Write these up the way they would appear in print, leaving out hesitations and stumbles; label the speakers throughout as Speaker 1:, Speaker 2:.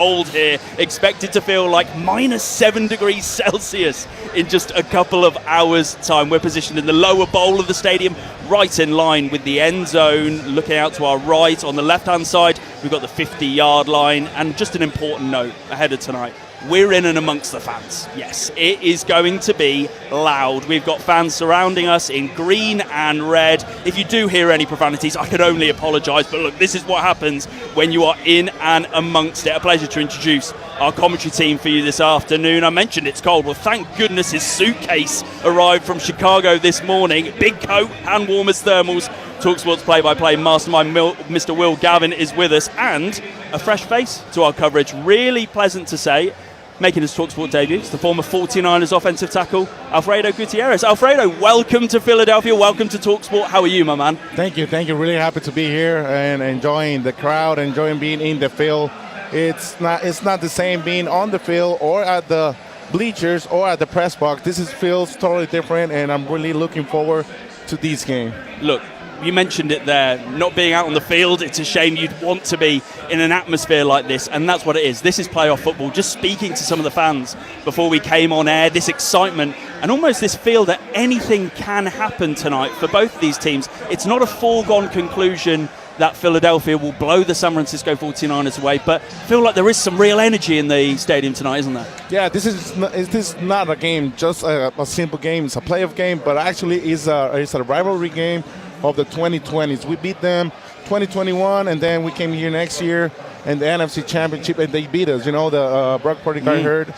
Speaker 1: cold here, expected to feel like -7 degrees Celsius in just a couple of hours' time. We're positioned in the lower bowl of the stadium, right in line with the end zone. Looking out to our right, on the left-hand side, we've got the 50-yard line. And just an important note ahead of tonight, we're in and amongst the fans. Yes, it is going to be loud. We've got fans surrounding us in green and red. If you do hear any profanities, I can only apologise. But look, this is what happens when you are in and amongst it. A pleasure to introduce our commentary team for you this afternoon. I mentioned it's cold. Well, thank goodness his suitcase arrived from Chicago this morning. Big coat, hand warmers, thermals. TalkSport's play-by-play mastermind, Mr. Will Gavin, is with us. And a fresh face to our coverage. Really pleasant to say. Making his TalkSport debut, it's the former 49ers offensive tackle, Alfredo Gutierrez. Alfredo, welcome to Philadelphia. Welcome to TalkSport. How are you, my man?
Speaker 2: Thank you. Really happy to be here and enjoying the crowd, enjoying being in the field. It's not the same being on the field or at the bleachers or at the press box. This feels totally different, and I'm really looking forward to this game.
Speaker 1: Look, you mentioned it there, not being out on the field. It's a shame. You'd want to be in an atmosphere like this, and that's what it is. This is playoff football. Just speaking to some of the fans before we came on air, this excitement and almost this feel that anything can happen tonight for both of these teams. It's not a foregone conclusion that Philadelphia will blow the San Francisco 49ers away, but I feel like there is some real energy in the stadium tonight, isn't there?
Speaker 2: Yeah, this is not a game, just a simple game. It's a playoff game, but actually it's a rivalry game of the 2020s. We beat them 2021, and then we came here next year in the NFC Championship, and they beat us. You know, the Brock Purdy got hurt,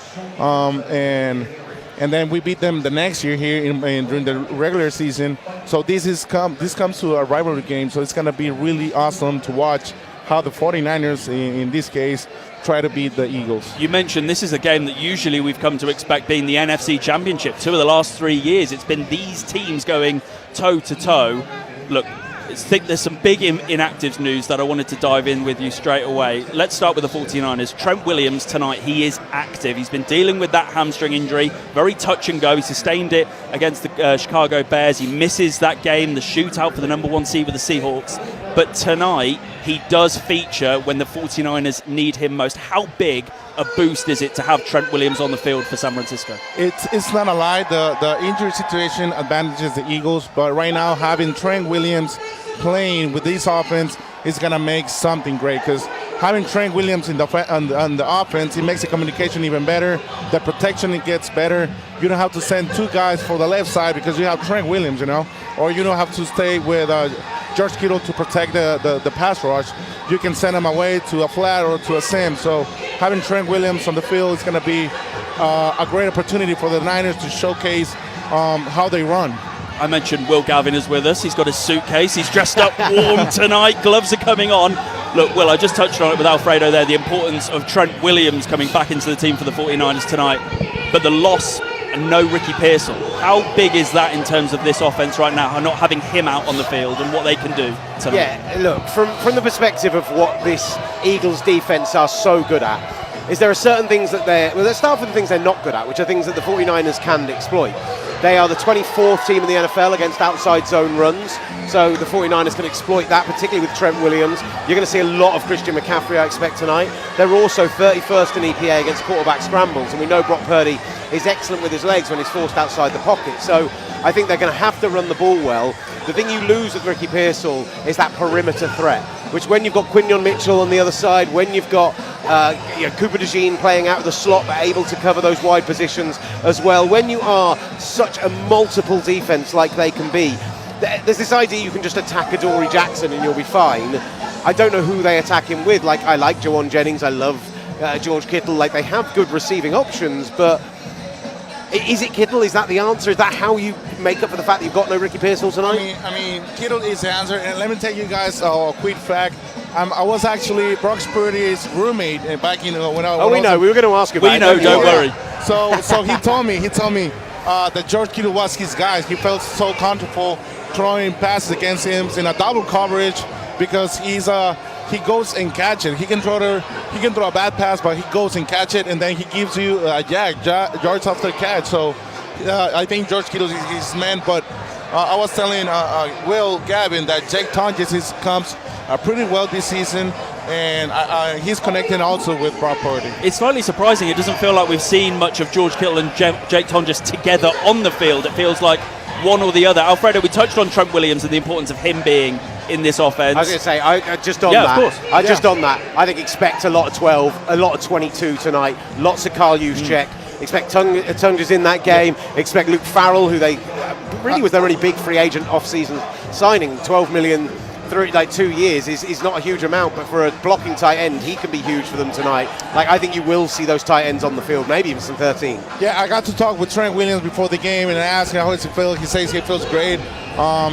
Speaker 2: and then we beat them the next year here during the regular season. So this comes to a rivalry game, so it's going to be really awesome to watch how the 49ers, in this case, try to beat the Eagles.
Speaker 1: You mentioned this is a game that usually we've come to expect being the NFC Championship. 2 of the last 3 years, it's been these teams going toe-to-toe. Look, I think there's some big inactives news that I wanted to dive in with you straight away. Let's start with the 49ers. Trent Williams tonight, he is active. He's been dealing with that hamstring injury. Very touch and go. He sustained it against the Chicago Bears. He misses that game, the shootout for the number 1 seed with the Seahawks. But tonight, he does feature when the 49ers need him most. How big a boost is it to have Trent Williams on the field for San Francisco?
Speaker 2: It's not a lie. The injury situation advantages the Eagles, but right now having Trent Williams playing with this offense is going to make something great, because having Trent Williams on the offense, it makes the communication even better. The protection, it gets better. You don't have to send 2 guys for the left side because you have Trent Williams, you know, or you don't have to stay with George Kittle to protect the pass rush. You can send him away to a flat or to a sim. So having Trent Williams on the field is going to be a great opportunity for the Niners to showcase how they run.
Speaker 1: I mentioned Will Gavin is with us. He's got his suitcase. He's dressed up warm tonight. Gloves are coming on. Look, Will, I just touched on it with Alfredo there, the importance of Trent Williams coming back into the team for the 49ers tonight. But the loss and no Ricky Pearsall. How big is that in terms of this offense right now, not having him out on the field and what they can do tonight?
Speaker 3: Yeah, look, from the perspective of what this Eagles defense are so good at, is there are certain things that let's start with the things they're not good at, which are things that the 49ers can exploit. They are the 24th team in the NFL against outside zone runs, so the 49ers can exploit that, particularly with Trent Williams. You're going to see a lot of Christian McCaffrey, I expect, tonight. They're also 31st in EPA against quarterback scrambles, and we know Brock Purdy is excellent with his legs when he's forced outside the pocket. So I think they're going to have to run the ball well. The thing you lose with Ricky Pearsall is that perimeter threat, which when you've got Quinyon Mitchell on the other side, when you've got Cooper DeJean playing out of the slot but able to cover those wide positions as well, when you are such a multiple defense like they can be, there's this idea you can just attack Adoree Jackson and you'll be fine. I don't know who they attack him with. Like, I like Jawan Jennings, I love George Kittle. Like, they have good receiving options, but is it Kittle? Is that the answer? Is that how you make up for the fact that you've got no Ricky Pearsall tonight?
Speaker 2: I mean, Kittle is the answer. And let me tell you guys a quick fact. I was actually Brock Purdy's roommate back in when I was...
Speaker 3: we know. We were going to ask you about it.
Speaker 1: We know, don't worry.
Speaker 2: So he told me that George Kittle was his guy. He felt so comfortable throwing passes against him in a double coverage because he goes and catch it. He can throw a bad pass, but he goes and catch it, and then he gives you yards after catch. So I think George Kittle is his man. But I was telling Will Gavin that Jake Tonjes comes pretty well this season. and he's connecting also with Brock Purdy.
Speaker 1: It's slightly surprising. It doesn't feel like we've seen much of George Kittle and Jake Tonjes together on the field. It feels like one or the other. Alfredo, we touched on Trent Williams and the importance of him being in this offense.
Speaker 3: I was going to say, on that, I think expect a lot of 12, a lot of 22 tonight, lots of Carl Juszczyk. Expect Tonjes in that game. Expect Luke Farrell, who they really was their only big free agent off-season signing. 12 million through 2 years is not a huge amount, but for a blocking tight end, he can be huge for them tonight. Like, I think you will see those tight ends on the field, maybe even some 13.
Speaker 2: Yeah, I got to talk with Trent Williams before the game, and I asked him how does he feel. He says he feels great.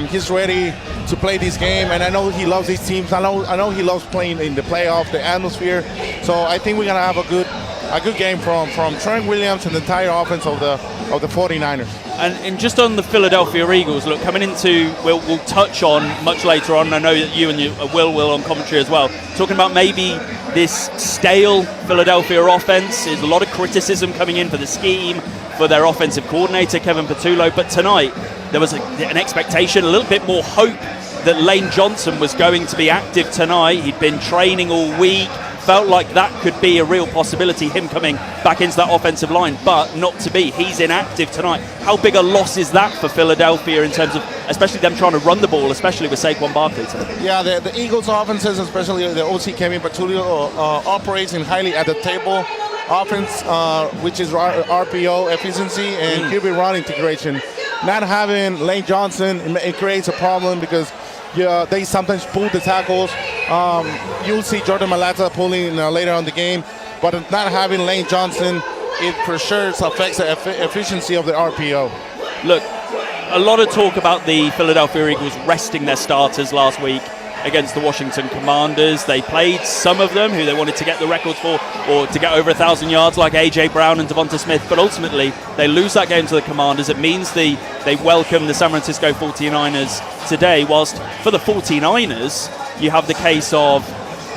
Speaker 2: He's ready to play this game, and I know he loves these teams. I know he loves playing in the playoff, the atmosphere. So I think we're gonna have a good game from Trent Williams and the entire offense of the 49ers.
Speaker 1: And just on the Philadelphia Eagles, look, coming into, we'll touch on much later on, I know that you and Will on commentary as well, talking about maybe this stale Philadelphia offense. There's a lot of criticism coming in for the scheme, for their offensive coordinator, Kevin Patullo, but tonight there was an expectation, a little bit more hope that Lane Johnson was going to be active tonight. He'd been training all week. Felt like that could be a real possibility, him coming back into that offensive line, but not to be. He's inactive tonight. How big a loss is that for Philadelphia in terms of, especially them trying to run the ball, especially with Saquon Barkley tonight?
Speaker 2: Yeah, the Eagles' offenses, especially the OC Kevin Patullo, operates in highly at the table offense, which is RPO efficiency and QB run integration. Not having Lane Johnson, it creates a problem because they sometimes pull the tackles. You'll see Jordan Mailata pulling later on the game, but not having Lane Johnson, it for sure affects the efficiency of the RPO.
Speaker 1: Look, a lot of talk about the Philadelphia Eagles resting their starters last week against the Washington Commanders. They played some of them who they wanted to get the records for, or to get over 1,000 yards like A.J. Brown and Devonta Smith, but ultimately they lose that game to the Commanders. It means they welcome the San Francisco 49ers today, whilst for the 49ers you have the case of,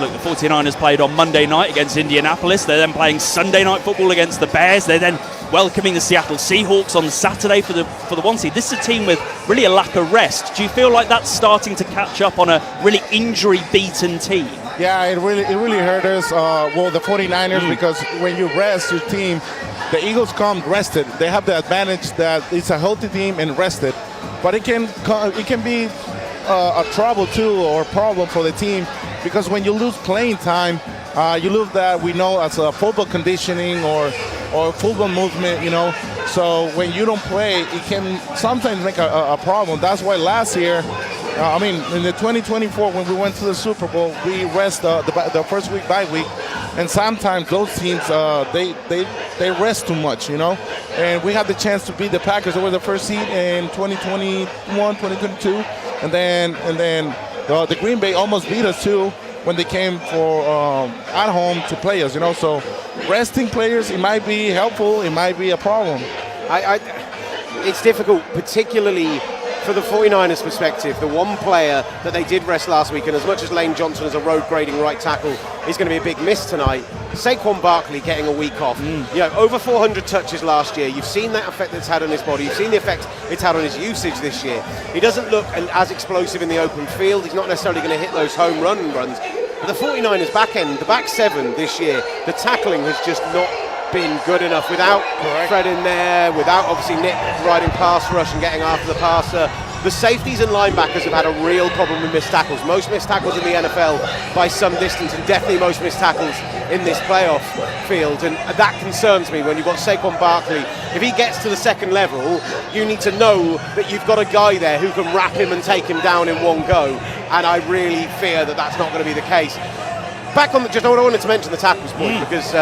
Speaker 1: look, the 49ers played on Monday night against Indianapolis. They're then playing Sunday night football against the Bears. They're then welcoming the Seattle Seahawks on Saturday for the 1 seed. This is a team with really a lack of rest. Do you feel like that's starting to catch up on a really injury-beaten team?
Speaker 2: Yeah, it really hurt us, the 49ers, because when you rest your team, the Eagles come rested. They have the advantage that it's a healthy team and rested, but it can be a trouble too, or a problem for the team, because when you lose playing time, you lose that we know as a football conditioning or football movement, So when you don't play, it can sometimes make a problem. That's why last year, in the 2024 when we went to the Super Bowl, we rest the first week bye week, and sometimes those teams they rest too much, And we had the chance to beat the Packers. They were the first seed in 2021, 2022, and then the Green Bay almost beat us too when they came for at home to play us, So resting players, it might be helpful, it might be a problem.
Speaker 3: It's difficult, particularly for the 49ers perspective. The one player that they did rest last week, and as much as Lane Johnson as a road grading right tackle is going to be a big miss tonight, Saquon Barkley getting a week off. Over 400 touches last year. You've seen that effect it's had on his body. You've seen the effect it's had on his usage this year. He doesn't look as explosive in the open field. He's not necessarily going to hit those home runs. But the 49ers back end, the back seven this year, the tackling has just not been good enough without Fred in there, without obviously Nick riding pass rush and getting after the passer. The safeties and linebackers have had a real problem with missed tackles. Most missed tackles in the NFL by some distance, and definitely most missed tackles in this playoff field. And that concerns me when you've got Saquon Barkley. If he gets to the second level, you need to know that you've got a guy there who can wrap him and take him down in one go. And I really fear that that's not going to be the case. Back on I wanted to mention the tackles point, because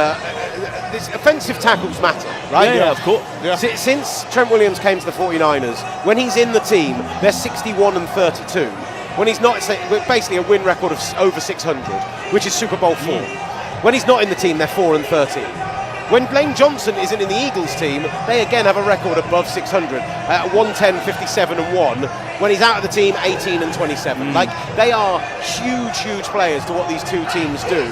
Speaker 3: this offensive tackles matter, right?
Speaker 1: Yeah, of course.
Speaker 2: Yeah.
Speaker 3: Since Trent Williams came to the 49ers, when he's in the team, they're 61-32. When he's not, it's basically a win record of over 600, which is Super Bowl 4. When he's not in the team, they're 4-13. When Lane Johnson isn't in the Eagles team, they again have a record above 600, 110, 57-1. When he's out of the team, 18-27. Like, they are huge players to what these two teams do.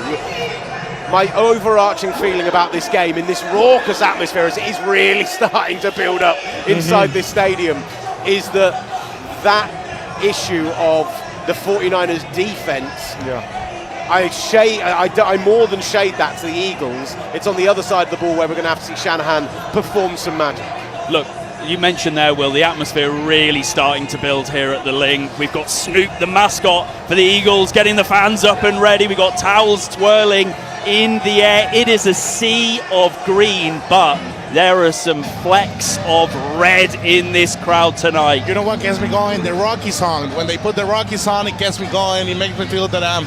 Speaker 3: My overarching feeling about this game in this raucous atmosphere, as it is really starting to build up inside this stadium, is that issue of the 49ers defense I more than shade that to the Eagles. It's on the other side of the ball where we're going to have to see Shanahan perform some magic.
Speaker 1: Look, you mentioned there, Will, the atmosphere really starting to build here at the Link. We've got Snoop, the mascot for the Eagles, getting the fans up and ready. We've got towels twirling in the air. It is a sea of green, but there are some flecks of red in this crowd tonight.
Speaker 2: You know what gets me going? The Rocky song. When they put the Rocky song, it gets me going. It makes me feel that I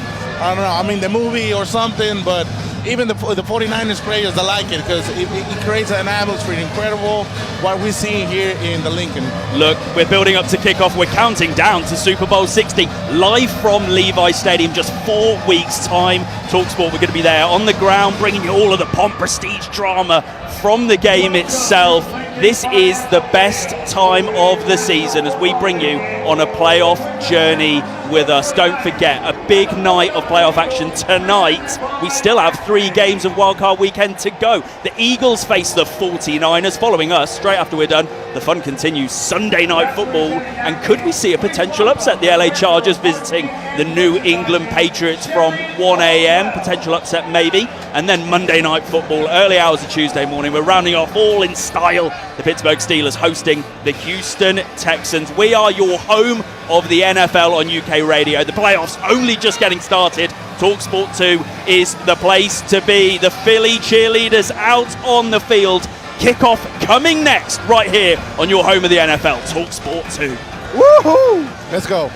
Speaker 2: don't know, I'm in the movie or something, but even the 49ers players, I like it because it creates an atmosphere incredible what we're seeing here in the Lincoln.
Speaker 1: Look, we're building up to kickoff. We're counting down to Super Bowl 60, live from Levi Stadium, just 4 weeks' time. TalkSport, we're going to be there on the ground, bringing you all of the pomp, prestige, drama from the game itself. This is the best time of the season as we bring you on a playoff journey with us. Don't forget, a big night of playoff action tonight. We still have 3 games of Wildcard weekend to go. The Eagles face the 49ers. Following us, straight after we're done, the fun continues. Sunday night football. And could we see a potential upset? The LA Chargers visiting the New England Patriots from 1 a.m. Potential upset maybe. And then Monday night football, early hours of Tuesday morning. We're rounding off all in style. The Pittsburgh Steelers hosting the Houston Texans. We are your home of the NFL on UK radio. The playoffs only just getting started. TalkSport 2 is the place to be. The Philly cheerleaders out on the field. Kickoff coming next right here on your home of the NFL, TalkSport 2.
Speaker 2: Woohoo! Let's go.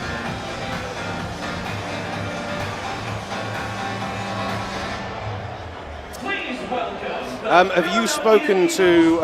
Speaker 3: Have you spoken to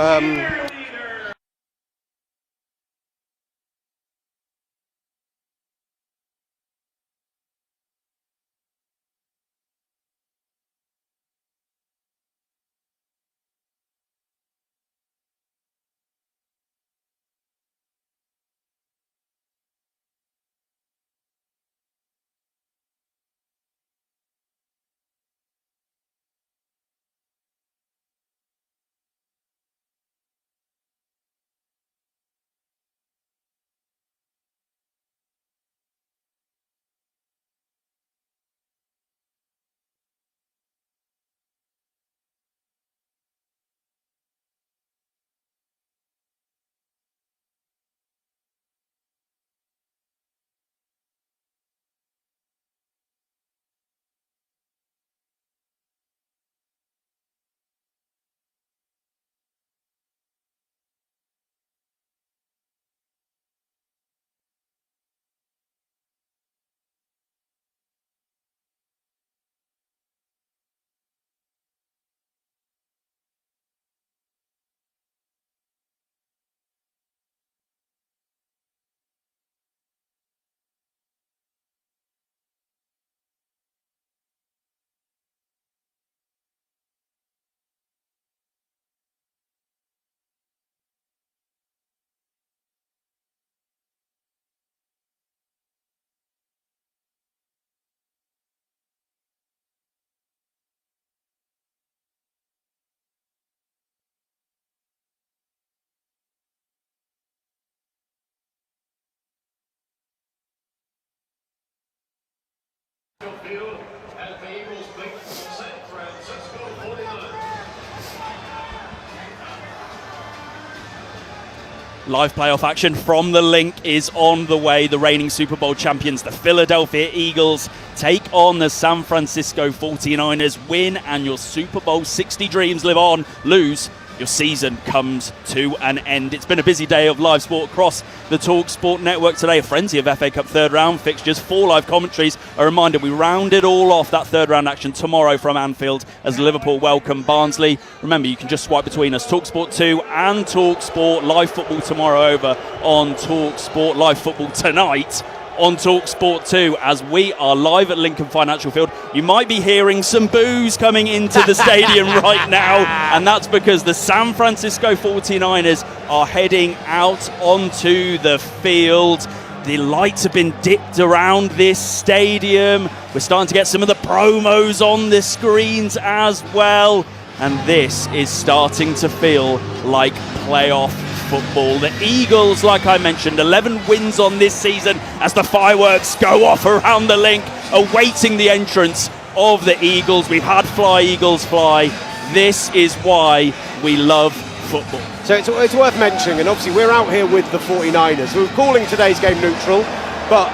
Speaker 1: Live playoff action from the Link is on the way. The reigning Super Bowl champions, the Philadelphia Eagles, take on the San Francisco 49ers. Win and your Super Bowl 60 dreams live on. Lose, your season comes to an end. It's been a busy day of live sport across the TalkSport network today. A frenzy of FA Cup third round fixtures, 4 live commentaries. A reminder, we round it all off, that third round action tomorrow from Anfield as Liverpool welcome Barnsley. Remember, you can just swipe between us, TalkSport 2 and TalkSport. Live football tomorrow over on TalkSport. Live football tonight on TalkSport 2 as we are live at Lincoln Financial Field. You might be hearing some boos coming into the stadium right now, and that's because the San Francisco 49ers are heading out onto the field. The lights have been dipped around this stadium. We're starting to get some of the promos on the screens as well, and this is starting to feel like playoff football. The Eagles, like I mentioned, 11 wins on this season as the fireworks go off around the Link, awaiting the entrance of the Eagles. We've had Fly Eagles Fly. This is why we love football.
Speaker 3: So it's worth mentioning, and obviously we're out here with the 49ers. We're calling today's game neutral, but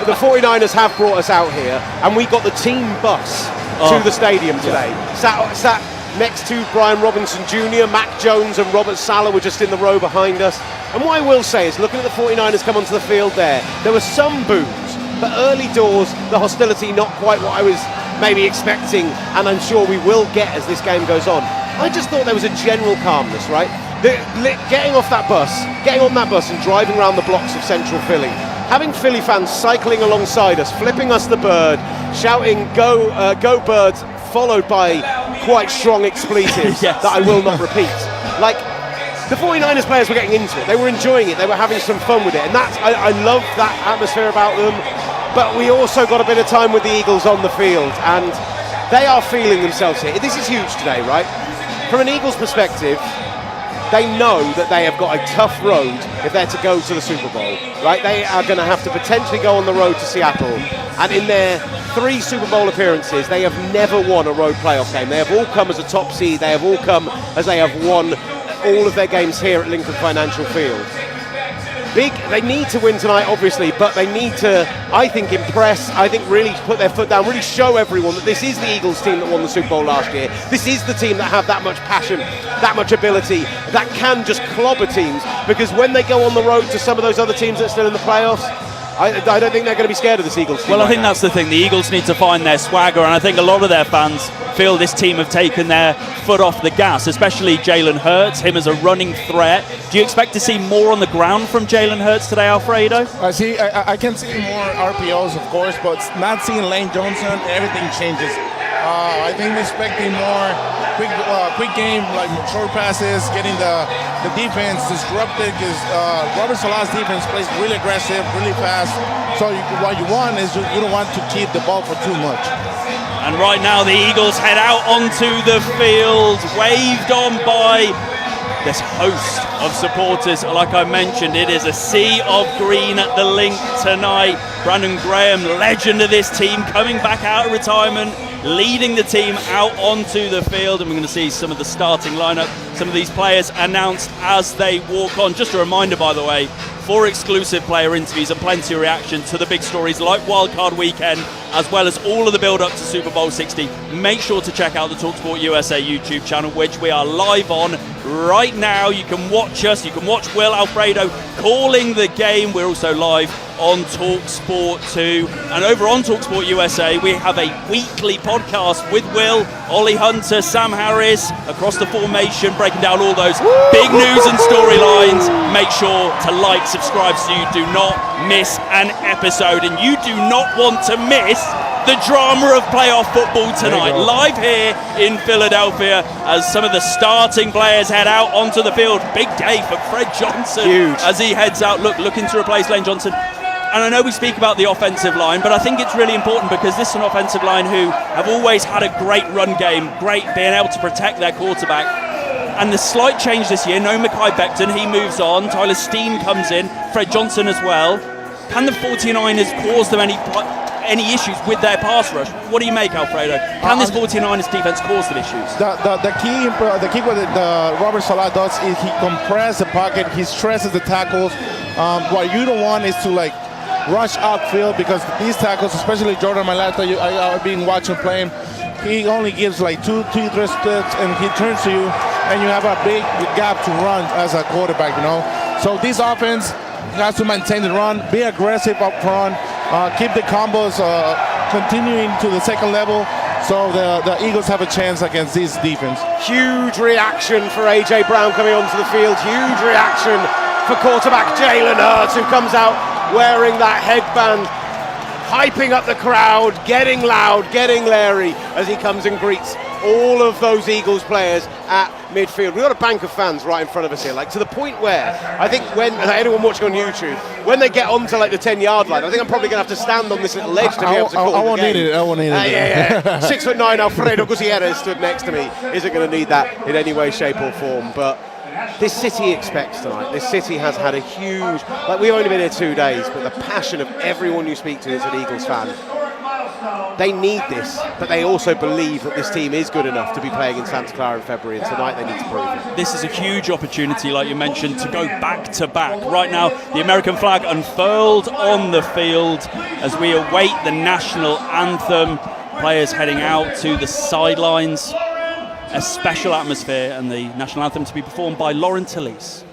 Speaker 3: the 49ers have brought us out here, and we got the team bus to the stadium today. Sat next to Brian Robinson Jr., Mac Jones and Robert Saleh were just in the row behind us. And what I will say is, looking at the 49ers come onto the field there were some boos, but early doors, the hostility not quite what I was maybe expecting, and I'm sure we will get as this game goes on. I just thought there was a general calmness, right? Getting on that bus and driving around the blocks of central Philly, having Philly fans cycling alongside us, flipping us the bird, shouting go Birds, followed by quite strong expletives that I will not repeat. Like, the 49ers players were getting into it, they were enjoying it, they were having some fun with it, and that's, I love that atmosphere about them. But we also got a bit of time with the Eagles on the field, and they are feeling themselves here. This is huge today, right? From an Eagles perspective, they know that they have got a tough road if they're to go to the Super Bowl, right? They are going to have to potentially go on the road to Seattle, and in their 3 Super Bowl appearances, they have never won a road playoff game. They have all come as a top seed. They have all come as they have won all of their games here at Lincoln Financial Field. They need to win tonight, obviously, but they need to, I think, impress, I think really put their foot down, really show everyone that this is the Eagles team that won the Super Bowl last year. This is the team that have that much passion, that much ability, that can just clobber teams, because when they go on the road to some of those other teams that are still in the playoffs, I don't think they're going to be scared of this Eagles team.
Speaker 1: Well, I think that's the thing. The Eagles need to find their swagger, and I think a lot of their fans feel this team have taken their foot off the gas, especially Jalen Hurts, him as a running threat. Do you expect to see more on the ground from Jalen Hurts today, Alfredo?
Speaker 2: I can see more RPOs, of course, but not seeing Lane Johnson, everything changes. I think we're expecting more quick game, like short passes, getting the defense disrupted, because Robert Saleh's defense plays really aggressive, really fast. So what you want is you don't want to keep the ball for too much.
Speaker 1: And right now the Eagles head out onto the field, waved on by this host of supporters. Like I mentioned, it is a sea of green at the Link tonight. Brandon Graham, legend of this team, coming back out of retirement, leading the team out onto the field, and we're going to see some of the starting lineup, some of these players announced as they walk on. Just a reminder, by the way, 4 exclusive player interviews and plenty of reaction to the big stories like Wildcard Weekend, as well as all of the build-up to Super Bowl 60. Make sure to check out the TalkSport USA YouTube channel, which we are live on right now. You can watch us, you can watch Will Alfredo calling the game. We're also live on TalkSport 2. And over on TalkSport USA, we have a weekly podcast with Will, Ollie Hunter, Sam Harris, across the formation, breaking down all those big news and storylines. Make sure to like, subscribe, so you do not miss an episode, and you do not want to miss the drama of playoff football tonight. Live here in Philadelphia as some of the starting players head out onto the field. Big day for Fred Johnson.
Speaker 3: Huge.
Speaker 1: As he heads out, looking to replace Lane Johnson. And I know we speak about the offensive line, but I think it's really important because this is an offensive line who have always had a great run game, great being able to protect their quarterback. And the slight change this year, no Mekhi Becton, he moves on. Tyler Steen comes in, Fred Johnson as well. Can the 49ers cause them any issues with their pass rush? What do you make, Alfredo? Can this 49ers defense cause them issues?
Speaker 2: The key what the Robert Saleh does is he compresses the pocket, he stresses the tackles. What you don't want is to rush upfield, because these tackles, especially Jordan Mailata, I've been watching playing, he only gives 2-3 steps and he turns to you, and you have a big gap to run as a quarterback, So this offense has to maintain the run, be aggressive up front, keep the combos continuing to the second level, so the Eagles have a chance against this defense.
Speaker 3: Huge reaction for A.J. Brown coming onto the field. Huge reaction for quarterback Jalen Hurts, who comes out wearing that headband, hyping up the crowd, getting loud, getting Larry as he comes and greets all of those Eagles players at midfield. We've got a bank of fans right in front of us here, to the point where I think when anyone watching on YouTube, when they get onto the 10-yard line, I think I'm probably going to have to stand on this little ledge to be able to call
Speaker 2: I won't need it. I won't need it.
Speaker 3: Yeah. 6'9" Alfredo Gutierrez stood next to me. Isn't going to need that in any way, shape or form. But this city expects tonight. This city has had a huge, we've only been here 2 days, but the passion of everyone you speak to is an Eagles fan. they need this, but they also believe that this team is good enough to be playing in Santa Clara in February, and tonight they need to prove it.
Speaker 1: This is a huge opportunity, like you mentioned, to go back to back. Right now, the American flag unfurled on the field as we await the national anthem. Players heading out to the sidelines. A special atmosphere, and the national anthem to be performed by Lauren Talese.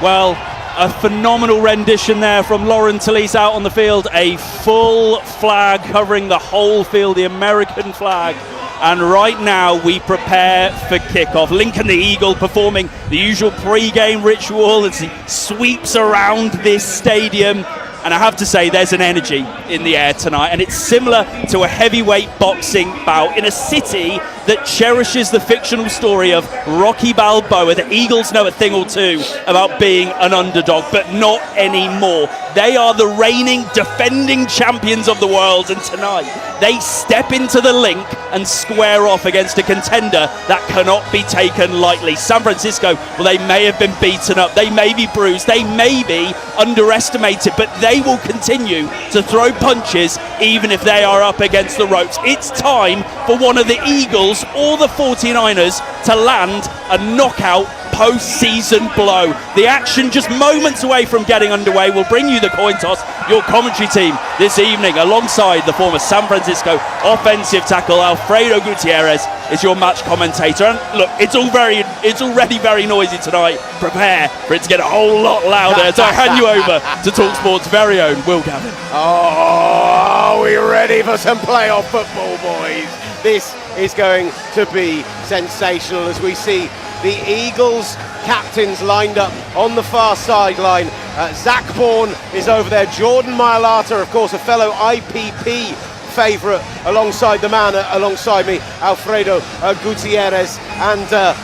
Speaker 1: Well, a phenomenal rendition there from Lauren Talese out on the field. A full flag covering the whole field, the American flag. And right now we prepare for kickoff. Lincoln the Eagle performing the usual pre-game ritual as he sweeps around this stadium. And I have to say, there's an energy in the air tonight, and it's similar to a heavyweight boxing bout in a city that cherishes the fictional story of Rocky Balboa. The Eagles know a thing or two about being an underdog, but not anymore. They are the reigning, defending champions of the world, and tonight they step into the link and square off against a contender that cannot be taken lightly. San Francisco, well, they may have been beaten up, they may be bruised, they may be underestimated, but they will continue to throw punches even if they are up against the ropes. It's time for one of the Eagles or the 49ers to land a knockout post-season blow. The action just moments away from getting underway. We'll bring you the coin toss. Your commentary team this evening, alongside the former San Francisco offensive tackle Alfredo Gutierrez, is your match commentator. And look, it's already very noisy tonight. Prepare for it to get a whole lot louder. So I hand you over to TalkSport's very own Will Gavin.
Speaker 3: Oh, are we ready for some playoff football, boys? This is going to be sensational as we see the Eagles captains lined up on the far sideline. Zach Bourne is over there. Jordan Mailata, of course, a fellow IPP favourite, alongside the man alongside me, Alfredo Gutierrez, and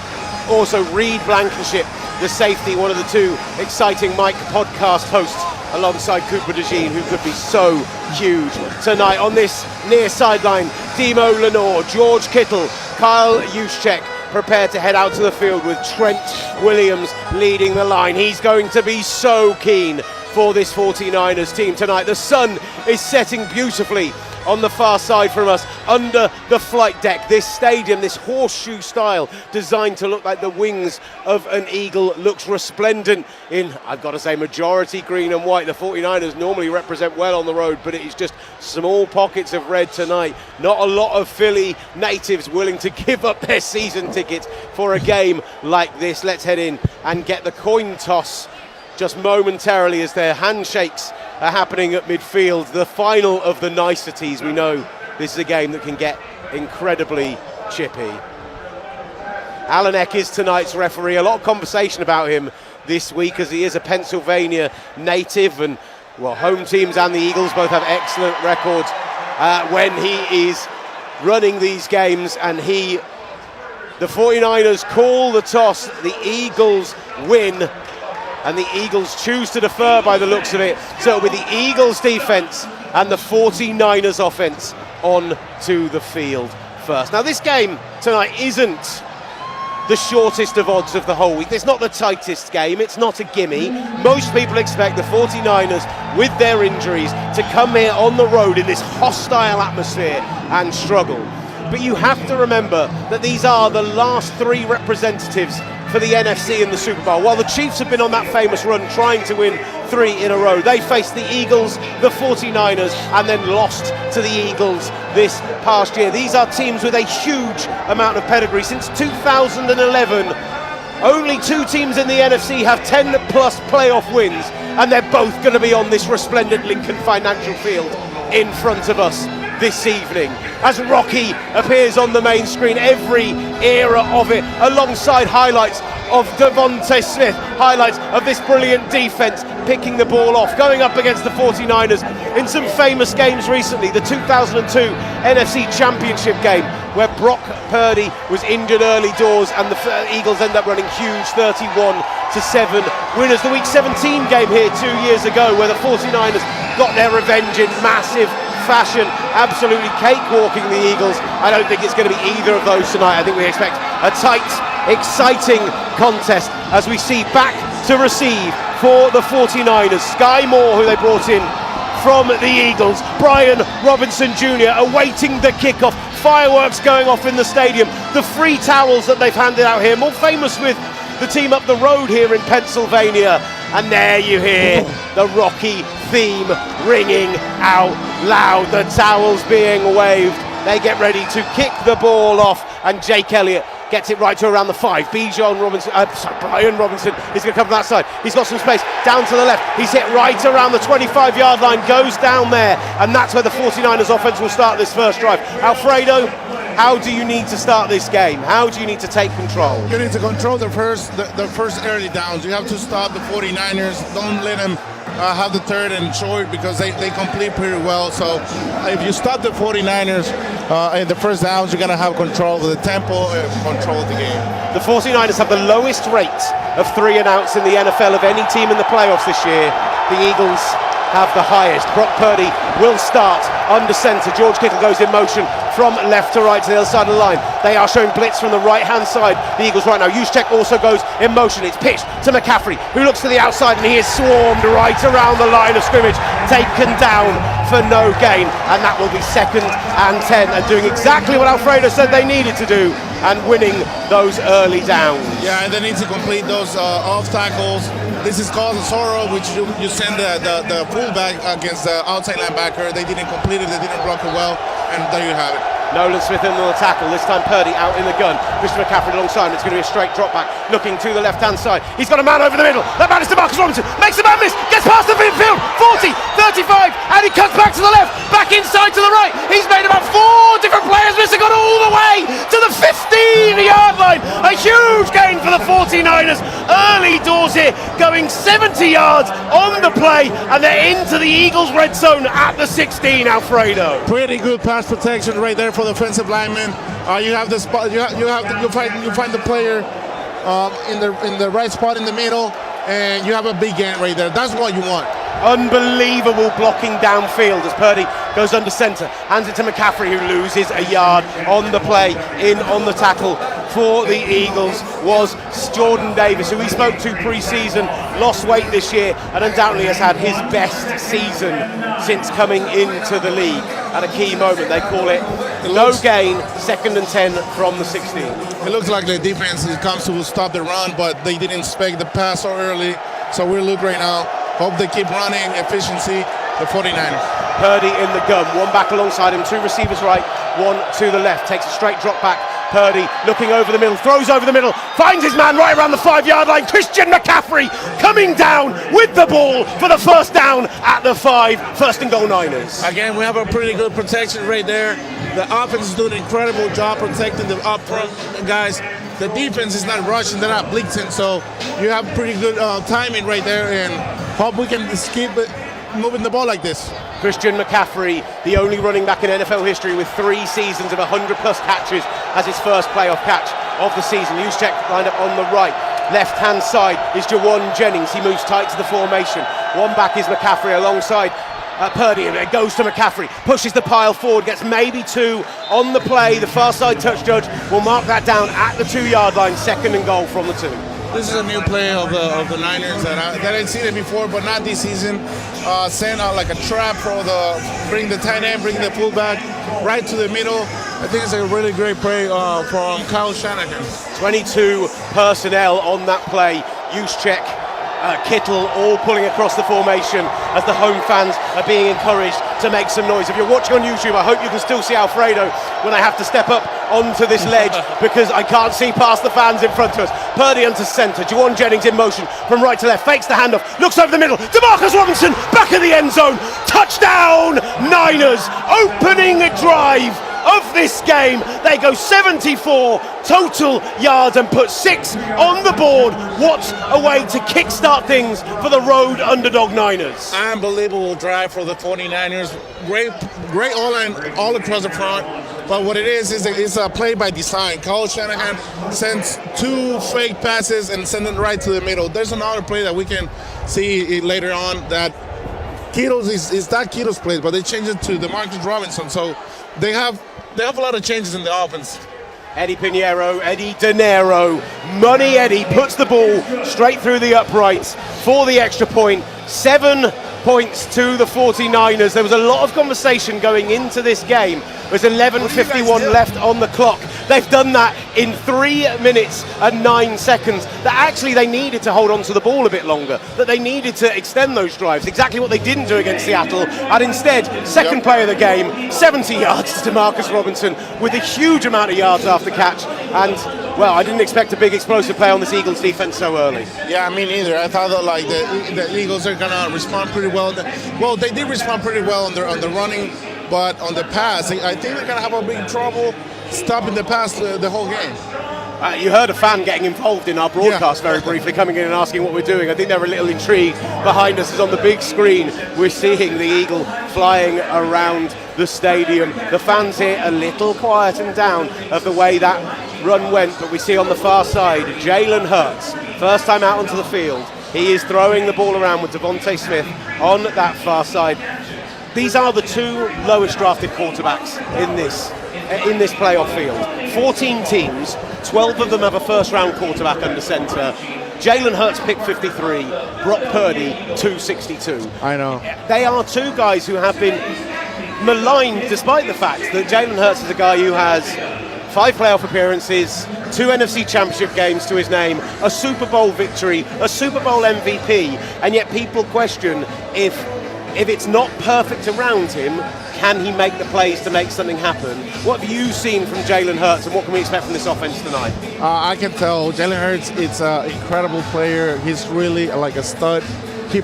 Speaker 3: also Reed Blankenship, the safety, one of the two exciting Mike podcast hosts, alongside Cooper DeJean, who could be so huge tonight. On this near sideline, Demo Lenore, George Kittle, Kyle Juszczyk prepared to head out to the field, with Trent Williams leading the line. He's going to be so keen for this 49ers team tonight. The sun is setting beautifully on the far side from us, under the flight deck. This stadium, this horseshoe style, designed to look like the wings of an eagle, looks resplendent in, I've got to say, majority green and white. The 49ers normally represent well on the road, but it is just small pockets of red tonight. Not a lot of Philly natives willing to give up their season tickets for a game like this. Let's head in and get the coin toss just momentarily as their handshakes are happening at midfield. The final of the niceties. We know this is a game that can get incredibly chippy. Alan Eck is tonight's referee. A lot of conversation about him this week, as he is a Pennsylvania native, and well, home teams and the Eagles both have excellent records when he is running these games, and the 49ers call the toss, the Eagles win, and the Eagles choose to defer by the looks of it. So it'll be the Eagles defense and the 49ers offense on to the field first. Now this game tonight isn't the shortest of odds of the whole week. It's not the tightest game, it's not a gimme. Most people expect the 49ers, with their injuries, to come here on the road in this hostile atmosphere and struggle. But you have to remember that these are the last 3 representatives for the NFC in the Super Bowl. While the Chiefs have been on that famous run trying to win 3 in a row, they faced the Eagles, the 49ers, and then lost to the Eagles this past year. These are teams with a huge amount of pedigree. Since 2011, only 2 teams in the NFC have 10 plus playoff wins, and they're both going to be on this resplendent Lincoln Financial Field in front of us this evening, as Rocky appears on the main screen, every era of it, alongside highlights of Devontae Smith, highlights of this brilliant defense picking the ball off, going up against the 49ers in some famous games recently. The 2002 NFC Championship game, where Brock Purdy was injured early doors and the Eagles end up running huge 31-7 winners. The Week 17 game here 2 years ago, where the 49ers got their revenge in massive fashion, absolutely cakewalking the Eagles. I don't think it's going to be either of those tonight. I think we expect a tight, exciting contest as we see back to receive for the 49ers. Sky Moore, who they brought in from the Eagles. Brian Robinson Jr. awaiting the kickoff. Fireworks going off in the stadium. The free towels that they've handed out here, more famous with the team up the road here in Pennsylvania. And there you hear the Rocky theme ringing out loud, the towels being waved. They get ready to kick the ball off, and Jake Elliott gets it right to around the 5. Brian Robinson is going to come from that side. He's got some space down to the left. He's hit right around the 25-yard line, goes down there, and that's where the 49ers offense will start this first drive. Alfredo, how do you need to start this game? How do you need to take control?
Speaker 2: You need to control the first early downs. You have to stop the 49ers. Don't let them have the third and short, because they complete pretty well. So if you stop the 49ers in the first downs, you're going to have control of the tempo and control of the game.
Speaker 3: The 49ers have the lowest rate of 3 and outs in the NFL of any team in the playoffs this year. The Eagles have the highest. Brock Purdy will start under centre. George Kittle goes in motion from left to right to the other side of the line. They are showing blitz from the right-hand side, the Eagles right now. Juszczyk also goes in motion. It's pitched to McCaffrey, who looks to the outside, and he is swarmed right around the line of scrimmage, taken down for no gain, and that will be 2nd and 10, and doing exactly what Alfredo said they needed to do, and winning those early downs.
Speaker 2: Yeah, and they need to complete those off tackles. This is called a Zorro, which you send the fullback against the outside linebacker. They didn't complete it, they didn't block it well, and there you have it.
Speaker 3: Nolan Smith in the tackle, this time Purdy out in the gun. Christian McCaffrey alongside him. It's going to be a straight drop back, looking to the left-hand side. He's got a man over the middle. That man is DeMarcus Robinson. Makes the man miss. Gets past the midfield. 40, 35, and he cuts back to the left. Back inside to the right. He's made about 4 different players miss and got all the way to the 15-yard line. A huge gain for the 49ers. Early doors here, going 70 yards on the play, and they're into the Eagles' red zone at the 16, Alfredo.
Speaker 2: Pretty good pass protection right there for the offensive lineman. You have the spot. You find the player in the right spot in the middle, and you have a big gain right there. That's what you want.
Speaker 3: Unbelievable blocking downfield as Purdy goes under centre, hands it to McCaffrey, who loses a yard on the play. In on the tackle for the Eagles was Jordan Davis, who we spoke to pre-season, lost weight this year, and undoubtedly has had his best season since coming into the league. At a key moment, they call it no gain, 2nd and 10 from the 16.
Speaker 2: It looks like the defense comes to stop the run, but they didn't expect the pass so early. So we'll look right now. Hope they keep running efficiency, the 49ers.
Speaker 3: Purdy in the gun, 1 back alongside him, 2 receivers right, 1 to the left, takes a straight drop back. Purdy looking over the middle, throws over the middle, finds his man right around the 5-yard line. Christian McCaffrey coming down with the ball for the first down at the 5, 1st and goal Niners.
Speaker 2: Again, we have a pretty good protection right there. The offense is doing an incredible job protecting the up front guys. The defense is not rushing, they're not blitzing, so you have pretty good timing right there, and hope we can skip it moving the ball like this.
Speaker 3: Christian McCaffrey, the only running back in NFL history with 3 seasons of 100-plus catches as his first playoff catch of the season. Juszczyk lined up on the right. Left-hand side is Jawan Jennings. He moves tight to the formation. One back is McCaffrey alongside Purdy, and it goes to McCaffrey, pushes the pile forward, gets maybe 2 on the play. The far side touch judge will mark that down at the 2-yard line. 2nd and goal from the 2.
Speaker 2: This is a new play of the Niners that I'd seen it before, but not this season. Send out like a trap for bring the tight end, bring the fullback right to the middle. I think it's a really great play from Kyle Shanahan.
Speaker 3: 22 personnel on that play. Juszczyk, Kittle, all pulling across the formation as the home fans are being encouraged to make some noise. If you're watching on YouTube, I hope you can still see Alfredo when I have to step up onto this ledge because I can't see past the fans in front of us. Purdy onto centre, Jawan Jennings in motion from right to left, fakes the handoff, looks over the middle, DeMarcus Robinson back in the end zone, touchdown Niners, opening a drive of this game. They go 74 total yards and put 6 on the board. What a way to kickstart things for the road underdog Niners.
Speaker 2: Unbelievable drive for the 49ers. Great all-line all across the front. But what it is it's a play by design. Kyle Shanahan sends 2 fake passes and sends them right to the middle. There's another play that we can see later on that Kittle's is not Kittle's play, but they changed it to DeMarcus Robinson. So they have a lot of changes in the offense.
Speaker 3: Eddie Pinheiro, Eddie De Niro, Money Eddie puts the ball straight through the uprights for the extra point. 7 points to the 49ers. There was a lot of conversation going into this game. There's 11:51 left on the clock. They've done that in 3 minutes and 9 seconds. That actually they needed to hold on to the ball a bit longer. That they needed to extend those drives. Exactly what they didn't do against Seattle. And instead, second play of the game, 70 yards to DeMarcus Robinson with a huge amount of yards after catch. And well, I didn't expect a big explosive play on this Eagles defense so early.
Speaker 2: Yeah, me neither. I thought that like the Eagles are gonna respond pretty well. Well, they did respond pretty well on the running, but on the pass, I think they're gonna have a big trouble stopping the pass the whole game.
Speaker 3: You heard a fan getting involved in our broadcast very briefly, coming in and asking what we're doing. I think they're a little intrigued. Behind us is on the big screen. We're seeing the eagle flying around the stadium. The fans here a little quietened down of the way that run went, but we see on the far side Jalen Hurts, first time out onto the field. He is throwing the ball around with Devontae Smith on that far side. These are the 2 lowest drafted quarterbacks in this playoff field. 14 teams, 12 of them have a first round quarterback under center. Jalen Hurts picked 53, Brock Purdy 262.
Speaker 2: I know.
Speaker 3: They are 2 guys who have been maligned despite the fact that Jalen Hurts is a guy who has 5 playoff appearances, 2 NFC Championship games to his name, a Super Bowl victory, a Super Bowl MVP, and yet people question if it's not perfect around him, can he make the plays to make something happen? What have you seen from Jalen Hurts, and what can we expect from this offense tonight?
Speaker 2: I can tell Jalen Hurts is an incredible player. He's really like a stud. He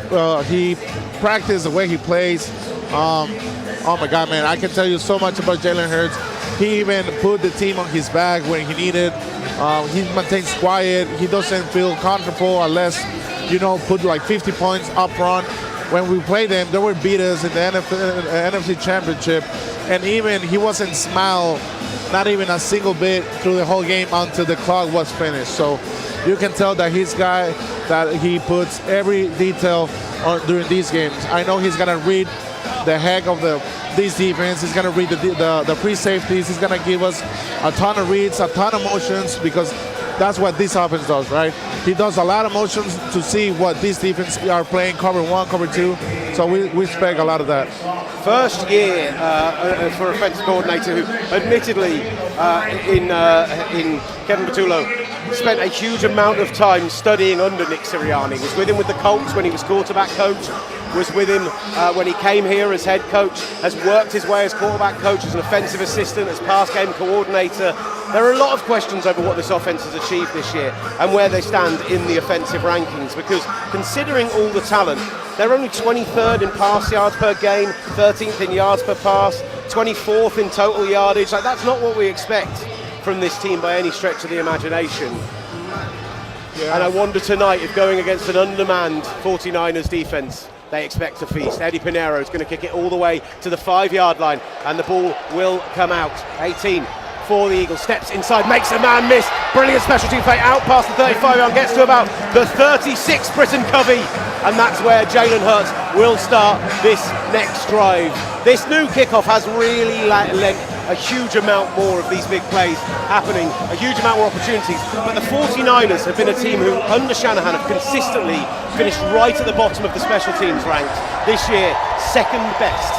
Speaker 2: practiced the way he plays. Oh my God, man! I can tell you so much about Jalen Hurts. He even put the team on his back when he needed. He maintains quiet. He doesn't feel comfortable unless, put like 50 points up front. When we played them, they were beat us in the NFC Championship, and even he wasn't smile, not even a single bit through the whole game until the clock was finished. So you can tell that he's a guy that he puts every detail on during these games. I know he's gonna read the heck of this defense. He's gonna read the pre-safeties. He's gonna give us a ton of reads, a ton of motions, because that's what this offense does, right? He does a lot of motions to see what this defense are playing, cover 1, cover 2. So we expect a lot of that.
Speaker 3: First year for offensive coordinator who, admittedly, in Kevin Patullo, spent a huge amount of time studying under Nick Sirianni. Was with him with the Colts when he was quarterback coach. Was with him when he came here as head coach, has worked his way as quarterback coach, as an offensive assistant, as pass game coordinator. There are a lot of questions over what this offense has achieved this year and where they stand in the offensive rankings, because considering all the talent, they're only 23rd in pass yards per game, 13th in yards per pass, 24th in total yardage. Like, that's not what we expect from this team by any stretch of the imagination. Yeah. And I wonder tonight if going against an undermanned 49ers defense they expect to feast. Eddie Pinheiro is going to kick it all the way to the 5-yard line, and the ball will come out. 18 for the Eagles, steps inside, makes a man miss. Brilliant special team play out past the 35-yard, gets to about the 36 Britton Covey, and that's where Jalen Hurts will start this next drive. This new kickoff has really lent a huge amount more of these big plays happening, a huge amount more opportunities. But the 49ers have been a team who, under Shanahan, have consistently finished right at the bottom of the special teams ranks. This year, second best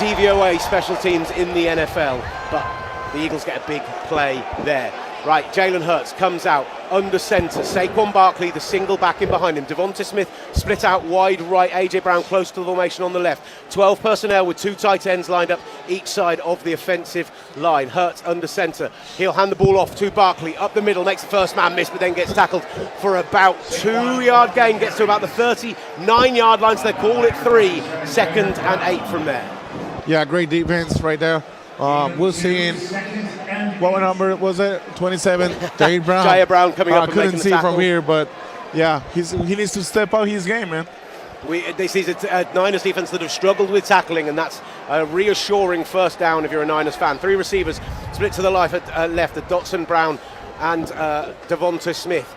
Speaker 3: DVOA special teams in the NFL. But the Eagles get a big play there. Right, Jalen Hurts comes out under centre. Saquon Barkley, the single back in behind him. Devonta Smith split out wide right. AJ Brown close to the formation on the left. 12 personnel with 2 tight ends lined up each side of the offensive line. Hurts under centre. He'll hand the ball off to Barkley up the middle. Makes the first man miss, but then gets tackled for about 2-yard gain. Gets to about the 39-yard line, so they call it 3. 2nd and 8 from there.
Speaker 2: Yeah, great defense right there. We're seeing, what number was it? 27, Jair Brown.
Speaker 3: Jair Brown coming up and
Speaker 2: couldn't
Speaker 3: making the
Speaker 2: see
Speaker 3: tackle.
Speaker 2: from here, but yeah, he needs to step up his game, man.
Speaker 3: This is a Niners defense that have struggled with tackling, and that's a reassuring first down if you're a Niners fan. 3 receivers split to the left at Dotson, Brown and Devonta Smith.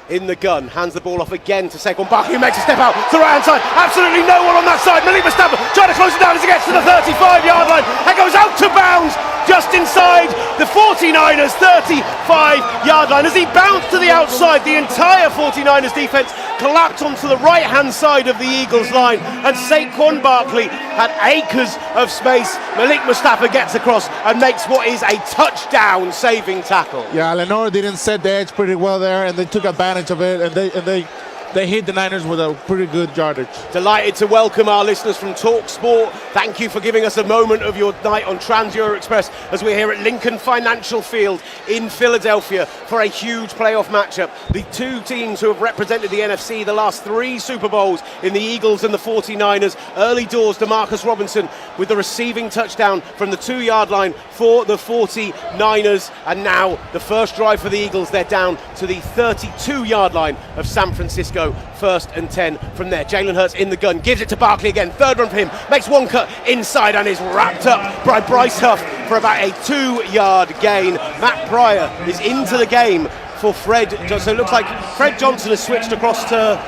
Speaker 3: In the gun, hands the ball off again to Saquon Barkley, who makes a step out to the right hand side. Absolutely no one on that side. Malik Mustafa trying to close it down as he gets to the 35-yard line and goes out to bounds just inside the 49ers 35-yard line. As he bounced to the outside, the entire 49ers defense collapsed onto the right-hand side of the Eagles line, and Saquon Barkley had acres of space. Malik Mustafa gets across and makes what is a touchdown-saving tackle.
Speaker 2: Yeah, Lenore didn't set the edge pretty well there, and they took advantage of it, and they hit the Niners with a pretty good yardage.
Speaker 3: Delighted to welcome our listeners from TalkSport. Thank you for giving us a moment of your night on Trans-Euro Express as we're here at Lincoln Financial Field in Philadelphia for a huge playoff matchup. The 2 teams who have represented the NFC the last 3 Super Bowls in the Eagles and the 49ers. Early doors, DeMarcus Robinson with the receiving touchdown from the 2-yard line for the 49ers. And now the first drive for the Eagles, they're down to the 32-yard line of San Francisco. 1st and 10 from there. Jalen Hurts in the gun, gives it to Barkley again. 3rd run for him, makes one cut inside and is wrapped up by Bryce Huff for about a 2-yard gain. Matt Pryor is into the game for Fred Johnson. So it looks like Fred Johnson has switched across to...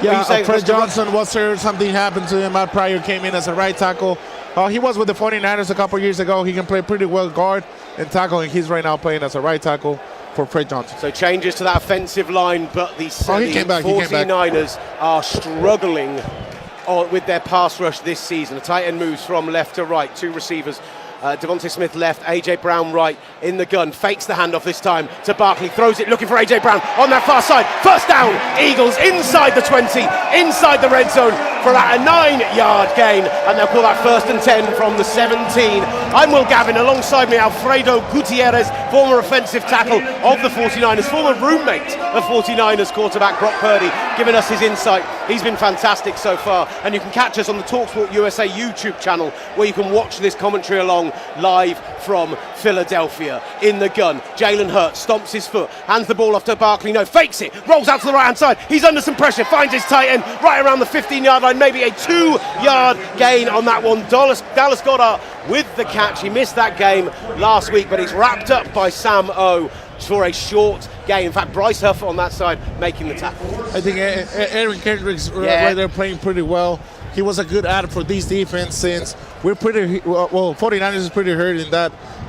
Speaker 2: Yeah, Fred Johnson, was there something happened to him? Matt Pryor came in as a right tackle. He was with the 49ers a couple years ago. He can play pretty well guard and tackle, and he's right now playing as a right tackle for Fred Johnson.
Speaker 3: So changes to that offensive line, but the 49ers are struggling with their pass rush this season. The tight end moves from left to right. 2 receivers. Devonta Smith left, AJ Brown right in the gun, fakes the handoff this time to Barkley, throws it looking for AJ Brown on that far side. First down, Eagles inside the 20, inside the red zone for about a 9-yard gain, and they'll call that 1st and 10 from the 17. I'm Will Gavin, alongside me Alfredo Gutierrez, former offensive tackle of the 49ers, former roommate of 49ers quarterback Brock Purdy, giving us his insight. He's been fantastic so far, and you can catch us on the TalkSport USA YouTube channel, where you can watch this commentary along live from Philadelphia. In the gun, Jalen Hurts stomps his foot, hands the ball off to Barkley, fakes it, rolls out to the right hand side, he's under some pressure, finds his tight end right around the 15-yard line, maybe a 2-yard gain on that one. Dallas Goedert with the catch. He missed that game last week, but he's wrapped up by Sam O for a short gain. In fact, Bryce Huff on that side making the tackle.
Speaker 2: I think Aaron Kendricks right there playing pretty well. He was a good add for this defense, since we're pretty 49ers is pretty hurt in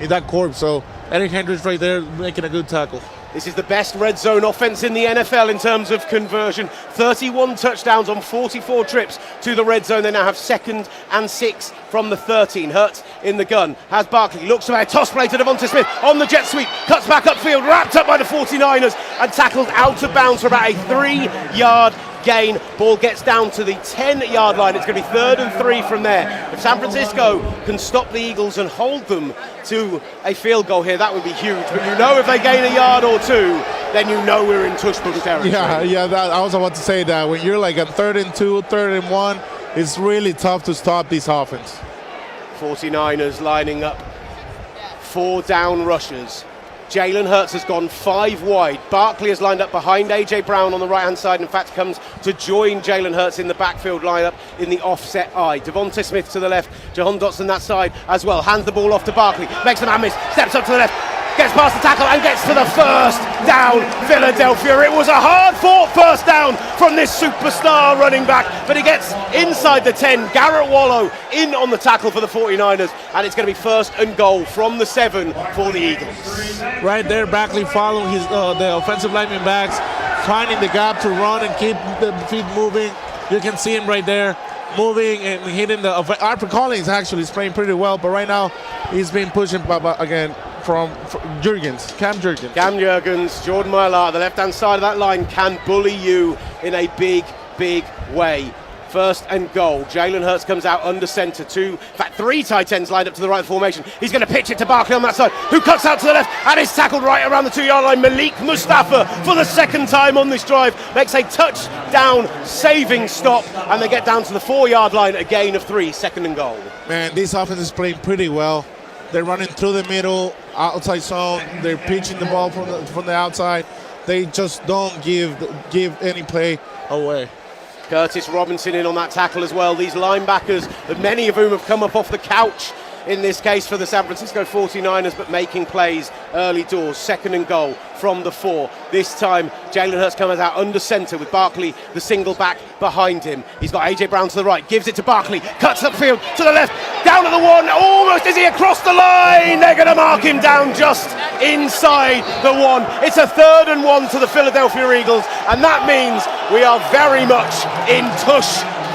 Speaker 2: that corp. So Eric Hendricks right there making a good tackle.
Speaker 3: This is the best red zone offense in the NFL in terms of conversion. 31 touchdowns on 44 trips to the red zone. They now have 2nd and 6 from the 13. Hurts in the gun, has Barkley, looks away, toss play to Devonta Smith on the jet sweep, cuts back upfield, wrapped up by the 49ers and tackled out of bounds for about a 3-yard gain. Ball gets down to the 10-yard line. It's going to be 3rd and 3 from there. If San Francisco can stop the Eagles and hold them to a field goal here, that would be huge. But if they gain a yard or 2, then we're in tush-push territory.
Speaker 2: Yeah, I was about to say that. When you're like a 3rd and 2, 3rd and 1, it's really tough to stop this offense.
Speaker 3: 49ers lining up 4 down rushers. Jalen Hurts has gone 5 wide. Barkley has lined up behind AJ Brown on the right-hand side. In fact, comes to join Jalen Hurts in the backfield lineup in the offset eye. Devonta Smith to the left, Jahan Dotson that side as well. Hands the ball off to Barkley, makes the man miss, steps up to the left, gets past the tackle and gets to the first down, Philadelphia. It was a hard-fought first down from this superstar running back, but he gets inside the 10. Garrett Wallow in on the tackle for the 49ers, and it's going to be 1st and goal from the 7 for the Eagles.
Speaker 4: Right there, Barkley following the offensive lineman backs, finding the gap to run and keep the feet moving. You can see him right there, moving and hitting the. Arthur Collins actually is playing pretty well, but right now he's being pushed again from Jurgens, Cam Jurgens, Jordan Mailata, the left-hand side of that line, can bully you in a big, big way. 1st and goal. Jalen Hurts comes out under centre. 3 tight ends lined up to the right of the formation. He's going to pitch it to Barkley on that side, who cuts out to the left and is tackled right around the 2-yard line. Malik Mustafa, for the 2nd time on this drive, makes a touchdown saving stop, and they get down to the 4-yard line, a gain of 3, 2nd and goal. Man, this offense is playing pretty well. They're running through the middle, outside zone. They're pitching the ball from the outside. They just don't give any play away.
Speaker 3: Curtis Robinson in on that tackle as well. These linebackers, many of whom have come up off the couch in this case for the San Francisco 49ers, but making plays early doors. 2nd and goal from the 4. This time Jalen Hurts comes out under centre with Barkley, the single back behind him. He's got AJ Brown to the right, gives it to Barkley, cuts upfield to the left, down to the 1, almost is he across the line. They're going to mark him down just inside the 1. It's a 3rd and 1 to the Philadelphia Eagles, and that means we are very much in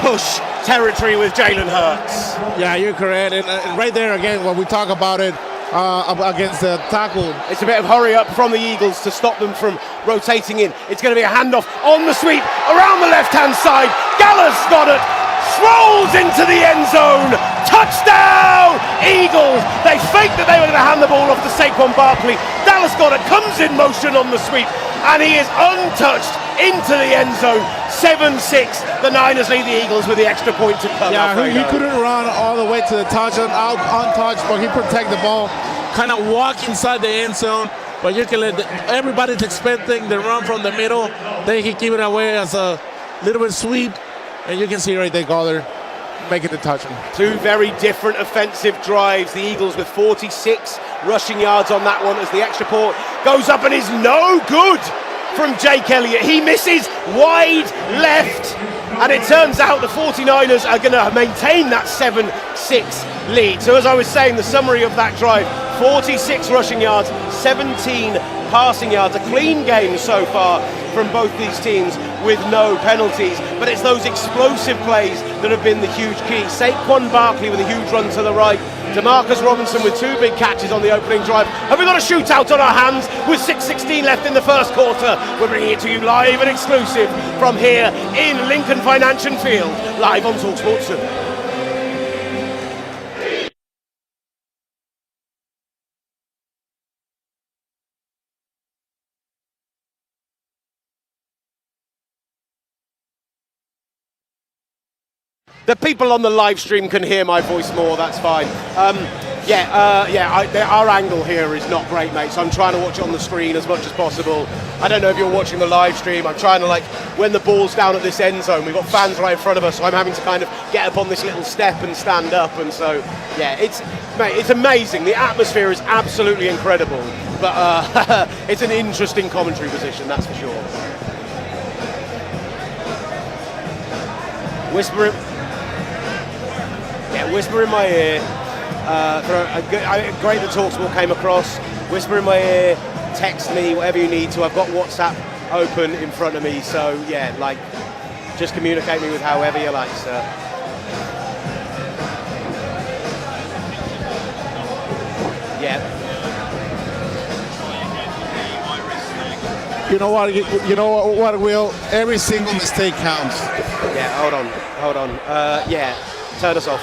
Speaker 3: push territory with Jalen Hurts.
Speaker 4: Yeah, you're correct. And right there again, when we talk about it against the tackle,
Speaker 3: it's a bit of hurry up from the Eagles to stop them from rotating in. It's going to be a handoff on the sweep around the left-hand side. Dallas Goedert rolls into the end zone. Touchdown, Eagles! They faked that they were going to hand the ball off to Saquon Barkley. Dallas Goedert comes in motion on the sweep, and he is untouched into the end zone. 7-6. The Niners lead the Eagles with the extra point to come.
Speaker 4: Yeah, he couldn't run all the way to the touchdown, out untouched, but he protect the ball, kind of walk inside the end zone. But you can let everybody's expecting the run from the middle. Then he keep it away as a little bit sweep, and you can see right there Goddard making the touchdown. 2
Speaker 3: very different offensive drives. The Eagles with 46 rushing yards on that one as the extra point goes up and is no good from Jake Elliott. He misses wide left, and it turns out the 49ers are going to maintain that 7-6 lead. So as I was saying, the summary of that drive, 46 rushing yards, 17 passing yards, a clean game so far from both these teams with no penalties, but it's those explosive plays that have been the huge key. Saquon Barkley with a huge run to the right, Demarcus Robinson with 2 big catches on the opening drive. Have we got a shootout on our hands with 6:16 left in the first quarter? We're bringing it to you live and exclusive from here in Lincoln Financial Field, live on TalkSport 2. The people on the live stream can hear my voice more, that's fine. Our angle here is not great, mate, so I'm trying to watch it on the screen as much as possible. I don't know if you're watching the live stream. I'm trying to, when the ball's down at this end zone, we've got fans right in front of us, so I'm having to kind of get up on this little step and stand up, and so, yeah, it's amazing. The atmosphere is absolutely incredible, but it's an interesting commentary position, that's for sure. Whisper in my ear. Great that TalkSport came across. Whisper in my ear, text me, whatever you need to. I've got WhatsApp open in front of me, so yeah, just communicate me with however you like, sir. Yeah.
Speaker 4: You know what, Will? Every single mistake counts.
Speaker 3: Yeah, hold on. Turn us off.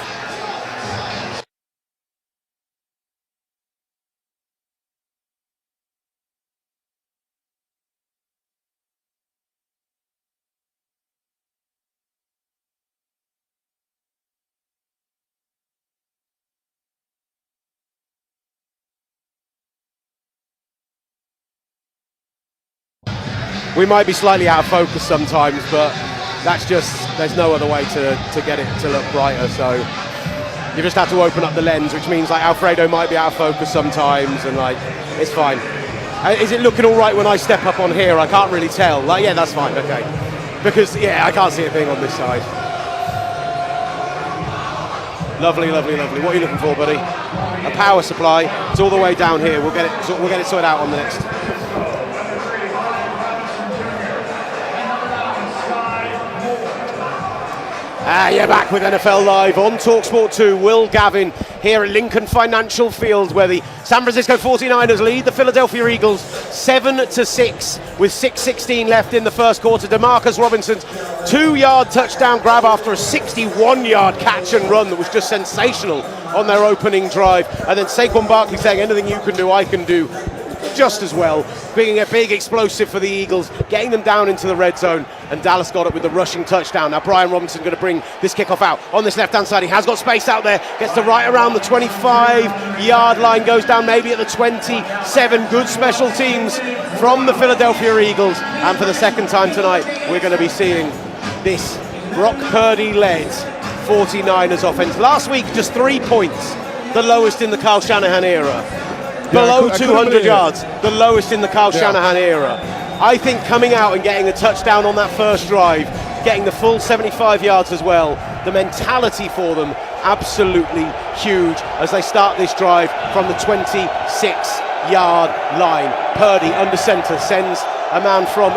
Speaker 3: We might be slightly out of focus sometimes, but that's just, there's no other way to get it to look brighter. So you just have to open up the lens, which means like Alfredo might be out of focus sometimes, and like it's fine. Is it looking all right when I step up on here? I can't really tell. Like, yeah, that's fine. Okay, because yeah, I can't see a thing on this side. Lovely, lovely, lovely. What are you looking for, buddy? A power supply. It's all the way down here. We'll get it sorted out on the next. You're back with NFL Live on TalkSport 2. Will Gavin here at Lincoln Financial Field, where the San Francisco 49ers lead the Philadelphia Eagles 7-6 with 6:16 left in the first quarter. DeMarcus Robinson's 2-yard touchdown grab after a 61-yard catch and run that was just sensational on their opening drive. And then Saquon Barkley saying, anything you can do, I can do just as well, being a big explosive for the Eagles, getting them down into the red zone, and Dallas got it with the rushing touchdown. Now Brian Robinson going to bring this kickoff out on this left-hand side. He has got space out there, gets to right around the 25-yard line, goes down maybe at the 27. Good special teams from the Philadelphia Eagles, and for the second time tonight, we're going to be seeing this Brock Purdy-led 49ers offense. Last week, just 3 points, the lowest in the Kyle Shanahan era. Below 200 yards, the lowest in the Kyle Shanahan era. I think coming out and getting a touchdown on that first drive, getting the full 75 yards as well, the mentality for them absolutely huge as they start this drive from the 26-yard line. Purdy under center sends a man from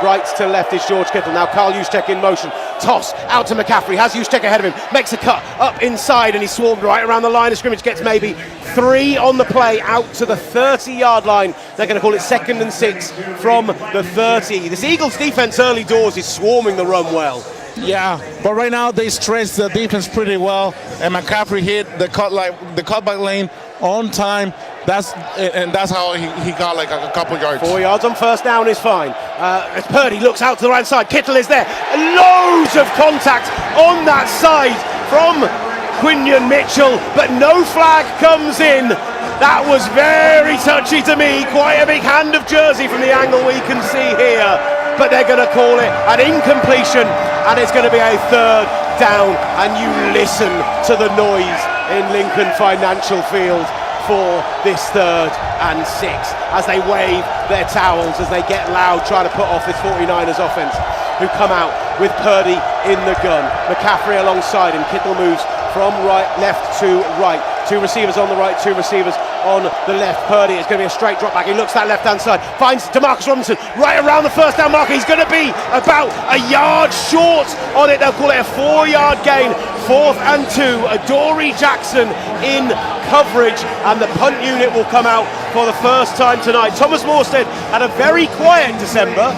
Speaker 3: right to left is George Kittle. Now Kyle Juszczyk in motion. Toss out to McCaffrey. Has Juszczyk ahead of him. Makes a cut up inside and he's swarmed right around the line of scrimmage. Gets maybe 3 on the play out to the 30-yard line. They're going to call it 2nd and 6 from the 30. This Eagles defense early doors is swarming the run well.
Speaker 4: Yeah, but right now they stretch the defense pretty well, and McCaffrey hit the cutback lane on time. That's how he got like a couple yards.
Speaker 3: 4 yards on first down is fine. As Purdy looks out to the right side, Kittle is there. Loads of contact on that side from Quinion Mitchell, but no flag comes in. That was very touchy to me. Quite a big hand of jersey from the angle we can see here. But they're going to call it an incompletion, and it's going to be a 3rd down. And you listen to the noise in Lincoln Financial Field for this 3rd and 6 as they wave their towels, as they get loud trying to put off this 49ers offense, who come out with Purdy in the gun. McCaffrey alongside him. Kittle moves from left to right. 2 receivers on the right, 2 receivers on the left. Purdy, it's going to be a straight drop back. He looks that left-hand side, finds DeMarcus Robinson right around the first down marker. He's going to be about a yard short on it. They'll call it a 4-yard gain. 4th and 2. Adoree Jackson in coverage, and the punt unit will come out for the first time tonight. Thomas Morstead had a very quiet December,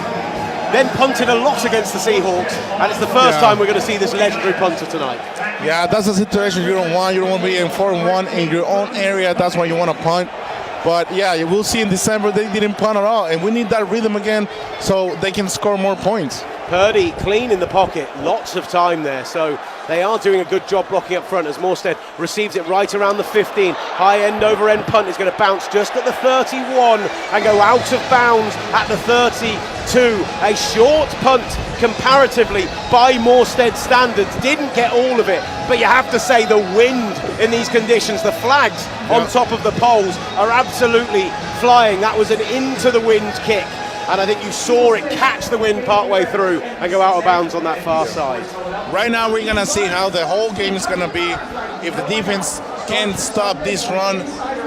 Speaker 3: then punted a lot against the Seahawks, and it's the first time we're going to see this legendary punter tonight.
Speaker 2: Yeah, that's a situation you don't want. You don't want to be in 4-1 in your own area. That's why you want to punt. But yeah, you will see in December they didn't punt at all, and we need that rhythm again so they can score more points.
Speaker 3: Purdy clean in the pocket, lots of time there, so they are doing a good job blocking up front as Morstead receives it right around the 15. High end over end punt is going to bounce just at the 31 and go out of bounds at the 32. A short punt comparatively by Morstead standards, didn't get all of it, but you have to say the wind in these conditions, the flags on top of the poles are absolutely flying. That was an into the wind kick, and I think you saw it catch the wind partway through and go out of bounds on that far side.
Speaker 2: Right now we're going to see how the whole game is going to be. If the defense can stop this run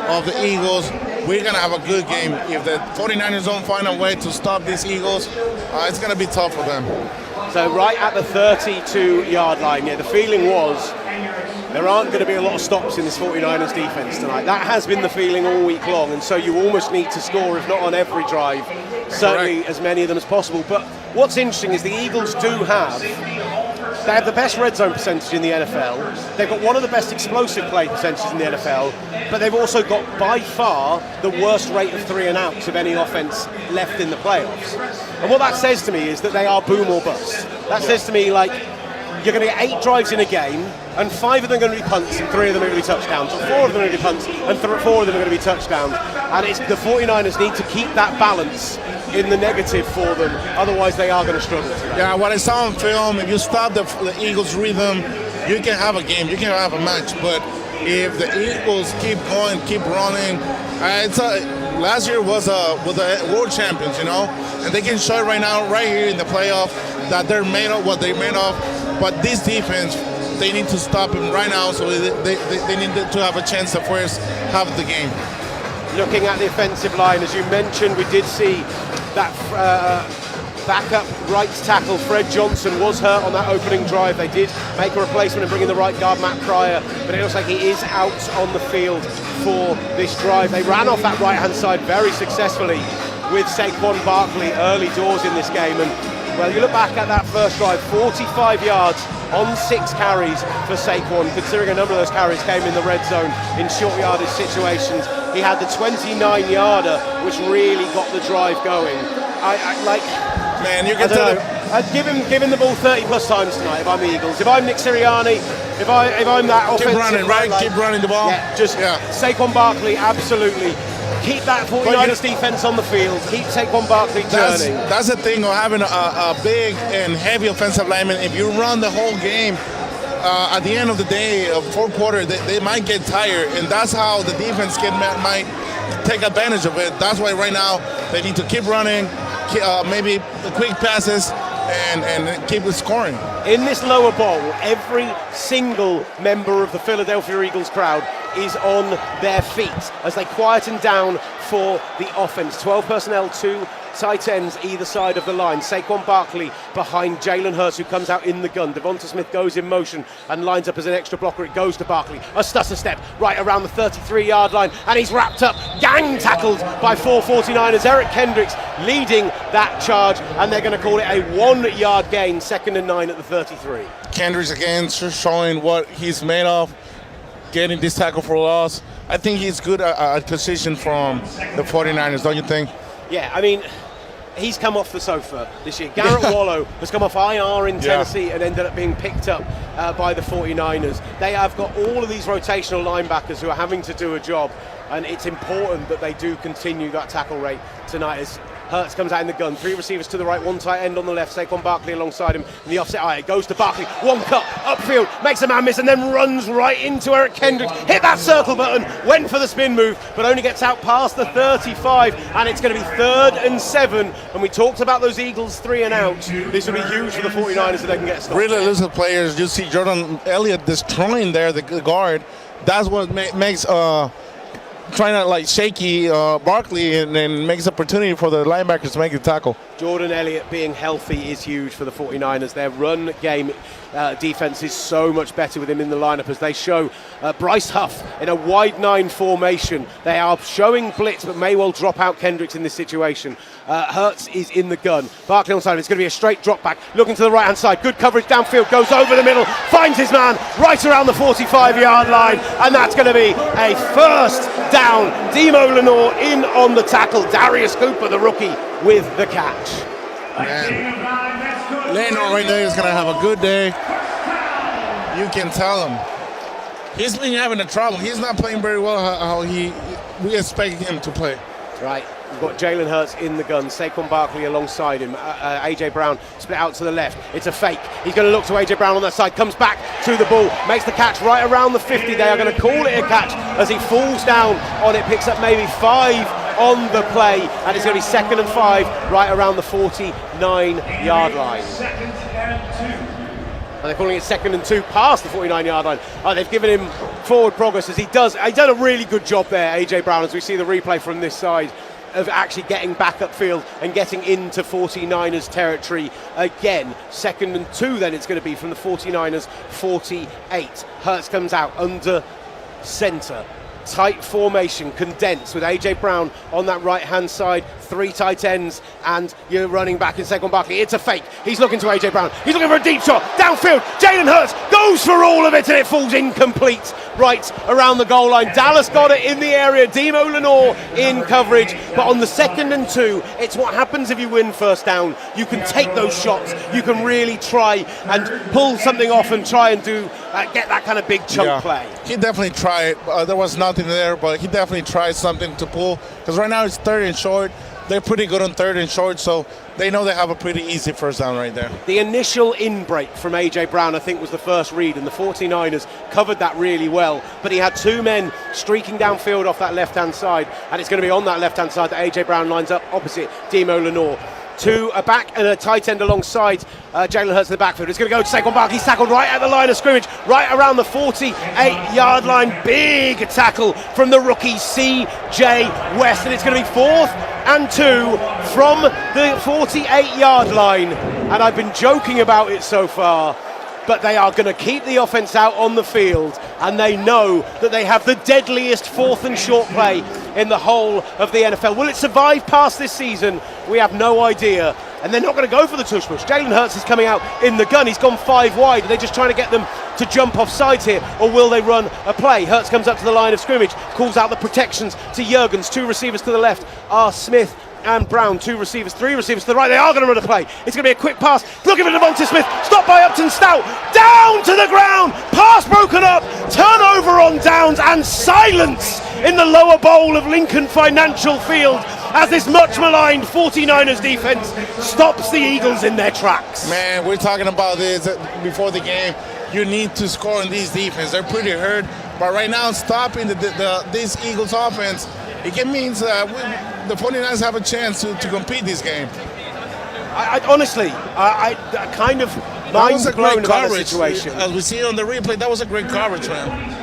Speaker 2: of the Eagles, we're going to have a good game. If the 49ers don't find a way to stop these Eagles, it's going to be tough for them.
Speaker 3: So right at the 32-yard line, the feeling was there aren't going to be a lot of stops in this 49ers defense tonight. That has been the feeling all week long, and so you almost need to score, if not on every drive, certainly as many of them as possible. But what's interesting is the Eagles they have the best red zone percentage in the NFL. They've got one of the best explosive play percentages in the NFL, but they've also got by far the worst rate of 3 and outs of any offense left in the playoffs. And what that says to me is that they are boom or bust. That says to me, like, you're going to get 8 drives in a game, and 5 of them are going to be punts, and 3 of them are going to be touchdowns, or 4 of them are going to be punts, and 4 of them are going to be touchdowns. And it's the 49ers need to keep that balance in the negative for them. Otherwise, they are going to struggle today.
Speaker 2: Yeah, what I saw on film, if you stop the Eagles' rhythm, you can have a game, you can have a match. But if the Eagles keep going, keep running, last year was the world champions, and they can show it right now, right here in the playoff, that they're made of what they're made of. But this defense, they need to stop him right now, so they need to have a chance to first have the game.
Speaker 3: Looking at the offensive line, as you mentioned, we did see that backup right tackle Fred Johnson was hurt on that opening drive. They did make a replacement and bring in the right guard Matt Pryor, but it looks like he is out on the field for this drive. They ran off that right hand side very successfully with Saquon Barkley early doors in this game, and well, you look back at that first drive, 45 yards on 6 carries for Saquon, considering a number of those carries came in the red zone in short yardage situations. He had the 29-yarder, which really got the drive going.
Speaker 2: Man, you can tell him.
Speaker 3: I'd give him the ball 30 plus times tonight if I'm the Eagles. If I'm Nick Sirianni, if I'm that offensive,
Speaker 2: keep running, right? Keep running the ball.
Speaker 3: Yeah, Saquon Barkley, absolutely. Keep that 49ers defense on the field. Keep Saquon Barkley turning.
Speaker 2: That's the thing of having a big and heavy offensive lineman. If you run the whole game, at the end of the day, fourth quarter, they might get tired, and that's how the defense might take advantage of it. That's why right now they need to keep running, maybe the quick passes, and keep scoring.
Speaker 3: In this lower bowl, every single member of the Philadelphia Eagles crowd is on their feet as they quieten down for the offense. 12 personnel, 2 tight ends either side of the line. Saquon Barkley behind Jalen Hurts, who comes out in the gun. Devonta Smith goes in motion and lines up as an extra blocker. It goes to Barkley. A stutter step right around the 33-yard line, and he's wrapped up, gang tackled by 4 49ers. Eric Kendricks leading that charge, and they're going to call it a 1-yard gain, 2nd and 9 at the 33.
Speaker 2: Kendricks again showing what he's made of, getting this tackle for loss. I think he's good at position from the 49ers, don't you think?
Speaker 3: Yeah, I mean, he's come off the sofa this year. Garrett Wallow has come off IR in Tennessee and ended up being picked up by the 49ers. They have got all of these rotational linebackers who are having to do a job, and it's important that they do continue that tackle rate tonight as Hurts comes out in the gun. 3 receivers to the right, 1 tight end on the left. Saquon Barkley alongside him in the offset eye. It goes to Barkley. 1 cut upfield, makes a man miss, and then runs right into Eric Kendricks. Hit that circle button, went for the spin move, but only gets out past the 35, and it's going to be 3rd and 7. And we talked about those Eagles 3 and out. This will be huge for the 49ers if they can get stopped.
Speaker 2: Really elusive players. You see Jordan Elliott destroying there the guard. That's what makes trying to shaky Barkley, and then makes opportunity for the linebackers to make the tackle.
Speaker 3: Jordan Elliott being healthy is huge for the 49ers. Their run game defense is so much better with him in the lineup as they show Bryce Huff in a wide 9 formation. They are showing blitz but may well drop out Kendricks in this situation. Hurts is in the gun. Barkley on side. It's going to be a straight drop back. Looking to the right hand side. Good coverage downfield. Goes over the middle. Finds his man right around the 45-yard line. And that's going to be a 1st down. Demo Lenore in on the tackle. Darius Cooper, the rookie, with the catch.
Speaker 2: Lenore right there is going to have a good day. You can tell him. He's been having a trouble. He's not playing very well how we expect him to play.
Speaker 3: Right. We've got Jalen Hurts in the gun, Saquon Barkley alongside him, A.J. Brown split out to the left. It's a fake. He's going to look to A.J. Brown on that side, comes back to the ball, makes the catch right around the 50. They are going to call it a catch as he falls down on it, picks up maybe 5 on the play, and it's going to be 2nd and 5 right around the 49-yard line. And they're calling it 2nd and 2 past the 49-yard line. They've given him forward progress as he does. He's done a really good job there, A.J. Brown, as we see the replay from this side, of actually getting back upfield and getting into 49ers territory again. 2nd and 2 then it's going to be from the 49ers 48. Hurts comes out under centre. Tight formation, condensed with A.J. Brown on that right-hand side, 3 tight ends, and you're running back in Saquon Barkley. It's a fake. He's looking to A.J. Brown. He's looking for a deep shot. Downfield, Jalen Hurts goes for all of it, and it falls incomplete right around the goal line. Dallas got it in the area. Demo Lenore in coverage, but on the 2nd and 2, it's what happens if you win 1st down. You can take those shots. You can really try and pull something off and try and do get that kind of big chunk play.
Speaker 2: He definitely tried. There was nothing there, but he definitely tried something to pull, because right now it's 3rd and short. they're pretty good on third and short, so they know they have a pretty easy first down right there.
Speaker 3: The initial in-break from A.J. Brown, I think, was the first read, and the 49ers covered that really well. But he had two men streaking downfield off that left-hand side, and it's going to be on that left-hand side that A.J. Brown lines up opposite Demo Lenore. A back and a tight end alongside Jalen Hurts in the backfield. It's going to go to Saquon Barkley. He's tackled right at the line of scrimmage, right around the 48-yard line. Big tackle from the rookie C.J. West, and it's going to be 4th and 2 from the 48-yard line. And I've been joking about it so far, but they are going to keep the offense out on the field, and they know that they have the deadliest 4th and short play in the whole of the NFL. Will it survive past this season? We have no idea. And they're not going to go for the tush push. Jalen Hurts is coming out in the gun. He's gone 5 wide. Are they just trying to get them to jump off sides here, or will they run a play? Hurts comes up to the line of scrimmage, calls out the protections to Jurgens. 2 receivers to the left are Smith and Brown. 2 receivers, 3 receivers to the right. They are going to run a play. It's going to be a quick pass. Looking for Devonta Smith. Stopped by Upton Stout. Down to the ground. Pass broken up. Turnover on downs and silence in the lower bowl of Lincoln Financial Field as this much maligned 49ers defense stops the Eagles in their tracks.
Speaker 2: Man, we're talking about this before the game. You need to score in these defense. They're pretty hurt, but right now stopping this Eagles offense, it means the 49ers have a chance to compete this game.
Speaker 3: I honestly kind of mind blown about the situation.
Speaker 2: As we see on the replay, that was a great coverage, man.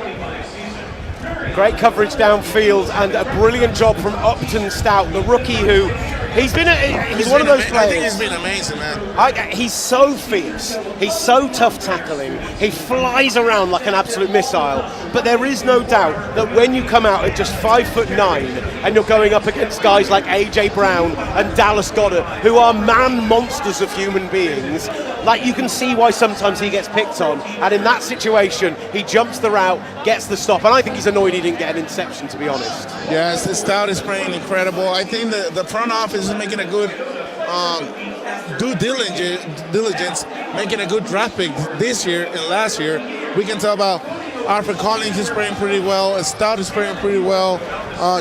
Speaker 3: Great coverage downfield and a brilliant job from Upton Stout, the rookie who he's one of those players.
Speaker 2: I think he's been amazing, man.
Speaker 3: He's so fierce. He's so tough tackling. He flies around like an absolute missile. But there is no doubt that when you come out at just 5'9" and you're going up against guys like A.J. Brown and Dallas Goedert, who are man monsters of human beings, like, you can see why sometimes he gets picked on. And in that situation, he jumps the route, gets the stop, and I think he's annoyed he didn't get an interception, to be honest.
Speaker 2: Yes, the Stout is playing incredible. I think the front office is making a good due diligence, making a good draft pick this year and last year. We can tell about Alfred Collins is playing pretty well, Stout is playing pretty well,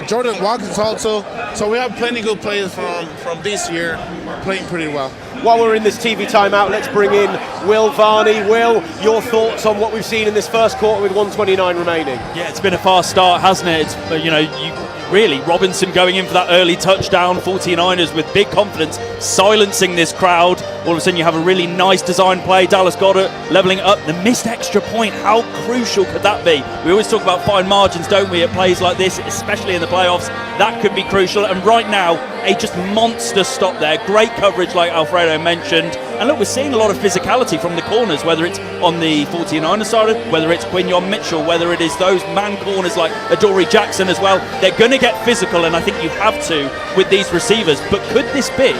Speaker 2: Jordan Watkins also. So we have plenty good players from this year playing pretty well.
Speaker 3: While we're in this TV timeout, let's bring in Will Varney. Will, your thoughts on what we've seen in this first quarter with 1:29 remaining?
Speaker 1: Yeah, it's been a fast start, hasn't it? It's, really, Robinson going in for that early touchdown, 49ers with big confidence, silencing this crowd. All of a sudden you have a really nice design play, Dallas Goedert levelling up, the missed extra point, how crucial could that be? We always talk about fine margins, don't we, at plays like this, especially in the playoffs. That could be crucial, and right now, a just monster stop there. Great coverage like Alfredo mentioned. And look, we're seeing a lot of physicality from the corners, whether it's on the 49ers side, whether it's Quinyon Mitchell, whether it is those man corners like Adoree Jackson as well. They're going to get physical, and I think you have to with these receivers. But could this be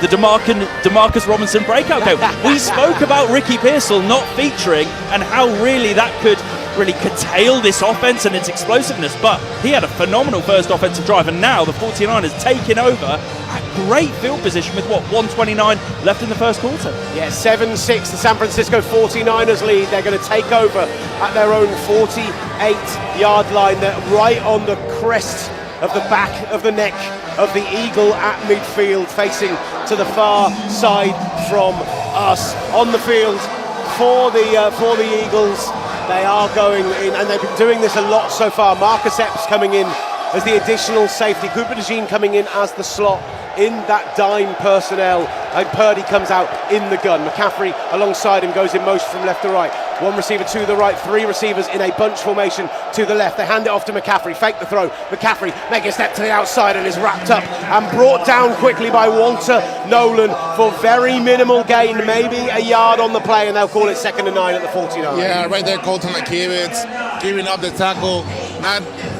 Speaker 1: the Demarcus Robinson breakout game? We spoke about Ricky Pearsall not featuring and how really that could really curtail this offense and its explosiveness, but he had a phenomenal first offensive drive, and now the 49ers taking over at great field position with 1:29 left in the first quarter.
Speaker 3: Yeah, 7-6, the San Francisco 49ers lead. They're going to take over at their own 48-yard line. They're right on the crest of the back of the neck of the Eagle at midfield, facing to the far side from us. On the field for the Eagles, they are going in, and they've been doing this a lot so far. Marcus Epps coming in as the additional safety. Cooper DeJean coming in as the slot in that dime personnel. And Purdy comes out in the gun. McCaffrey alongside him goes in motion from left to right. One receiver to the right, 3 receivers in a bunch formation to the left. They hand it off to McCaffrey, fake the throw. McCaffrey making a step to the outside and is wrapped up and brought down quickly by Walter Nolan for very minimal gain, maybe a yard on the play, and they'll call it 2nd and 9 at the 49.
Speaker 2: Yeah, right there, Colton McKivitz giving up the tackle,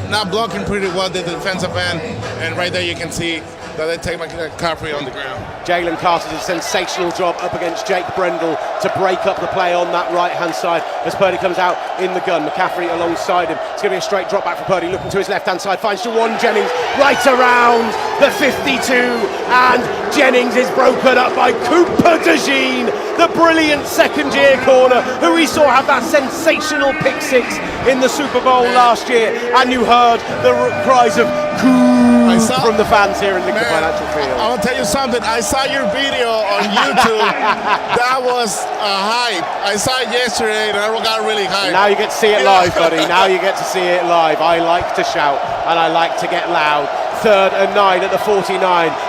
Speaker 2: not blocking pretty well the defensive end, and right there you can see that they take McCaffrey on the ground.
Speaker 3: Jalen Carter did a sensational job up against Jake Brendel to break up the play on that right-hand side as Purdy comes out in the gun. McCaffrey alongside him. It's going to be a straight drop back for Purdy, looking to his left-hand side, finds Jawan Jennings right around the 52, and Jennings is broken up by Cooper DeJean. the brilliant second-year corner, who we saw have that sensational pick six in the Super Bowl last year, and you heard the cries of "Coo" from the fans here in Lincoln Financial Field.
Speaker 2: I want to tell you something. I saw your video on YouTube. That was a hype. I saw it yesterday, and I got really hyped.
Speaker 3: Now you get to see it live, buddy. Now you get to see it live. I like to shout, and I like to get loud. 3rd and 9 at the 49.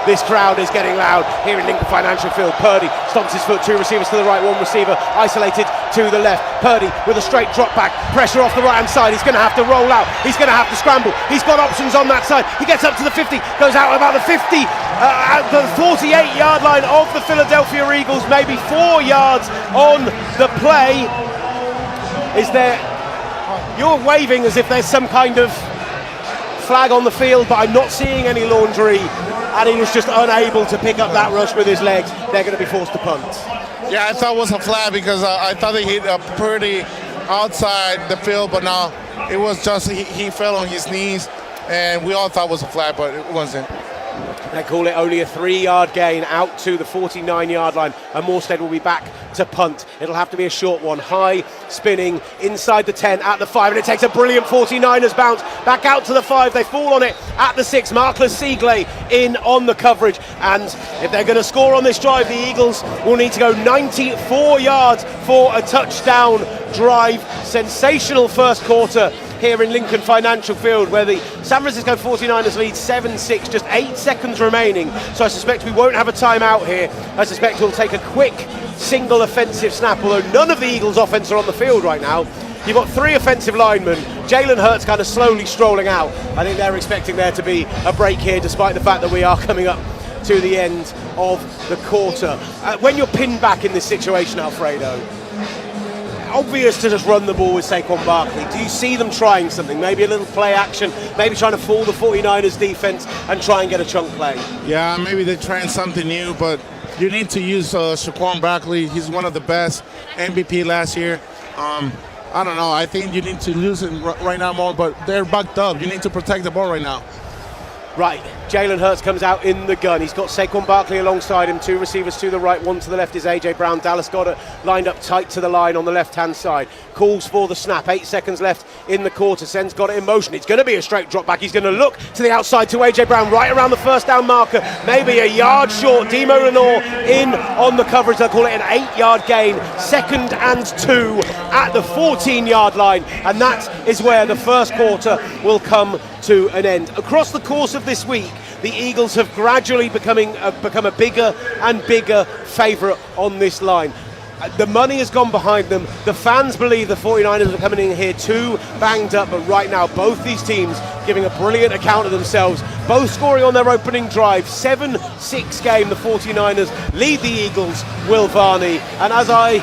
Speaker 3: This crowd is getting loud here in Lincoln Financial Field. Purdy stomps his foot, 2 receivers to the right, 1 receiver isolated to the left. Purdy with a straight drop back, pressure off the right hand side. He's going to have to roll out, he's going to have to scramble. He's got options on that side. He gets up to the 50, goes out about the 50 at the 48-yard line of the Philadelphia Eagles, maybe 4 yards on the play. Is there, you're waving as if there's some kind of flag on the field, but I'm not seeing any laundry, and he was just unable to pick up that rush with his legs. They're going to be forced to punt.
Speaker 2: Yeah, I thought it was a flag because I thought he hit Purdy outside the field, but no, it was just he fell on his knees, and we all thought it was a flag, but it wasn't.
Speaker 3: They call it only a 3-yard gain out to the 49-yard line, and Morstead will be back to punt. It'll have to be a short one, high, spinning, inside the 10, at the 5, and it takes a brilliant 49ers bounce back out to the 5. They fall on it at the 6. Marcus Siegley in on the coverage, and if they're going to score on this drive, the Eagles will need to go 94 yards for a touchdown drive. Sensational first quarter here in Lincoln Financial Field, where the San Francisco 49ers lead 7-6, just 8 seconds remaining. So I suspect we won't have a timeout here. I suspect we'll take a quick single offensive snap, although none of the Eagles' offense are on the field right now. You've got 3 offensive linemen. Jalen Hurts kind of slowly strolling out. I think they're expecting there to be a break here, despite the fact that we are coming up to the end of the quarter. When you're pinned back in this situation, Alfredo, obvious to just run the ball with Saquon Barkley. Do you see them trying something? Maybe a little play action, maybe trying to fool the 49ers defense and try and get a chunk play?
Speaker 2: Yeah, maybe they're trying something new, but you need to use Saquon Barkley. He's one of the best, MVP last year. I don't know. I think you need to use him right now more, but they're backed up. You need to protect the ball right now.
Speaker 3: Right, Jalen Hurts comes out in the gun. He's got Saquon Barkley alongside him, 2 receivers to the right, 1 to the left is A.J. Brown. Dallas Goedert lined up tight to the line on the left-hand side. Calls for the snap, 8 seconds left in the quarter, sends Goedert in motion. It's going to be a straight drop back. He's going to look to the outside to A.J. Brown, right around the first down marker, maybe a yard short. Demo Lenore in on the coverage. They'll call it an 8-yard gain, 2nd and 2 at the 14-yard line, and that is where the first quarter will come to an end. Across the course of this week, the Eagles have gradually become a bigger and bigger favourite on this line. The money has gone behind them. The fans believe the 49ers are coming in here too banged up, but right now both these teams giving a brilliant account of themselves, both scoring on their opening drive. 7-6 game, the 49ers lead the Eagles, Will Varney, and as I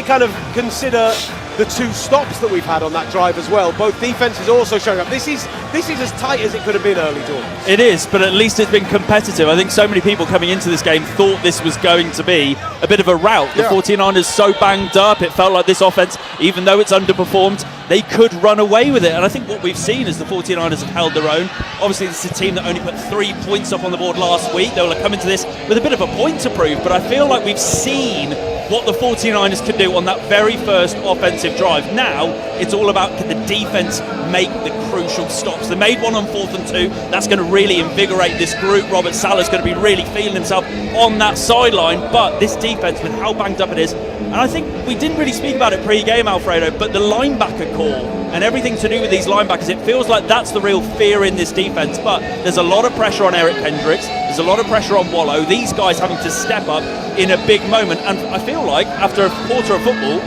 Speaker 3: kind of consider the 2 stops that we've had on that drive as well, both defenses also showing up. This is as tight as it could have been early, Dawn.
Speaker 1: It is, but at least it's been competitive. I think so many people coming into this game thought this was going to be a bit of a rout. The 49ers so banged up, it felt like this offense, even though it's underperformed, they could run away with it. And I think what we've seen is the 49ers have held their own. Obviously, this is a team that only put 3 points up on the board last week. They will come into this with a bit of a point to prove, but I feel like we've seen what the 49ers could do on that very first offensive drive. Now, it's all about can the defense make the crucial stops. They made one on 4th and 2. That's going to really invigorate this group. Robert Saleh's going to be really feeling himself on that sideline, but this defense, with how banged up it is, and I think we didn't really speak about it pre-game, Alfredo, but the linebacker call and everything to do with these linebackers, it feels like that's the real fear in this defense. But there's a lot of pressure on Eric Kendricks, there's a lot of pressure on Wallow, these guys having to step up in a big moment, and I feel like after a quarter of football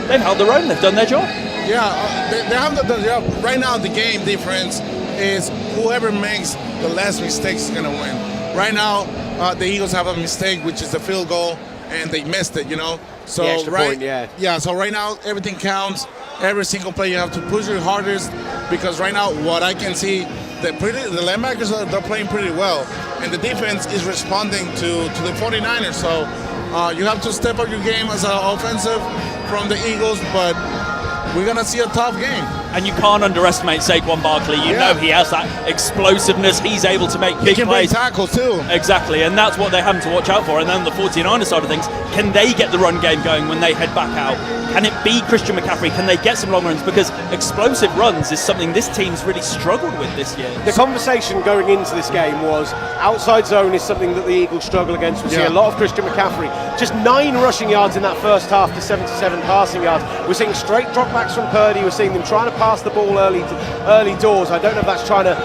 Speaker 1: they've held their own, they've done their job.
Speaker 2: They have the job. Right now the game difference is whoever makes the less mistakes is going to win. Right now the Eagles have a mistake, which is the field goal, and they missed it, So
Speaker 3: the extra point,
Speaker 2: so right now everything counts. Every single play you have to push your hardest, because right now what I can see, the linebackers they're playing pretty well, and the defense is responding to the 49ers. So you have to step up your game as an offensive from the Eagles, but we're gonna see a tough game.
Speaker 1: And you can't underestimate Saquon Barkley. You know he has that explosiveness. He's able to make big
Speaker 2: He can
Speaker 1: plays.
Speaker 2: break tackles too.
Speaker 1: Exactly, and that's what they're having to watch out for. And then on the 49ers side of things, can they get the run game going when they head back out? Can it be Christian McCaffrey? Can they get some long runs? Because explosive runs is something this team's really struggled with this year.
Speaker 3: The conversation going into this game was outside zone is something that the Eagles struggle against. We see a lot of Christian McCaffrey. Just 9 rushing yards in that first half to 77 passing yards. We're seeing straight dropbacks from Purdy. We're seeing them trying to pass the ball early doors. I don't know if that's trying to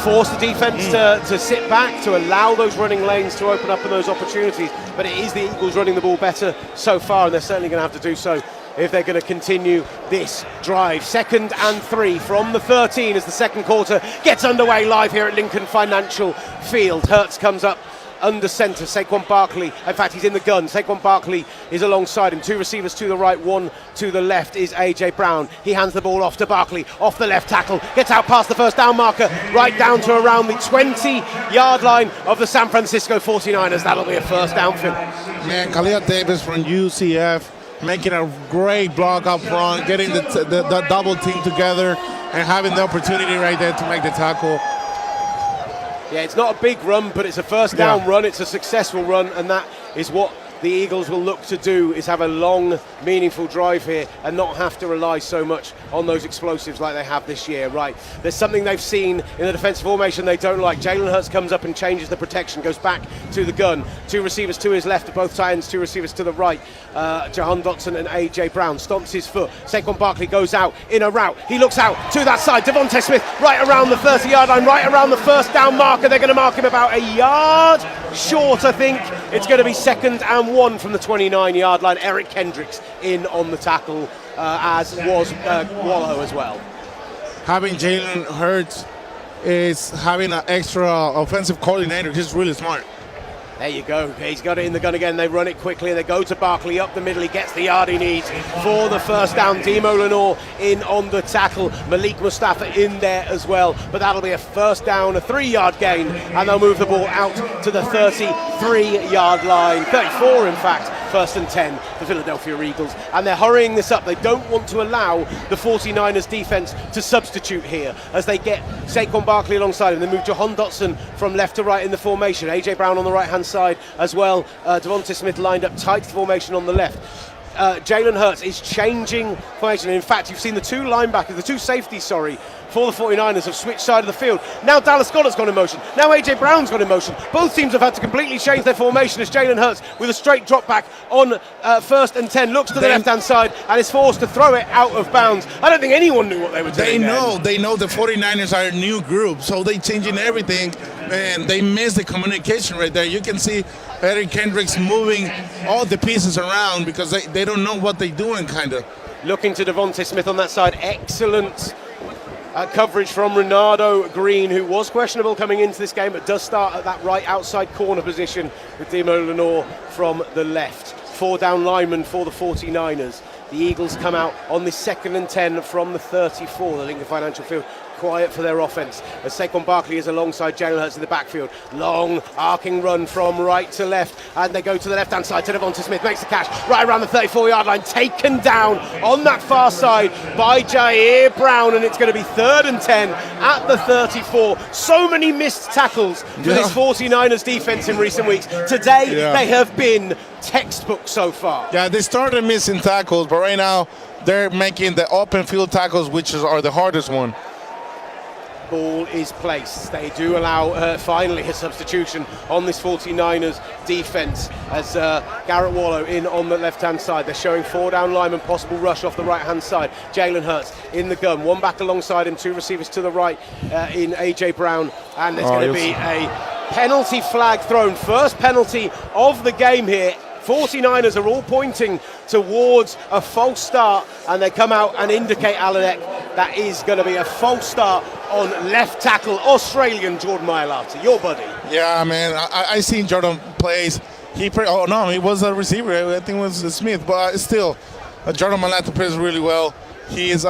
Speaker 3: force the defense to sit back, to allow those running lanes to open up and those opportunities. But it is the Eagles running the ball better so far, and they're certainly going to have to do so if they're going to continue this drive. 2nd and 3 from the 13 as the second quarter gets underway live here at Lincoln Financial Field. Hurts comes up under centre. Saquon Barkley, in fact, he's in the gun. Saquon Barkley is alongside him. 2 receivers to the right, 1 to the left is A.J. Brown. He hands the ball off to Barkley, off the left tackle, gets out past the first down marker, right down to around the 20-yard line of the San Francisco 49ers. That'll be a first down, Phil.
Speaker 2: Man, Khalil Davis from UCF making a great block up front, getting the double team together and having the opportunity right there to make the tackle.
Speaker 3: Yeah, it's not a big run, but it's a first down run. It's a successful run, and that is what the Eagles will look to do, is have a long, meaningful drive here and not have to rely so much on those explosives like they have this year. Right, there's something they've seen in the defensive formation they don't like. Jalen Hurts comes up and changes the protection, goes back to the gun. 2 receivers to his left, both tight ends, 2 receivers to the right. Jahan Dotson and A.J. Brown stomps his foot. Saquon Barkley goes out in a route. He looks out to that side. Devontae Smith right around the 30-yard line, right around the first down marker. They're going to mark him about a yard short, I think. It's going to be 2nd and 1 from the 29-yard line. Eric Kendricks in on the tackle, as was Wallow as well.
Speaker 2: Having Jalen Hurts is having an extra offensive coordinator. He's really smart.
Speaker 3: There you go. He's got it in the gun again. They run it quickly and they go to Barkley up the middle. He gets the yard he needs for the first down. Demo Lenore in on the tackle. Malik Mustafa in there as well. But that'll be a first down, a 3-yard gain, and they'll move the ball out to the 33-yard line. 34, in fact. 1st and 10 for Philadelphia Eagles. And they're hurrying this up. They don't want to allow the 49ers defense to substitute here as they get Saquon Barkley alongside him. They move Jahan Dotson from left to right in the formation. A.J. Brown on the right-hand side as well. Devontae Smith lined up tight to the formation on the left. Jalen Hurts is changing formation. In fact, you've seen the 2 linebackers, the 2 safeties, for the 49ers have switched side of the field. Now Dallas Goedert's gone in motion. Now A.J. Brown's gone in motion. Both teams have had to completely change their formation as Jalen Hurts, with a straight drop back on 1st and 10, looks to the left-hand side and is forced to throw it out of bounds. I don't think anyone knew what they were doing.
Speaker 2: They know the 49ers are a new group, so they're changing everything, and they miss the communication right there. You can see Eric Kendricks moving all the pieces around because they don't know what they're doing, kind of.
Speaker 3: Looking to Devontae Smith on that side. Excellent coverage from Renato Green, who was questionable coming into this game, but does start at that right outside corner position with Demo Lenore from the left. 4 down linemen for the 49ers. The Eagles come out on this 2nd and 10 from the 34, the Lincoln Financial Field. Quiet for their offense as Saquon Barkley is alongside Jalen Hurts in the backfield. Long arcing run from right to left, and they go to the left-hand side to Devontae Smith, makes the catch right around the 34-yard line, taken down on that far side by Jair Brown, and it's going to be 3rd and 10 at the 34. So many missed tackles for this 49ers defense in recent weeks. Today they have been textbook so far.
Speaker 2: Yeah, they started missing tackles, but right now they're making the open field tackles, which are the hardest one.
Speaker 3: Ball is placed. They do allow finally a substitution on this 49ers defense as Garrett Wallow in on the left-hand side. They're showing 4 down linemen, possible rush off the right-hand side. Jalen Hurts in the gun, 1 back alongside him, 2 receivers to the right in A.J. Brown, and there's going to be a penalty flag thrown. First penalty of the game here. 49ers are all pointing towards a false start, and they come out and indicate, Alanek, that is going to be a false start on left tackle, Australian Jordan Mailata, your buddy.
Speaker 2: Yeah, man, I seen Jordan plays. He was a receiver. I think it was Smith, but still, Jordan Mailata plays really well. He is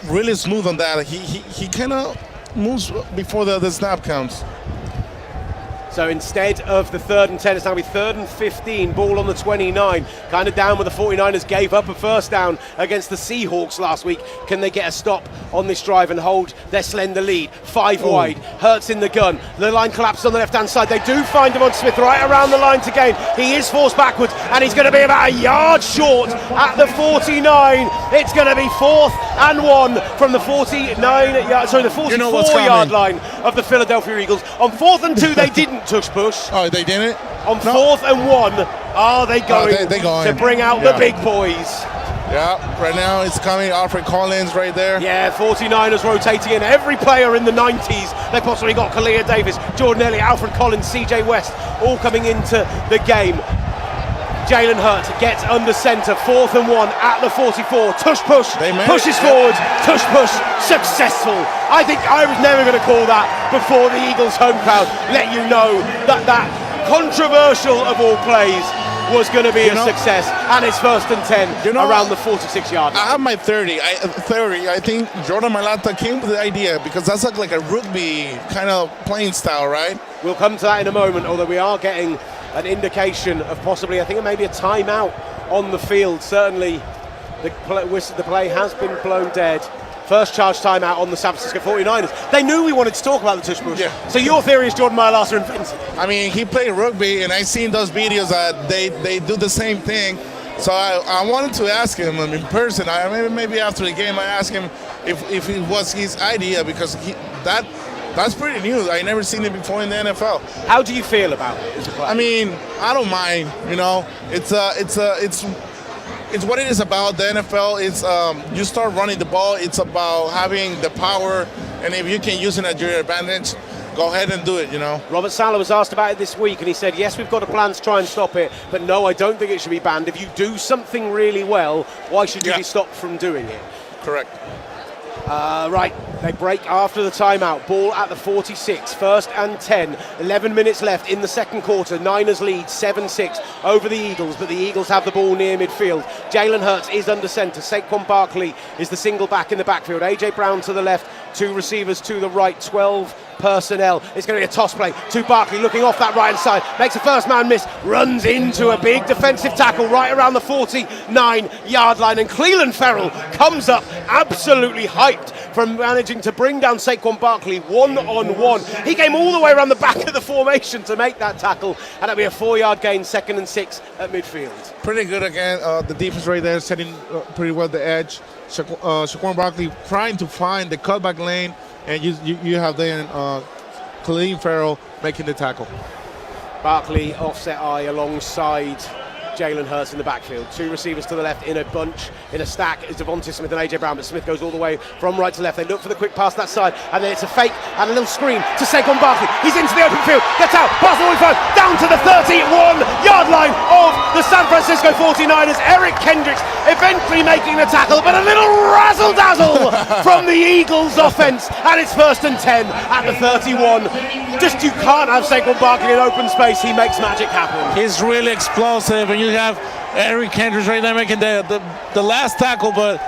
Speaker 2: really smooth on that. He kind of moves before the snap counts.
Speaker 3: So instead of the 3rd and 10, it's now going to be 3rd and 15, ball on the 29. Kind of down where the 49ers gave up a first down against the Seahawks last week. Can they get a stop on this drive and hold their slender lead? 5 wide, Hurts in the gun. The line collapses on the left-hand side. They do find Devonta Smith right around the line to gain. He is forced backwards, and he's going to be about a yard short at the 49. It's going to be 4th and 1 from the 44-yard line of the Philadelphia Eagles. On 4th and 2, they didn't tush push.
Speaker 2: Oh, they didn't?
Speaker 3: On 4th and 1, are they going, to bring out the big boys?
Speaker 2: Yeah, right now it's coming. Alfred Collins right there.
Speaker 3: Yeah, 49ers rotating in every player in the 90s. They possibly got Kalia Davis, Jordan Elliott, Alfred Collins, CJ West, all coming into the game. Jalen Hurts gets under centre, 4th and 1 at the 44. Tush push, pushes forward, tush push, successful. I think I was never going to call that before the Eagles home crowd let you know that that controversial of all plays was going to be a success, and it's 1st and 10 around the 46-yard line.
Speaker 2: I have my 30. I think Jordan Mailata came with the idea because that's like a rugby kind of playing style, right?
Speaker 3: We'll come to that in a moment, although we are getting an indication of possibly, I think it may be a timeout on the field. Certainly the play has been blown dead. First charge timeout on the San Francisco 49ers. They knew we wanted to talk about the tush push. Yeah. So your theory is Jordan Mailata invented?
Speaker 2: I mean, he played rugby, and I've seen those videos that they do the same thing. So I wanted to ask him in person. Maybe after the game, I asked him if it was his idea, because that's pretty new. I never seen it before in the NFL.
Speaker 3: How do you feel about it as a player?
Speaker 2: I mean, I don't mind. It's what it is about. The NFL, it's you start running the ball. It's about having the power, and if you can use it at your advantage, go ahead and do it,
Speaker 3: Robert Saleh was asked about it this week, and he said, yes, we've got a plan to try and stop it, but no, I don't think it should be banned. If you do something really well, why should you be stopped from doing it?
Speaker 2: Correct.
Speaker 3: Right, they break after the timeout. Ball at the 46, 1st and 10. 11 minutes left in the second quarter. Niners lead 7-6 over the Eagles, but the Eagles have the ball near midfield. Jalen Hurts is under centre. Saquon Barkley is the single back in the backfield. A.J. Brown to the left, 2 receivers to the right, 12 personnel. It's going to be a toss play to Barkley, looking off that right hand side, makes a first man miss, runs into a big defensive tackle right around the 49-yard line, and Cleveland Ferrell comes up absolutely hyped from managing to bring down Saquon Barkley one-on-one. He came all the way around the back of the formation to make that tackle, and it'll be a 4-yard gain, 2nd and 6 at midfield.
Speaker 2: Pretty good again. The defense right there setting pretty well the edge. Saquon Barkley trying to find the cutback lane, and you have then Cleveland Ferrell making the tackle.
Speaker 3: Barkley offset eye alongside Jalen Hurts in the backfield. 2 receivers to the left in a bunch, in a stack, is Devonta Smith and A.J. Brown, but Smith goes all the way from right to left. They look for the quick pass that side, and then it's a fake and a little screen to Saquon Barkley. He's into the open field, gets out, pass the 45, down to the 31-yard line of the San Francisco 49ers. Eric Kendricks eventually making the tackle, but a little razzle-dazzle from the Eagles offense, and it's 1st and 10 at the 31. Just you can't have Saquon Barkley in open space. He makes magic happen.
Speaker 4: He's really explosive, and you have Eric Kendricks right there making the last tackle, but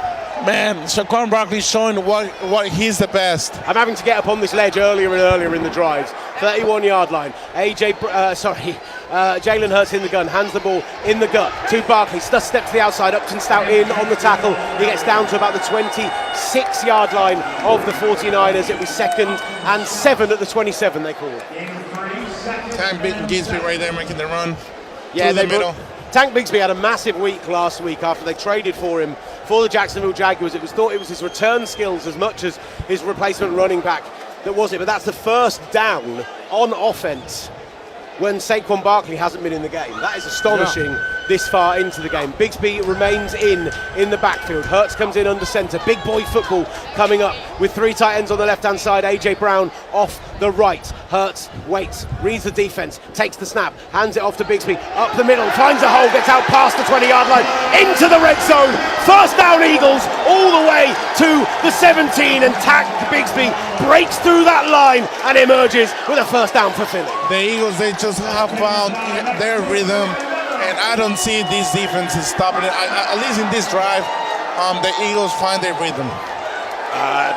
Speaker 4: man, Saquon Barkley showing what he's the best.
Speaker 3: I'm having to get up on this ledge earlier and earlier in the drives. 31-yard line. Jalen Hurts in the gun, hands the ball in the gut to Barkley. Step to the outside, Upton Stout in on the tackle. He gets down to about the 26-yard line of the 49ers. It'll be 2nd and 7 at the 27, they call it.
Speaker 2: Tank Bigsby right there making the run.
Speaker 3: Yeah,
Speaker 2: the middle.
Speaker 3: Tank Bigsby had a massive week last week after they traded for him for the Jacksonville Jaguars. It was thought it was his return skills as much as his replacement running back that was it. But that's the first down on offense when Saquon Barkley hasn't been in the game. That is astonishing this far into the game. Bigsby remains in the backfield. Hurts comes in under centre. Big boy football coming up with 3 tight ends on the left-hand side. A.J. Brown off the right. Hurts waits, reads the defence, takes the snap, hands it off to Bigsby, up the middle, finds a hole, gets out past the 20-yard line, into the red zone. First down Eagles, all the way to the 17, and Tank Bigsby breaks through that line and emerges with a first down for Philly.
Speaker 2: The Eagles, they just have found their rhythm, and I don't see these defenses stopping it. At least in this drive, the Eagles find their rhythm.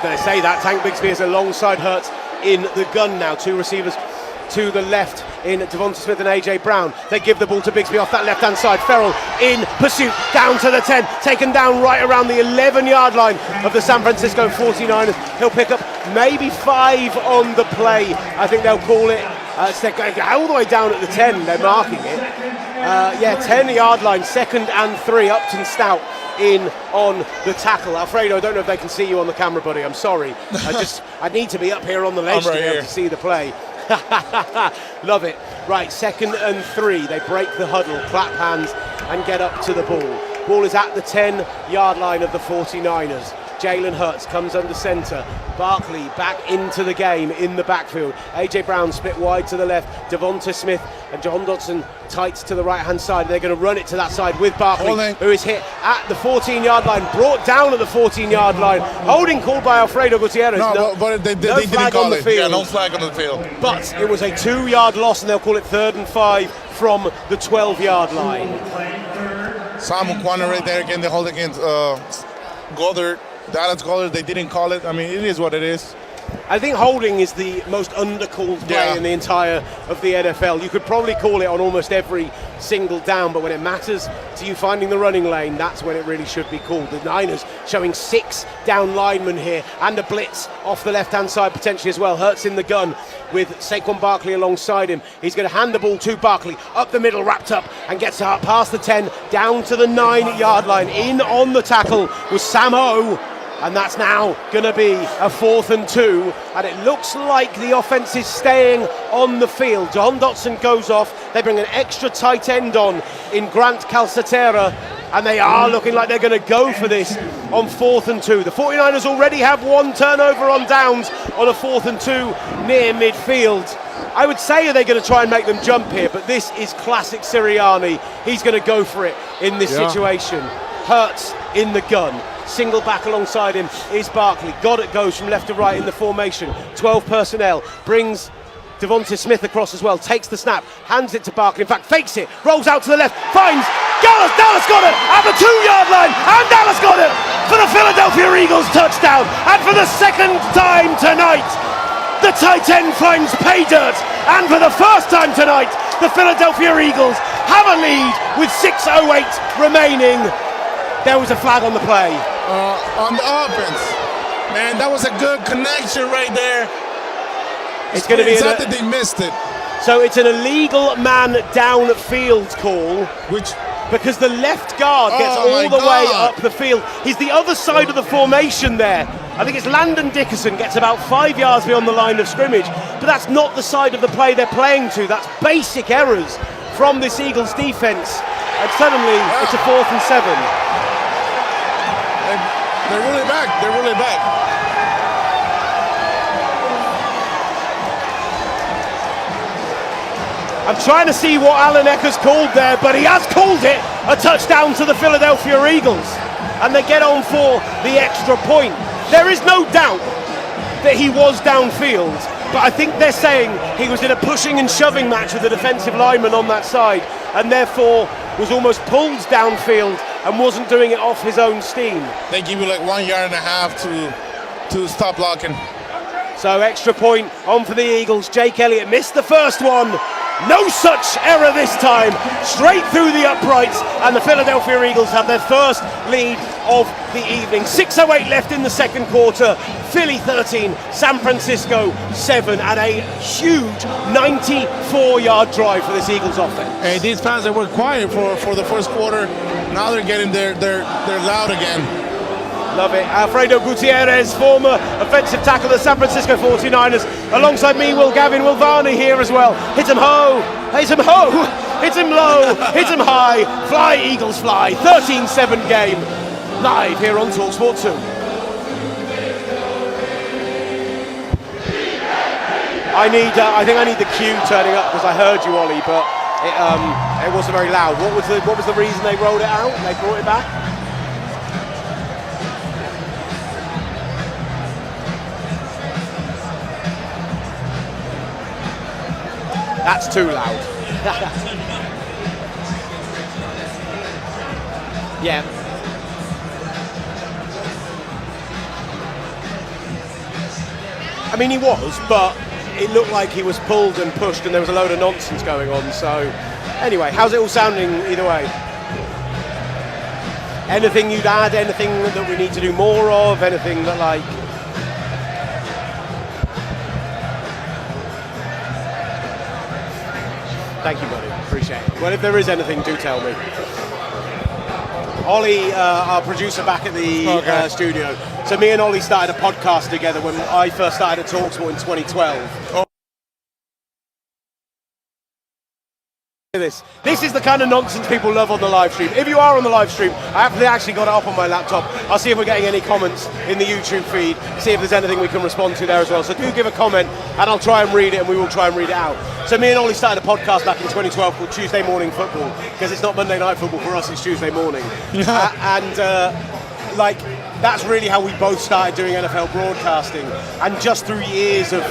Speaker 3: They say that Tank Bigsby is alongside Hurts in the gun now. 2 receivers to the left in Devonta Smith and AJ Brown. They give the ball to Bigsby off that left-hand side. Ferrell in pursuit, down to the 10, taken down right around the 11-yard line of the San Francisco 49ers. He'll pick up maybe 5 on the play. I think they'll call it. So they're going all the way down at the 10. They're marking it. 10-yard line, 2nd and 3. Upton Stout in on the tackle. Alfredo, I don't know if they can see you on the camera, buddy. I'm sorry. I need to be up here on the ledge to be able to see the play. Love it. Right, 2nd and 3. They break the huddle, clap hands, and get up to the ball. Ball is at the 10-yard line of the 49ers. Jalen Hurts comes under centre. Barkley back into the game in the backfield. AJ Brown split wide to the left. Devonta Smith and John Dodson tights to the right-hand side. They're going to run it to that side with Barkley, who is hit at the 14-yard line, brought down at the 14-yard line. Holding called by Alfredo Gutierrez.
Speaker 2: But they didn't call it. Yeah, no flag on the field.
Speaker 3: But it was a 2-yard loss, and they'll call it 3rd and 5 from the 12-yard line.
Speaker 2: Simon Quanner right there again. They hold against Goddard. Dallas Goddard, they didn't call it. I mean, it is what it is.
Speaker 3: I think holding is the most undercalled play in the entire of the NFL. You could probably call it on almost every single down, but when it matters to you finding the running lane, that's when it really should be called. The Niners showing 6 down linemen here and a blitz off the left-hand side potentially as well. Hurts in the gun with Saquon Barkley alongside him. He's going to hand the ball to Barkley, up the middle, wrapped up, and gets up past the 10, down to the 9-yard line. In on the tackle was Sam O. And that's now going to be a 4th and 2, and it looks like the offense is staying on the field. John Dotson goes off. They bring an extra tight end on in Grant Calcaterra, and they are looking like they're going to go for this on 4th and 2. The 49ers already have 1 turnover on downs on a 4th and 2 near midfield. I would say they're going to try and make them jump here, but this is classic Sirianni. He's going to go for it in this situation. Hurts in the gun. Single back alongside him is Barkley. Goddard goes from left to right in the formation. 12 personnel. Brings Devonta Smith across as well. Takes the snap. Hands it to Barkley. In fact, fakes it. Rolls out to the left. Finds Dallas. Dallas got it at the 2-yard line. And Dallas got it for the Philadelphia Eagles touchdown. And for the 2nd time tonight, the tight end finds pay dirt. And for the first time tonight, the Philadelphia Eagles have a lead with 6:08 remaining. There was a flag on the play.
Speaker 2: On the offense. Man, that was a good connection right there.
Speaker 3: It's going to be
Speaker 2: that they missed it.
Speaker 3: So it's an illegal man downfield call.
Speaker 2: Which
Speaker 3: because the left guard gets all the way up the field. He's the other side of the formation there. I think it's Landon Dickerson gets about 5 yards beyond the line of scrimmage, but that's not the side of the play they're playing to. That's basic errors from this Eagles defense. And suddenly it's a 4th and 7.
Speaker 2: They're really back. They're really back.
Speaker 3: I'm trying to see what Alan Ecker's called there, but he has called it a touchdown to the Philadelphia Eagles. And they get on for the extra point. There is no doubt that he was downfield, but I think they're saying he was in a pushing and shoving match with the defensive lineman on that side, and therefore was almost pulled downfield and wasn't doing it off his own steam.
Speaker 2: They give you like 1.5 yards to stop blocking.
Speaker 3: So extra point on for the Eagles. Jake Elliott missed the first one. No such error this time. Straight through the uprights, and the Philadelphia Eagles have their first lead of the evening. 6:08 left in the 2nd quarter. Philly 13, San Francisco 7, and a huge 94-yard drive for this Eagles offense.
Speaker 2: And these fans that were quiet for the first quarter, now they're getting they're loud again.
Speaker 3: Love it. Alfredo Gutierrez, former offensive tackle of the San Francisco 49ers. Alongside me, Gavin Will Varney here as well. Hit him ho, hit him ho, hit him low, hit him high. Fly, Eagles, fly. 13-7 game. Live here on TalkSport 2. I think I need the cue turning up because I heard you, Ollie, but it wasn't very loud. What was the reason they rolled it out? They brought it back? That's too loud. Yeah. I mean, he was, but it looked like he was pulled and pushed and there was a load of nonsense going on. So anyway, how's it all sounding either way? Anything you'd add, anything that we need to do more of, anything that like... Thank you, buddy, appreciate it. Well, if there is anything, do tell me. Ollie, our producer back at the studio. So me and Ollie started a podcast together when I first started at TalkSport in 2012. This is the kind of nonsense people love on the live stream. If you are on the live stream, I have actually got it up on my laptop. I'll see if we're getting any comments in the YouTube feed, see if there's anything we can respond to there as well. So do give a comment and I'll try and read it, and we will try and read it out. So me and Ollie started a podcast back in 2012 called Tuesday Morning Football, because it's not Monday Night Football for us, it's Tuesday morning. Like, that's really how we both started doing NFL broadcasting. And just through years of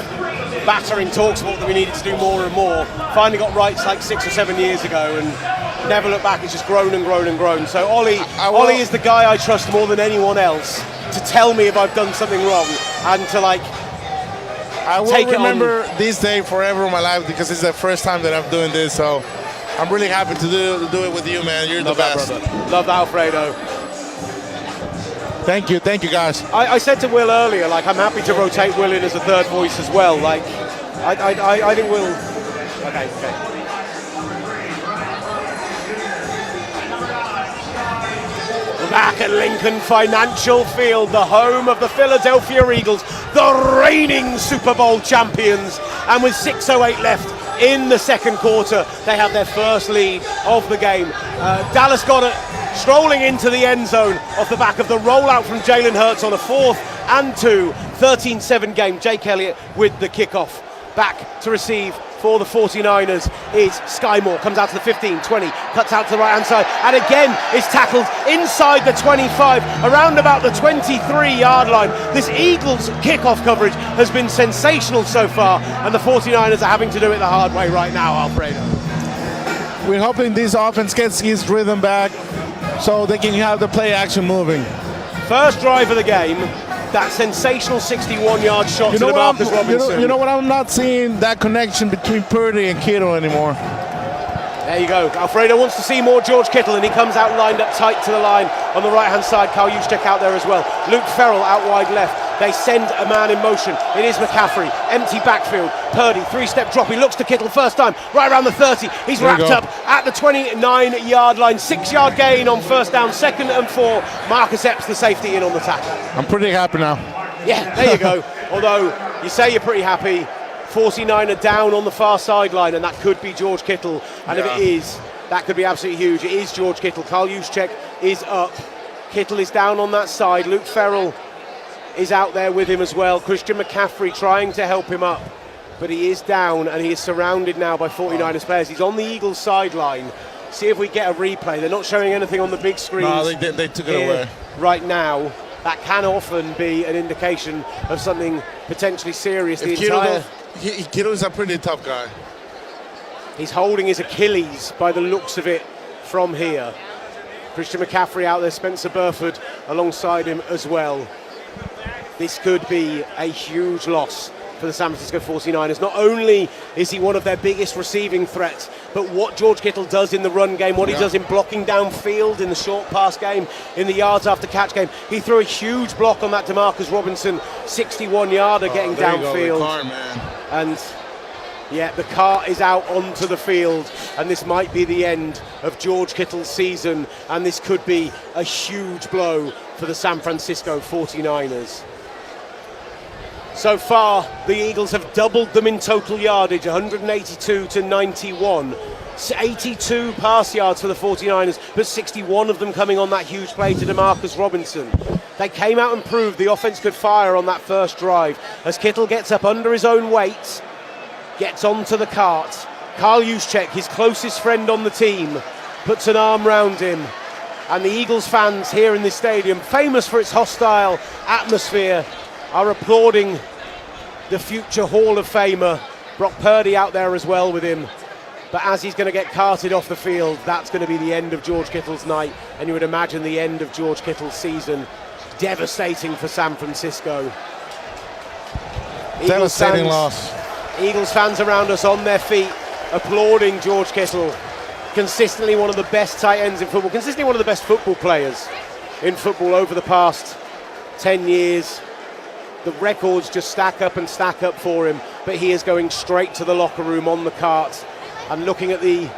Speaker 3: battering TalkSport that we needed to do more and more, finally got rights like 6 or 7 years ago, and never looked back. It's just grown and grown and grown. So Ollie is the guy I trust more than anyone else to tell me if I've done something wrong, and to like
Speaker 2: I will remember this day forever in my life, because it's the first time that I'm doing this. So I'm really happy to do it with you, man. You're the best.
Speaker 3: Love that, Alfredo.
Speaker 2: Thank you guys.
Speaker 3: I said to Will earlier, like, I'm happy to rotate Will in as a third voice as well. Like, I think Will. Okay. We're back at Lincoln Financial Field, the home of the Philadelphia Eagles, the reigning Super Bowl champions, and with 6:08 left in the second quarter, they have their first lead of the game. Dallas Goedert strolling into the end zone off the back of the rollout from Jalen Hurts on a 4th and 2, 13-7 game. Jake Elliott with the kickoff. Back to receive for the 49ers is Sky Moore. Comes out to the 15, 20, cuts out to the right-hand side, and again is tackled inside the 25, around about the 23-yard line. This Eagles kickoff coverage has been sensational so far, and the 49ers are having to do it the hard way right now, Alfredo.
Speaker 2: We're hoping this offense gets its rhythm back so they can have the play action moving.
Speaker 3: First drive of the game, that sensational 61-yard shot to DeMarcus Robinson.
Speaker 2: You know what? I'm not seeing that connection between Purdy and Kittle anymore.
Speaker 3: There you go. Alfredo wants to see more George Kittle, and he comes out lined up tight to the line on the right-hand side. Kyle Juszczyk out there as well. Luke Farrell out wide left. They send a man in motion. It is McCaffrey. Empty backfield. Purdy, 3-step drop. He looks to Kittle first time, right around the 30. He's wrapped up at the 29-yard line. 6-yard gain on first down, 2nd and 4. Marcus Epps, the safety, in on the tackle.
Speaker 2: I'm pretty happy now.
Speaker 3: Yeah, there you go. Although you say you're pretty happy, 49er down on the far sideline, and that could be George Kittle. And if it is, that could be absolutely huge. It is George Kittle. Kyle Juszczyk is up. Kittle is down on that side. Luke Farrell is out there with him as well. Christian McCaffrey trying to help him up, but he is down, and he is surrounded now by 49ers players. He's on the Eagles sideline. See if we get a replay. They're not showing anything on the big screen.
Speaker 2: No, they took it away
Speaker 3: right now. That can often be an indication of something potentially serious.
Speaker 2: Kittle's a pretty tough guy.
Speaker 3: He's holding his Achilles by the looks of it from here. Christian McCaffrey out there, Spencer Burford alongside him as well. This could be a huge loss for the San Francisco 49ers. Not only is he one of their biggest receiving threats, but what George Kittle does in the run game, what he does in blocking downfield, in the short pass game, in the yards after catch game. He threw a huge block on that DeMarcus Robinson 61-yarder getting downfield.
Speaker 2: Car, man.
Speaker 3: And yeah, the car is out onto the field, and this might be the end of George Kittle's season, and this could be a huge blow for the San Francisco 49ers. So far, the Eagles have doubled them in total yardage, 182 to 91. 82 pass yards for the 49ers, but 61 of them coming on that huge play to DeMarcus Robinson. They came out and proved the offense could fire on that first drive. As Kittle gets up under his own weight, gets onto the cart. Kyle Juszczyk, his closest friend on the team, puts an arm round him. And the Eagles fans here in this stadium, famous for its hostile atmosphere, are applauding the future Hall of Famer. Brock Purdy out there as well with him. But as he's going to get carted off the field, that's going to be the end of George Kittle's night, and you would imagine the end of George Kittle's season. Devastating for San Francisco.
Speaker 2: Devastating loss.
Speaker 3: Eagles fans around us on their feet, applauding George Kittle. Consistently one of the best tight ends in football, consistently one of the best football players in football over the past 10 years. The records just stack up for him, but he is going straight to the locker room on the cart. And looking at the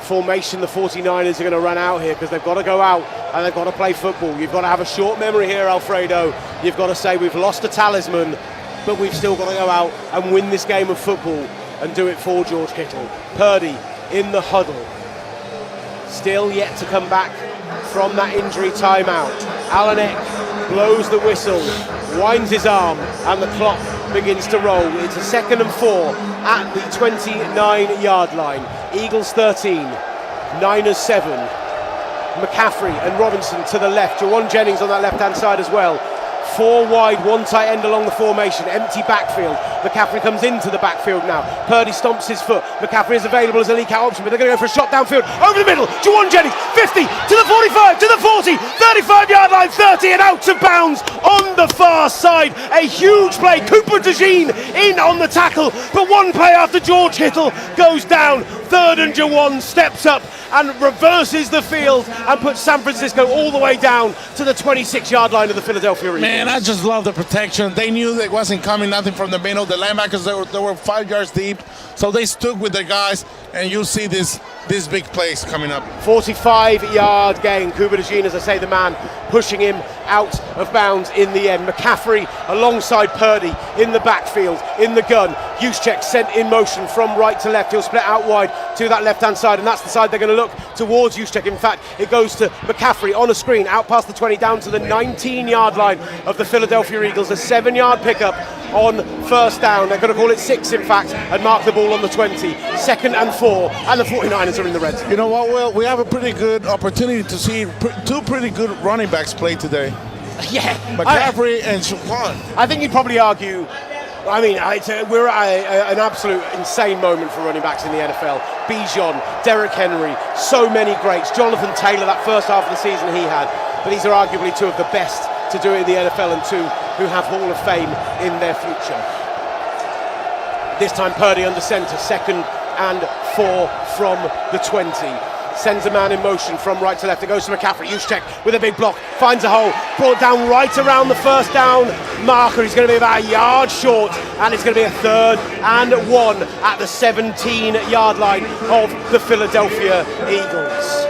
Speaker 3: formation the 49ers are going to run out here, because they've got to go out and they've got to play football. You've got to have a short memory here, Alfredo. You've got to say we've lost a talisman, but we've still got to go out and win this game of football and do it for George Kittle. Purdy in the huddle, still yet to come back from that injury timeout. Alanek blows the whistle, winds his arm, and the clock begins to roll. It's a 2nd and 4 at the 29-yard line. Eagles 13, Niners 7. McCaffrey and Robinson to the left. Jawan Jennings on that left-hand side as well. 4 wide, 1 tight end along the formation. Empty backfield. McCaffrey comes into the backfield now. Purdy stomps his foot. McCaffrey is available as a leak out option, but they're going to go for a shot downfield. Over the middle. Jawan Jennings, 50 to the 45, to the 40, 35-yard line, 30, and out of bounds on the far side. A huge play. Cooper DeJean in on the tackle, but one play after George Kittle goes down. 3rd and Jawan steps up and reverses the field and puts San Francisco all the way down to the 26-yard line of the Philadelphia Eagles.
Speaker 4: Man, I just love the protection.
Speaker 2: They knew it wasn't coming nothing from the middle. The linebackers, they were 5 yards deep, so they stuck with their guys, and you see this big plays coming up.
Speaker 3: 45-yard gain. Cooper DeJean, as I say, the man pushing him out of bounds in the end. McCaffrey alongside Purdy in the backfield, in the gun. Juszczyk sent in motion from right to left. He'll split out wide to that left-hand side, and that's the side they're going to look towards Juszczyk. In fact, it goes to McCaffrey on a screen, out past the 20, down to the 19-yard line of the Philadelphia Eagles. A 7-yard pickup on 1st down. They're going to call it 6, in fact, and mark the ball on the 20. 2nd and 4, and the 49ers are in the red zone.
Speaker 2: You know what, Will? We have a pretty good opportunity to see 2 pretty good running backs play today.
Speaker 3: Yeah.
Speaker 2: McCaffrey and Shaquan.
Speaker 3: I think you'd probably argue, I mean, we're at an absolute insane moment for running backs in the NFL. Bijan, Derrick Henry, so many greats. Jonathan Taylor, that first half of the season he had. But these are arguably 2 of the best to do it in the NFL, and 2 who have Hall of Fame in their future. This time Purdy under centre, 2nd and 4 from the 20. Sends a man in motion from right to left. It goes to McCaffrey. Juszczyk with a big block, finds a hole, brought down right around the 1st down marker. He's going to be about a yard short, and it's going to be a 3rd and 1 at the 17-yard line of the Philadelphia Eagles.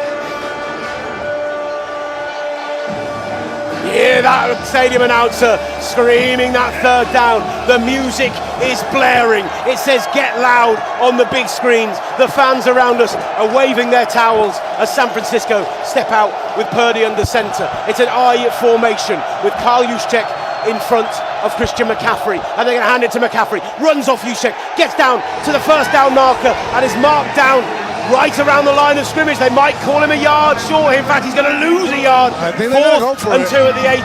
Speaker 3: Hear that stadium announcer screaming that 3rd down. The music is blaring. It says "Get Loud" on the big screens. The fans around us are waving their towels as San Francisco step out with Purdy under centre. It's an I formation with Kyle Juszczyk in front of Christian McCaffrey, and they're going to hand it to McCaffrey. Runs off Juszczyk, gets down to the 1st down marker, and is marked down right around the line of scrimmage. They might call him a yard short. In fact, he's going to lose a yard. 4th and 2 at the 18.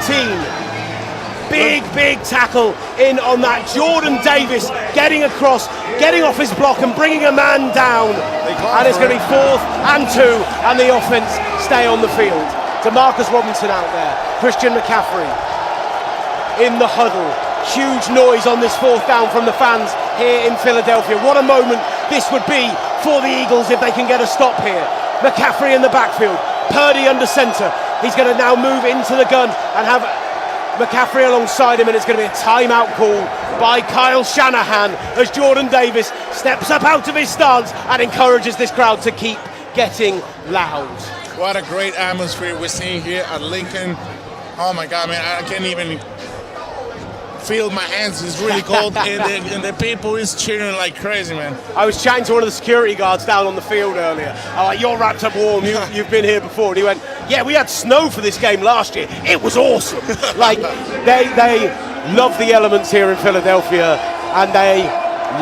Speaker 3: Big tackle in on that. Jordan Davis getting across, getting off his block and bringing a man down. And it's going to be 4th and 2, and the offense stay on the field. DeMarcus Robinson out there. Christian McCaffrey in the huddle. Huge noise on this 4th down from the fans here in Philadelphia. What a moment this would be for the Eagles if they can get a stop here. McCaffrey in the backfield, Purdy under centre. He's going to now move into the gun and have McCaffrey alongside him, and it's going to be a timeout call by Kyle Shanahan as Jordan Davis steps up out of his stance and encourages this crowd to keep getting loud.
Speaker 2: What a great atmosphere we're seeing here at Lincoln. Oh my God, man, I can't even feel my hands. It's really cold, and the people is cheering like crazy, man.
Speaker 3: I was chatting to one of the security guards down on the field earlier. I'm like, "You're wrapped up warm, you've been here before." And he went, "Yeah, we had snow for this game last year. It was awesome." Like, they love the elements here in Philadelphia, and they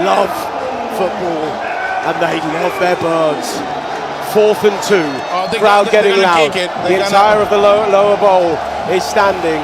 Speaker 3: love football, and they love their birds. 4th and 2, crowd getting loud. The entire of the lower bowl is standing.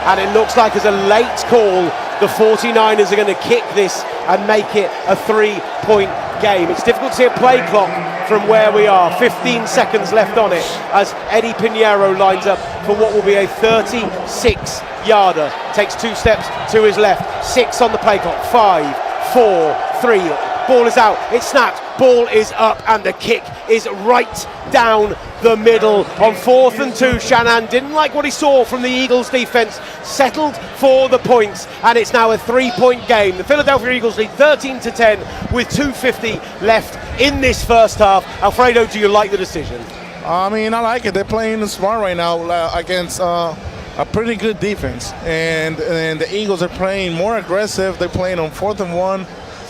Speaker 3: And it looks like, as a late call, the 49ers are going to kick this and make it a 3-point game. It's difficult to see a play clock from where we are. 15 seconds left on it as Eddie Pinheiro lines up for what will be a 36-yarder. Takes 2 steps to his left. 6 on the play clock. 5, 4, 3. Ball is out, it's snapped, ball is up, and the kick is right down the middle on 4th and 2. Shanahan didn't like what he saw from the Eagles defense, settled for the points, and it's now a 3-point game. The Philadelphia Eagles lead 13-10 with 2:50 left in this first half. Alfredo, do you like the decision?
Speaker 2: I mean, I like it. They're playing smart right now against a pretty good defense, and the Eagles are playing more aggressive. They're playing on 4th and 1,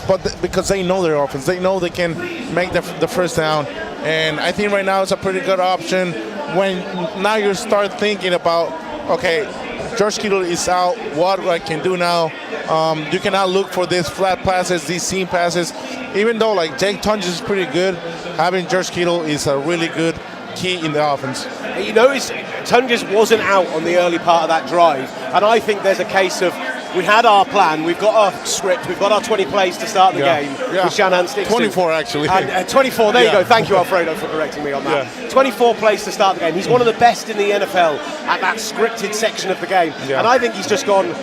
Speaker 2: but because they know their offense, they know they can make the first down, and I think right now it's a pretty good option. When now you start thinking about, okay, George Kittle is out, what I can do now. You cannot look for these flat passes, these seam passes. Even though like Jake Tunges is pretty good, having George Kittle is a really good key in the offense.
Speaker 3: You notice Tunges wasn't out on the early part of that drive, and I think there's a case of we had our plan, we've got our script, we've got our 20 plays to start the game. With Shanahan sticks
Speaker 2: 24 actually.
Speaker 3: And 24, there you go. Thank you, Alfredo, for correcting me on that. 24 plays to start the game. He's one of the best in the NFL at that scripted section of the game. And I think he's just gone,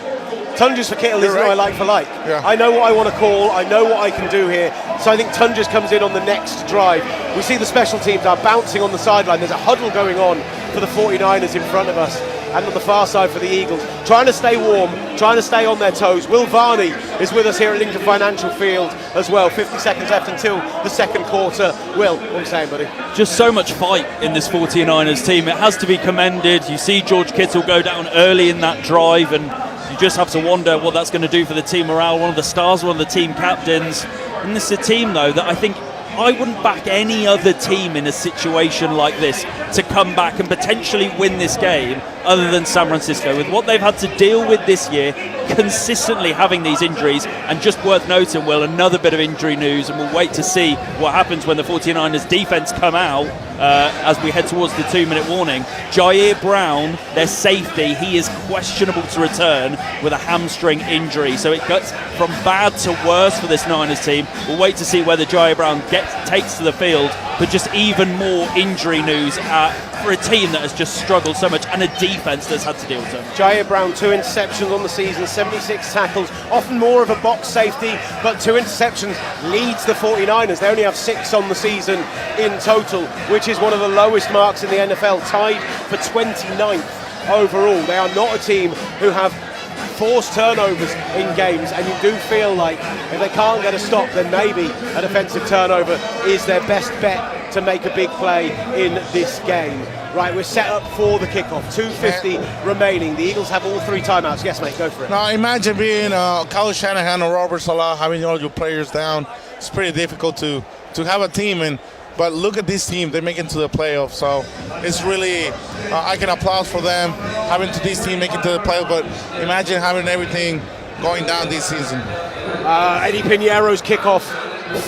Speaker 3: Tunges for Kittle isn't my like for like. I know what I want to call, I know what I can do here. So I think Tunges comes in on the next drive. We see the special teams are bouncing on the sideline. There's a huddle going on for the 49ers in front of us, and on the far side for the Eagles, trying to stay warm, trying to stay on their toes. Will Varney is with us here at Lincoln Financial Field as well. 50 seconds left until the second quarter. Will, what are you saying, buddy?
Speaker 1: Just so much fight in this 49ers team. It has to be commended. You see George Kittle go down early in that drive, and you just have to wonder what that's going to do for the team morale. One of the stars, one of the team captains. And this is a team, though, that I think I wouldn't back any other team in a situation like this to come back and potentially win this game other than San Francisco. With what they've had to deal with this year, consistently having these injuries, and just worth noting, Will, another bit of injury news, and we'll wait to see what happens when the 49ers defense come out as we head towards the 2-minute warning. Jair Brown, their safety, he is questionable to return with a hamstring injury, so it gets from bad to worse for this Niners team. We'll wait to see whether Jair Brown takes to the field, but just even more injury news for a team that has just struggled so much and a defense that's had to deal with so much.
Speaker 3: Jair Brown, 2 interceptions on the season, 76 tackles, often more of a box safety, but 2 interceptions leads the 49ers. They only have 6 on the season in total, which is one of the lowest marks in the NFL, tied for 29th overall. They are not a team who have forced turnovers in games, and you do feel like if they can't get a stop, then maybe a defensive turnover is their best bet to make a big play in this game. Right, we're set up for the kickoff. 2:50 remaining. The Eagles have all 3 timeouts. Yes, mate, go for it.
Speaker 2: Now imagine being Kyle Shanahan or Robert Saleh, having all your players down. It's pretty difficult to have a team, but look at this team, they make it to the playoffs, so it's really, I can applaud for them, having this team make it to the playoffs, but imagine having everything going down this season.
Speaker 3: Eddie Piñeiro's kickoff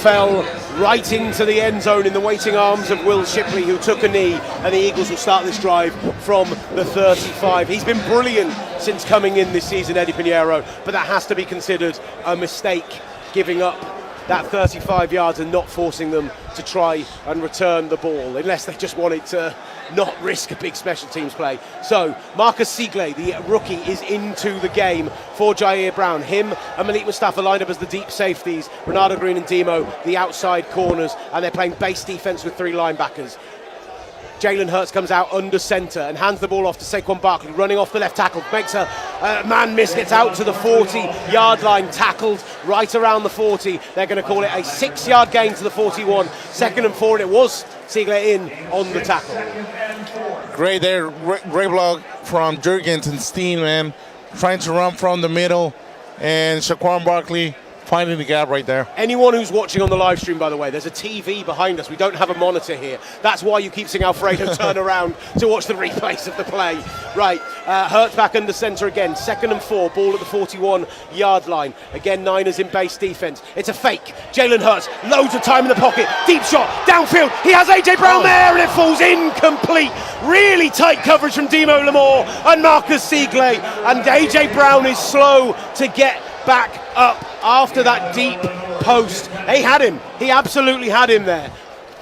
Speaker 3: fell right into the end zone in the waiting arms of Will Shipley, who took a knee, and the Eagles will start this drive from the 35. He's been brilliant since coming in this season, Eddie Piñeiro, but that has to be considered a mistake, giving up that 35 yards and not forcing them to try and return the ball, unless they just wanted to not risk a big special teams play. So Marcus Sigley, the rookie, is into the game for Jair Brown. Him and Malik Mustafa lined up as the deep safeties, Renardo Green and Demo the outside corners, and they're playing base defense with 3 linebackers. Jalen Hurts comes out under centre and hands the ball off to Saquon Barkley, running off the left tackle, makes a man miss, gets out to the 40-yard line, tackled right around the 40. They're going to call it a 6-yard gain to the 41. 2nd and 4, and it was Siegler in on the tackle.
Speaker 2: Great there, great block from Jurgens and Steen, man, trying to run from the middle, and Saquon Barkley finding the gap right there.
Speaker 3: Anyone who's watching on the live stream, by the way, there's a TV behind us. We don't have a monitor here. That's why you keep seeing Alfredo turn around to watch the replays of the play. Right, Hurts back under centre again. 2nd and 4, ball at the 41-yard line. Again, Niners in base defense. It's a fake. Jalen Hurts, loads of time in the pocket. Deep shot, downfield. He has A.J. Brown there, and it falls incomplete. Really tight coverage from Demo Lamore and Marcus Sigley. And A.J. Brown is slow to get back up after that deep post. He had him. He absolutely had him there.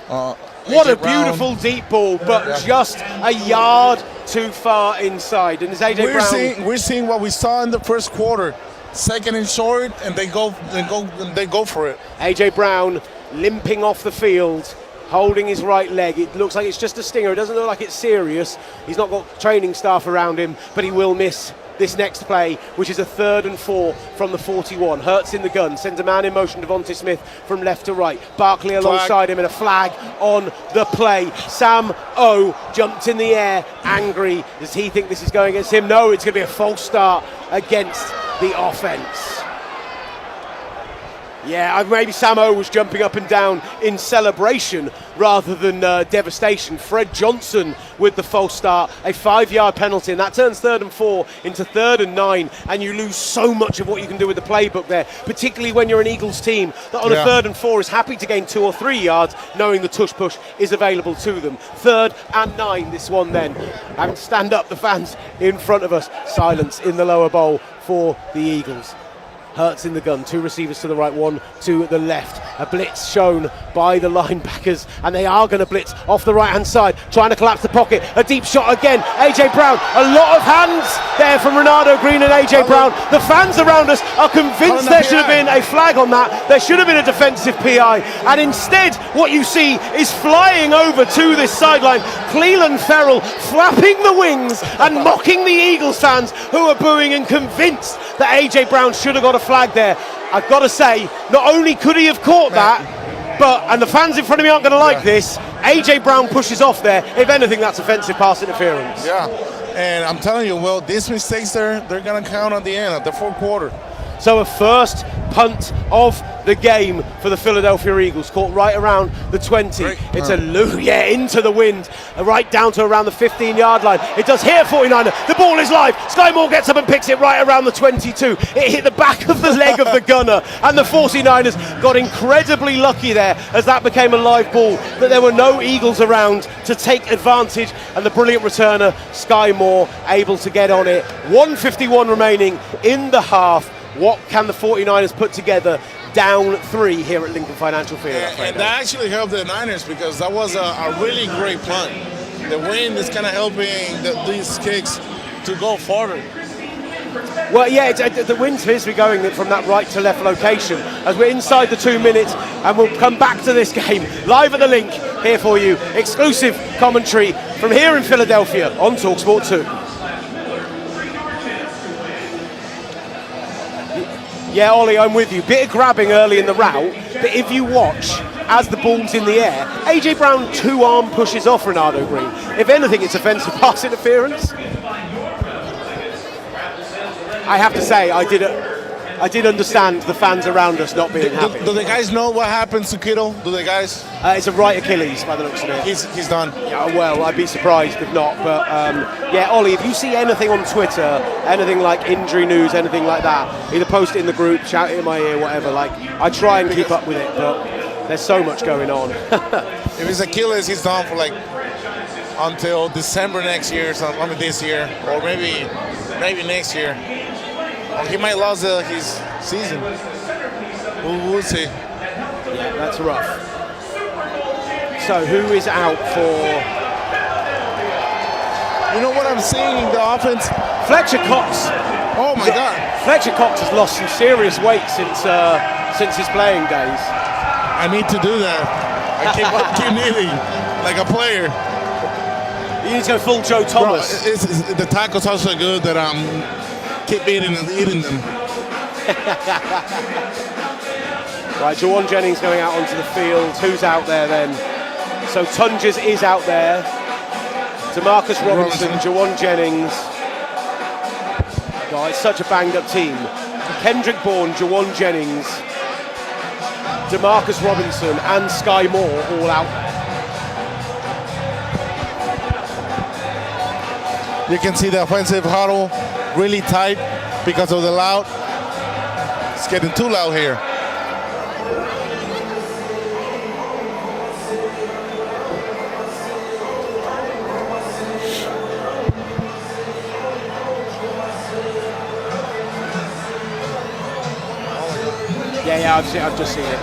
Speaker 3: What a beautiful deep ball, but just a yard too far inside. And it's AJ Brown.
Speaker 2: We're seeing what we saw in the first quarter. second and short, and they go for it.
Speaker 3: AJ Brown limping off the field, holding his right leg. It looks like it's just a stinger. It doesn't look like it's serious. He's not got training staff around him, but he will miss this next play, which is a 3rd and 4 from the 41. Hurts in the gun, sends a man in motion, Devontae Smith from left to right. Barkley alongside him, and a flag on the play. Sam O jumped in the air, angry. Does he think this is going against him? No, it's going to be a false start against the offense. Yeah, maybe Sam O was jumping up and down in celebration rather than devastation. Fred Johnson with the false start, a 5-yard penalty, and that turns 3rd and 4 into 3rd and 9, and you lose so much of what you can do with the playbook there, particularly when you're an Eagles team that on a 3rd and 4 is happy to gain 2 or 3 yards, knowing the tush push is available to them. 3rd and 9, this one then. Having to stand up, the fans in front of us. Silence in the lower bowl for the Eagles. Hurts in the gun, 2 receivers to the right, 1 to the left. A blitz shown by the linebackers, and they are going to blitz off the right-hand side, trying to collapse the pocket. A deep shot again. AJ Brown, a lot of hands there from Renato Green and AJ Brown. The fans around us are convinced there should have been a flag on that. There should have been a defensive PI, and instead what you see is flying over to this sideline, Cleland Ferrell flapping the wings and mocking the Eagles fans who are booing and convinced that AJ Brown should have got a flag there. I've got to say, not only could he have caught that, and the fans in front of me aren't going to like this, AJ Brown pushes off there. If anything, that's offensive pass interference.
Speaker 2: Yeah, and I'm telling you, well, these mistakes they're going to count at the end, at the 4th quarter.
Speaker 3: So a first punt of the game for the Philadelphia Eagles, caught right around the 20.
Speaker 2: Great.
Speaker 3: It's a into the wind, right down to around the 15-yard line. It does hit a 49er. The ball is live. Sky Moore gets up and picks it right around the 22. It hit the back of the leg of the gunner, and the 49ers got incredibly lucky there as that became a live ball, that there were no Eagles around to take advantage, and the brilliant returner, Sky Moore, able to get on it. 1:51 remaining in the half. What can the 49ers put together down 3 here at Lincoln Financial Field?
Speaker 2: And that actually helped the Niners, because that was a really great punt. The wind is kind of helping these kicks to go forward.
Speaker 3: Well, yeah, the wind appears to be going from that right to left location as we're inside the 2 minutes, and we'll come back to this game live at the link here for you. Exclusive commentary from here in Philadelphia on TalkSport 2. Yeah, Ollie, I'm with you. Bit of grabbing early in the route, but if you watch as the ball's in the air, AJ Brown 2-arm pushes off Renato Green. If anything, it's offensive pass interference. I have to say, I did understand the fans around us not being happy.
Speaker 2: Do the guys know what happens to Kittle? Do the guys?
Speaker 3: It's a right Achilles by the looks of it.
Speaker 2: He's done.
Speaker 3: Yeah, well, I'd be surprised if not. But yeah, Ollie, if you see anything on Twitter, anything like injury news, anything like that, either post it in the group, shout it in my ear, whatever. Like, I try and keep up with it, but there's so much going on.
Speaker 2: If it's Achilles, he's done for until December next year, this year, or maybe next year. Or he might lose his season. We'll see.
Speaker 3: Yeah, that's rough. So who is out for?
Speaker 2: You know what I'm seeing in the offense?
Speaker 3: Fletcher Cox.
Speaker 2: Oh my God!
Speaker 3: Fletcher Cox has lost some serious weight since his playing days.
Speaker 2: I need to do that. I keep needing, like a player.
Speaker 3: You need to go full Joe Thomas.
Speaker 2: Bro, the tacos are so good that I'm keep eating them.
Speaker 3: Right, Jawan Jennings going out onto the field. Who's out there then? So Tunges is out there. DeMarcus Robinson, Jawan Jennings. God, it's such a banged up team. Kendrick Bourne, Jawan Jennings, DeMarcus Robinson and Sky Moore all out.
Speaker 2: You can see the offensive huddle really tight because of the loud. It's getting too loud here.
Speaker 3: Yeah, I've just seen it.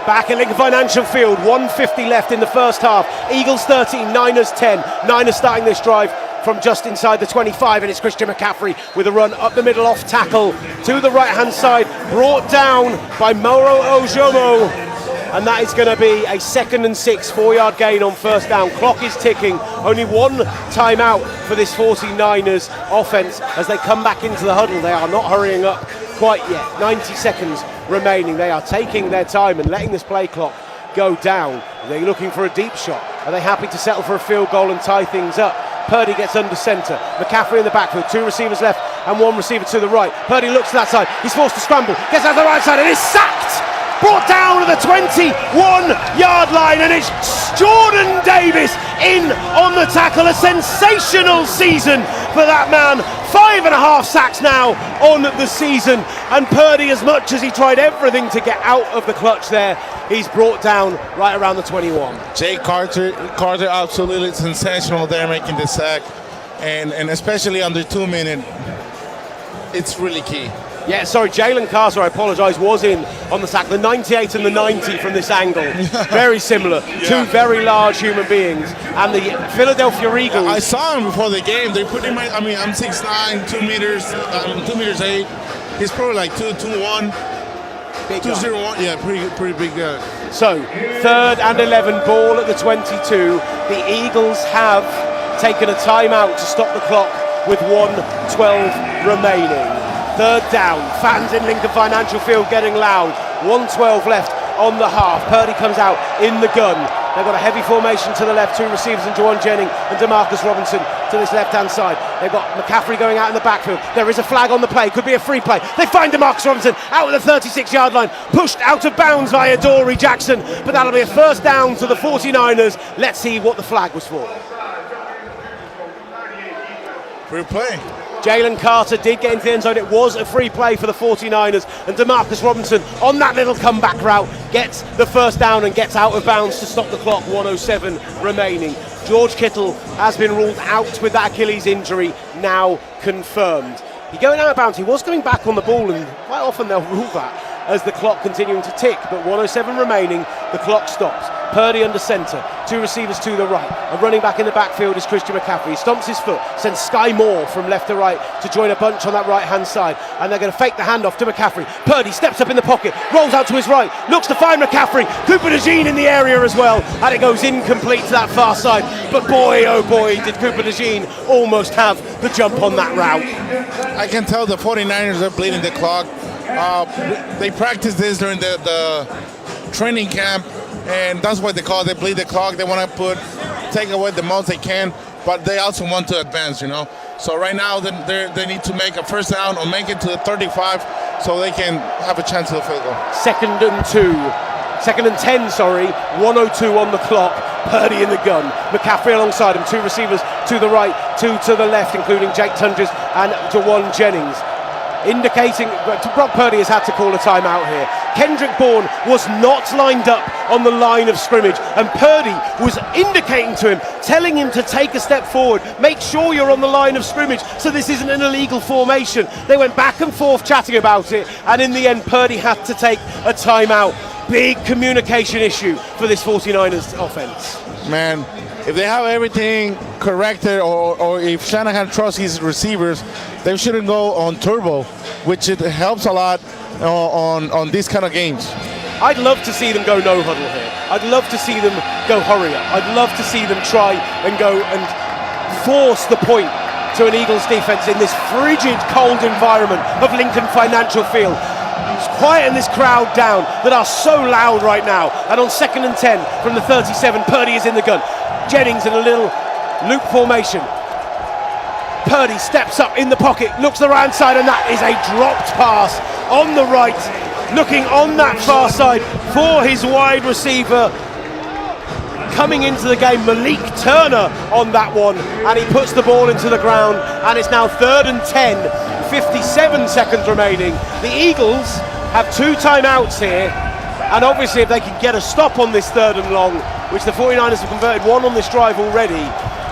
Speaker 3: Back at Lincoln Financial Field, 1:50 left in the first half. Eagles 13, Niners 10. Niners starting this drive from just inside the 25, and it's Christian McCaffrey with a run up the middle off tackle to the right-hand side, brought down by Moro Ojomo. And that is going to be a 2nd and 6, 4-yard gain on first down. Clock is ticking. Only one timeout for this 49ers offense as they come back into the huddle. They are not hurrying up quite yet. 90 seconds remaining. They are taking their time and letting this play clock go down. They're looking for a deep shot. Are they happy to settle for a field goal and tie things up? Purdy gets under centre. McCaffrey in the backfield. 2 receivers left and 1 receiver to the right. Purdy looks to that side. He's forced to scramble. Gets out the right side and is sacked. Brought down to the 21-yard line, and it's Jordan Davis in on the tackle. A sensational season for that man. 5.5 sacks now on the season, and Purdy, as much as he tried everything to get out of the clutch there, he's brought down right around the 21.
Speaker 2: Jay Carter absolutely sensational there, making the sack, and especially under 2 minutes, it's really key.
Speaker 3: Yeah, sorry, Jalen Carter, I apologise, was in on the sack. The 98 and the 90 from this angle, very similar. Yeah. 2 very large human beings. And the Philadelphia Eagles...
Speaker 2: I saw him before the game. They put him, I'm 6'9", 2 meters, 2 meters 8. He's probably like 2'1". 2-0-1, yeah, pretty big guy.
Speaker 3: So, 3rd and 11, ball at the 22. The Eagles have taken a timeout to stop the clock with 1:12 remaining. 3rd down, fans in Lincoln Financial Field getting loud. 1:12 left on the half. Purdy comes out in the gun. They've got a heavy formation to the left, 2 receivers in Juwan Jennings and DeMarcus Robinson to this left-hand side. They've got McCaffrey going out in the backfield. There is a flag on the play, could be a free play. They find DeMarcus Robinson out at the 36-yard line, pushed out of bounds by Adoree Jackson, but that'll be a first down to the 49ers. Let's see what the flag was for.
Speaker 2: Free play.
Speaker 3: Jalen Carter did get into the end zone. It was a free play for the 49ers, and DeMarcus Robinson on that little comeback route gets the first down and gets out of bounds to stop the clock. 1:07 remaining. George Kittle has been ruled out with that Achilles injury, now confirmed. He's going out of bounds. He was going back on the ball, and quite often they'll rule that as the clock continuing to tick, but 1:07 remaining, the clock stops. Purdy under centre, 2 receivers to the right. A running back in the backfield is Christian McCaffrey. He stomps his foot, sends Sky Moore from left to right to join a bunch on that right-hand side, and they're going to fake the handoff to McCaffrey. Purdy steps up in the pocket, rolls out to his right, looks to find McCaffrey. Cooper DeJean in the area as well, and it goes incomplete to that far side. But boy, oh boy, did Cooper DeJean almost have the jump on that route.
Speaker 2: I can tell the 49ers are bleeding the clock. They practice this during the training camp, and that's what they call it. They bleed the clock. They want to take away the most they can, but they also want to advance, So right now they need to make a first down or make it to the 35 so they can have a chance of a field goal. 2nd
Speaker 3: and 10, 1:02 on the clock. Purdy in the gun. McCaffrey alongside him. 2 receivers to the right, 2 to the left, including Jake Tundges and Juwan Jennings. Indicating Brock Purdy has had to call a timeout here. Kendrick Bourne was not lined up on the line of scrimmage, and Purdy was indicating to him, telling him to take a step forward, make sure you're on the line of scrimmage so this isn't an illegal formation. They went back and forth chatting about it, and in the end Purdy had to take a timeout. Big communication issue for this 49ers offense.
Speaker 2: Man, if they have everything corrected, or if Shanahan trusts his receivers, they shouldn't go on turbo, which it helps a lot on these kind of games.
Speaker 3: I'd love to see them go no huddle here. I'd love to see them go hurry up. I'd love to see them try and go and force the point to an Eagles defense in this frigid, cold environment of Lincoln Financial Field. It's quieting this crowd down that are so loud right now. And on 2nd and 10 from the 37, Purdy is in the gun. Jennings in a little loop formation. Purdy steps up in the pocket, looks the right side, and that is a dropped pass on the right, looking on that far side for his wide receiver coming into the game, Malik Turner, on that one, and he puts the ball into the ground, and it's now 3rd and 10, 57 seconds remaining. The Eagles have 2 timeouts here, and obviously if they can get a stop on this 3rd and long, which the 49ers have converted 1 on this drive already,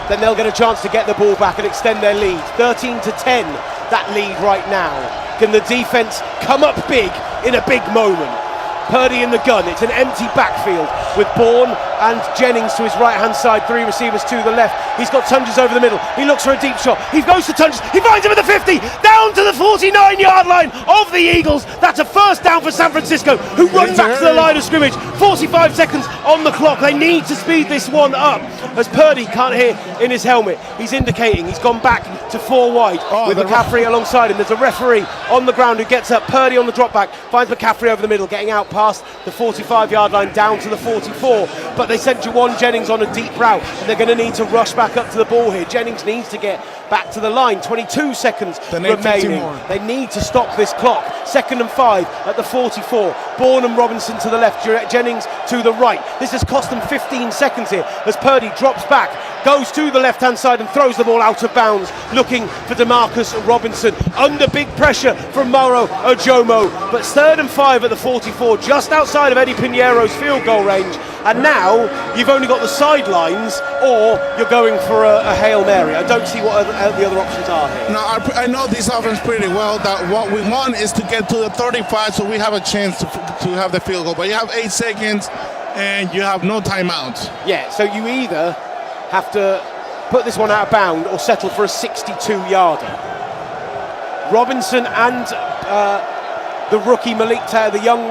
Speaker 3: then they'll get a chance to get the ball back and extend their lead. 13-10, that lead right now. Can the defense come up big in a big moment? Purdy in the gun. It's an empty backfield with Bourne and Jennings to his right-hand side, 3 receivers to the left. He's got Tunges over the middle. He looks for a deep shot. He goes to Tunges. He finds him at the 50, down to the 49-yard line of the Eagles. That's a first down for San Francisco, who run back to the line of scrimmage. 45 seconds on the clock. They need to speed this one up, as Purdy can't hear in his helmet. He's indicating he's gone back to 4 wide with McCaffrey alongside him. There's a referee on the ground who gets up. Purdy on the drop back, finds McCaffrey over the middle, getting out past the 45-yard line down to the 44. But they sent Juwan Jennings on a deep route, and they're going to need to rush back up to the ball here. Jennings needs to get back to the line. 22 seconds remaining. They need to stop this clock. 2nd and 5 at the 44. Bourne and Robinson to the left, Jennings to the right. This has cost them 15 seconds here as Purdy drops back, goes to the left-hand side and throws the ball out of bounds, looking for DeMarcus Robinson. Under big pressure from Mauro Ojomo, but 3rd and 5 at the 44, just outside of Eddie Piñeiro's field goal range. And now you've only got the sidelines, or you're going for a Hail Mary. I don't see what the other options are here.
Speaker 2: No, I know this offense pretty well, that what we want is to get to the 35 so we have a chance to have the field goal. But you have 8 seconds and you have no timeouts.
Speaker 3: Yeah, so you either have to put this one out of bound or settle for a 62-yarder. Robinson and the rookie Malik Taylor, the young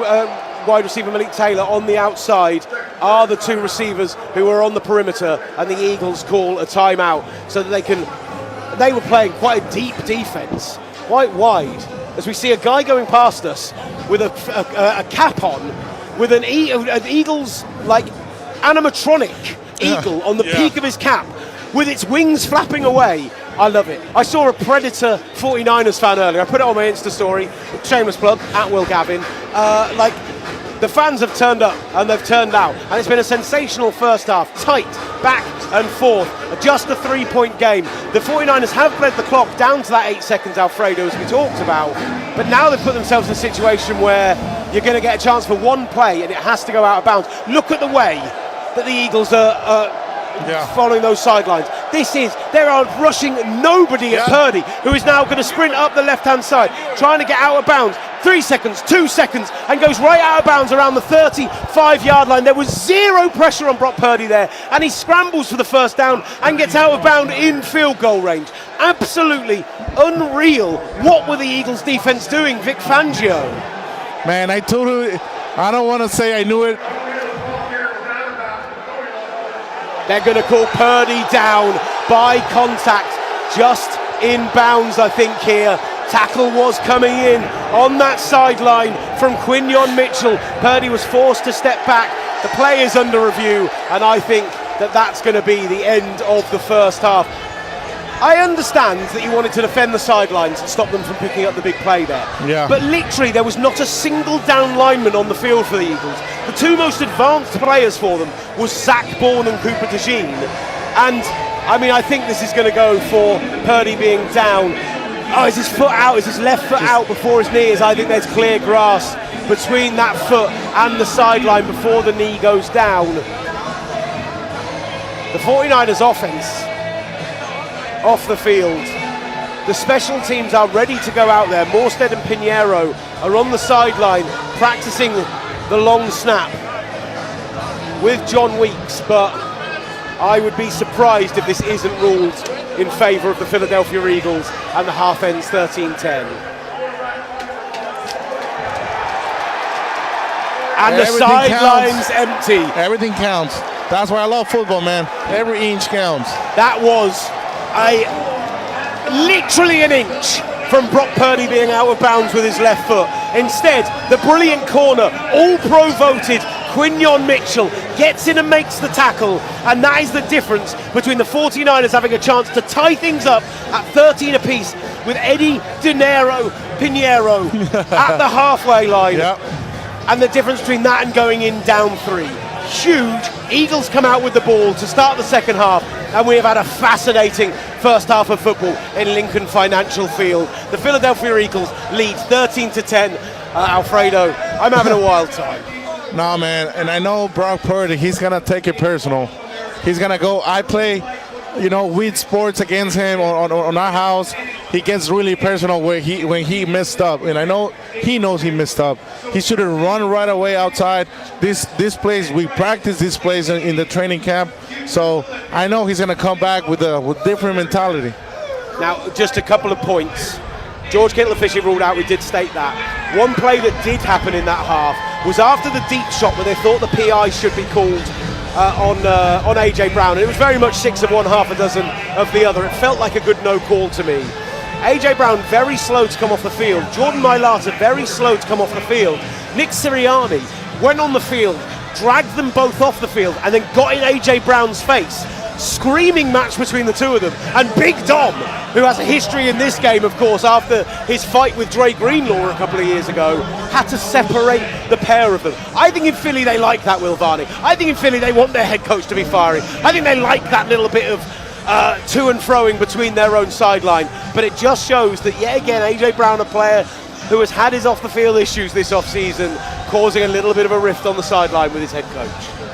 Speaker 3: wide receiver Malik Taylor on the outside, are the 2 receivers who are on the perimeter, and the Eagles call a timeout so that they were playing quite a deep defense, quite wide, as we see a guy going past us with a cap on, with an Eagles like animatronic eagle on the peak of his cap, with its wings flapping away. I love it. I saw a Predator 49ers fan earlier. I put it on my Insta story. Shameless plug, at Will Gavin. The fans have turned up and they've turned out, and it's been a sensational first half. Tight, back and forth, just a 3-point game. The 49ers have bled the clock down to that 8 seconds, Alfredo, as we talked about, but now they've put themselves in a situation where you're going to get a chance for one play and it has to go out of bounds. Look at the way that the Eagles are following those sidelines. They are rushing nobody at Purdy, who is now going to sprint up the left-hand side, trying to get out of bounds. 3 seconds, 2 seconds, and goes right out of bounds around the 35-yard line. There was zero pressure on Brock Purdy there, and he scrambles for the first down and gets out of bounds in field goal range. Absolutely unreal. What were the Eagles defense doing, Vic Fangio?
Speaker 2: Man, I don't want to say I knew it.
Speaker 3: They're going to call Purdy down by contact, just in bounds, I think, here. Tackle was coming in on that sideline from Quinyon Mitchell. Purdy was forced to step back. The play is under review, and I think that's going to be the end of the first half. I understand that you wanted to defend the sidelines and stop them from picking up the big play there.
Speaker 2: Yeah.
Speaker 3: But literally, there was not a single down lineman on the field for the Eagles. The 2 most advanced players for them was Zach Bourne and Cooper DeJean. And, I mean, I think this is going to go for Purdy being down. Oh, is his foot out? Is his left foot out before his knee? I think there's clear grass between that foot and the sideline before the knee goes down. The 49ers offense off the field. The special teams are ready to go out there. Morstead and Piñeiro are on the sideline practicing the long snap with John Weeks, but I would be surprised if this isn't ruled in favour of the Philadelphia Eagles, and the half ends 13-10. And the sidelines empty.
Speaker 2: Everything counts. That's why I love football, man. Every inch counts.
Speaker 3: That was literally an inch from Brock Purdy being out of bounds with his left foot. Instead, the brilliant corner, all-pro voted Quinyon Mitchell, gets in and makes the tackle, and that is the difference between the 49ers having a chance to tie things up at 13 apiece with Eddie Piñeiro at the halfway line, and the difference between that and going in down 3. Huge. Eagles come out with the ball to start the second half, and we have had a fascinating first half of football in Lincoln Financial Field. The Philadelphia Eagles lead 13-10. Alfredo, I'm having a wild time.
Speaker 2: No, man, and I know Brock Purdy, he's going to take it personal. He's going to go, I play, weed sports against him on our house, he gets really personal when he messed up, and I know he knows he messed up. He should have run right away outside. This plays, we practice these plays in the training camp, so I know he's going to come back with different mentality.
Speaker 3: Now, just a couple of points. George Kittle officially ruled out, we did state that. One play that did happen in that half was after the deep shot where they thought the PI should be called on AJ Brown, and it was very much 6 of one, half a dozen of the other. It felt like a good no call to me. AJ Brown very slow to come off the field. Jordan Mailata very slow to come off the field. Nick Sirianni went on the field, dragged them both off the field, and then got in AJ Brown's face. Screaming match between the two of them, and Big Dom, who has a history in this game, of course, after his fight with Dre Greenlaw a couple of years ago, had to separate the pair of them. I think in Philly they like that, Will Varney. I think in Philly they want their head coach to be fiery. I think they like that little bit of to and froing between their own sideline, but it just shows that yet again AJ Brown, a player who has had his off the field issues this off-season, causing a little bit of a rift on the sideline with his head coach.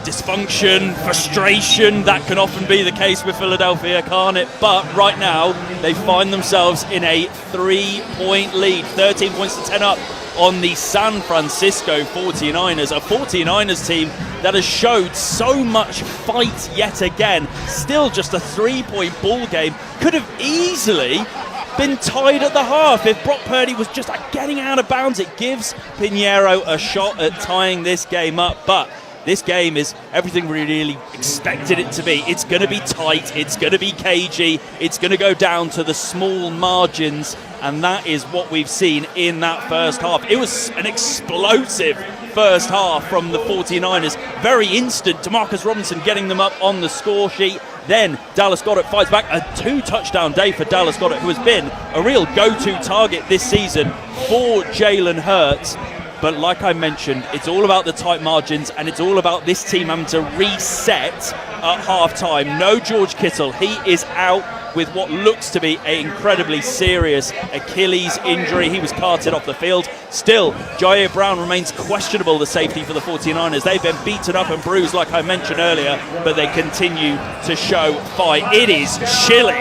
Speaker 1: Dysfunction, frustration, that can often be the case with Philadelphia, can't it? But right now, they find themselves in a 3-point lead, 13 points to 10 up on the San Francisco 49ers, a 49ers team that has showed so much fight yet again. Still just a 3-point ball game. Could have easily been tied at the half if Brock Purdy was just getting out of bounds. It gives Pinheiro a shot at tying this game up, but this game is everything we really expected it to be. It's going to be tight, it's going to be cagey, it's going to go down to the small margins, and that is what we've seen in that first half. It was an explosive first half from the 49ers. Very instant, DeMarcus Robinson getting them up on the score sheet. Then Dallas Goedert fights back. A 2-touchdown day for Dallas Goedert, who has been a real go-to target this season for Jalen Hurts. But like I mentioned, it's all about the tight margins, and it's all about this team having to reset at halftime. No George Kittle. He is out with what looks to be an incredibly serious Achilles injury. He was carted off the field. Still, Jair Brown remains questionable, the safety for the 49ers. They've been beaten up and bruised, like I mentioned earlier, but they continue to show fight. It is chilly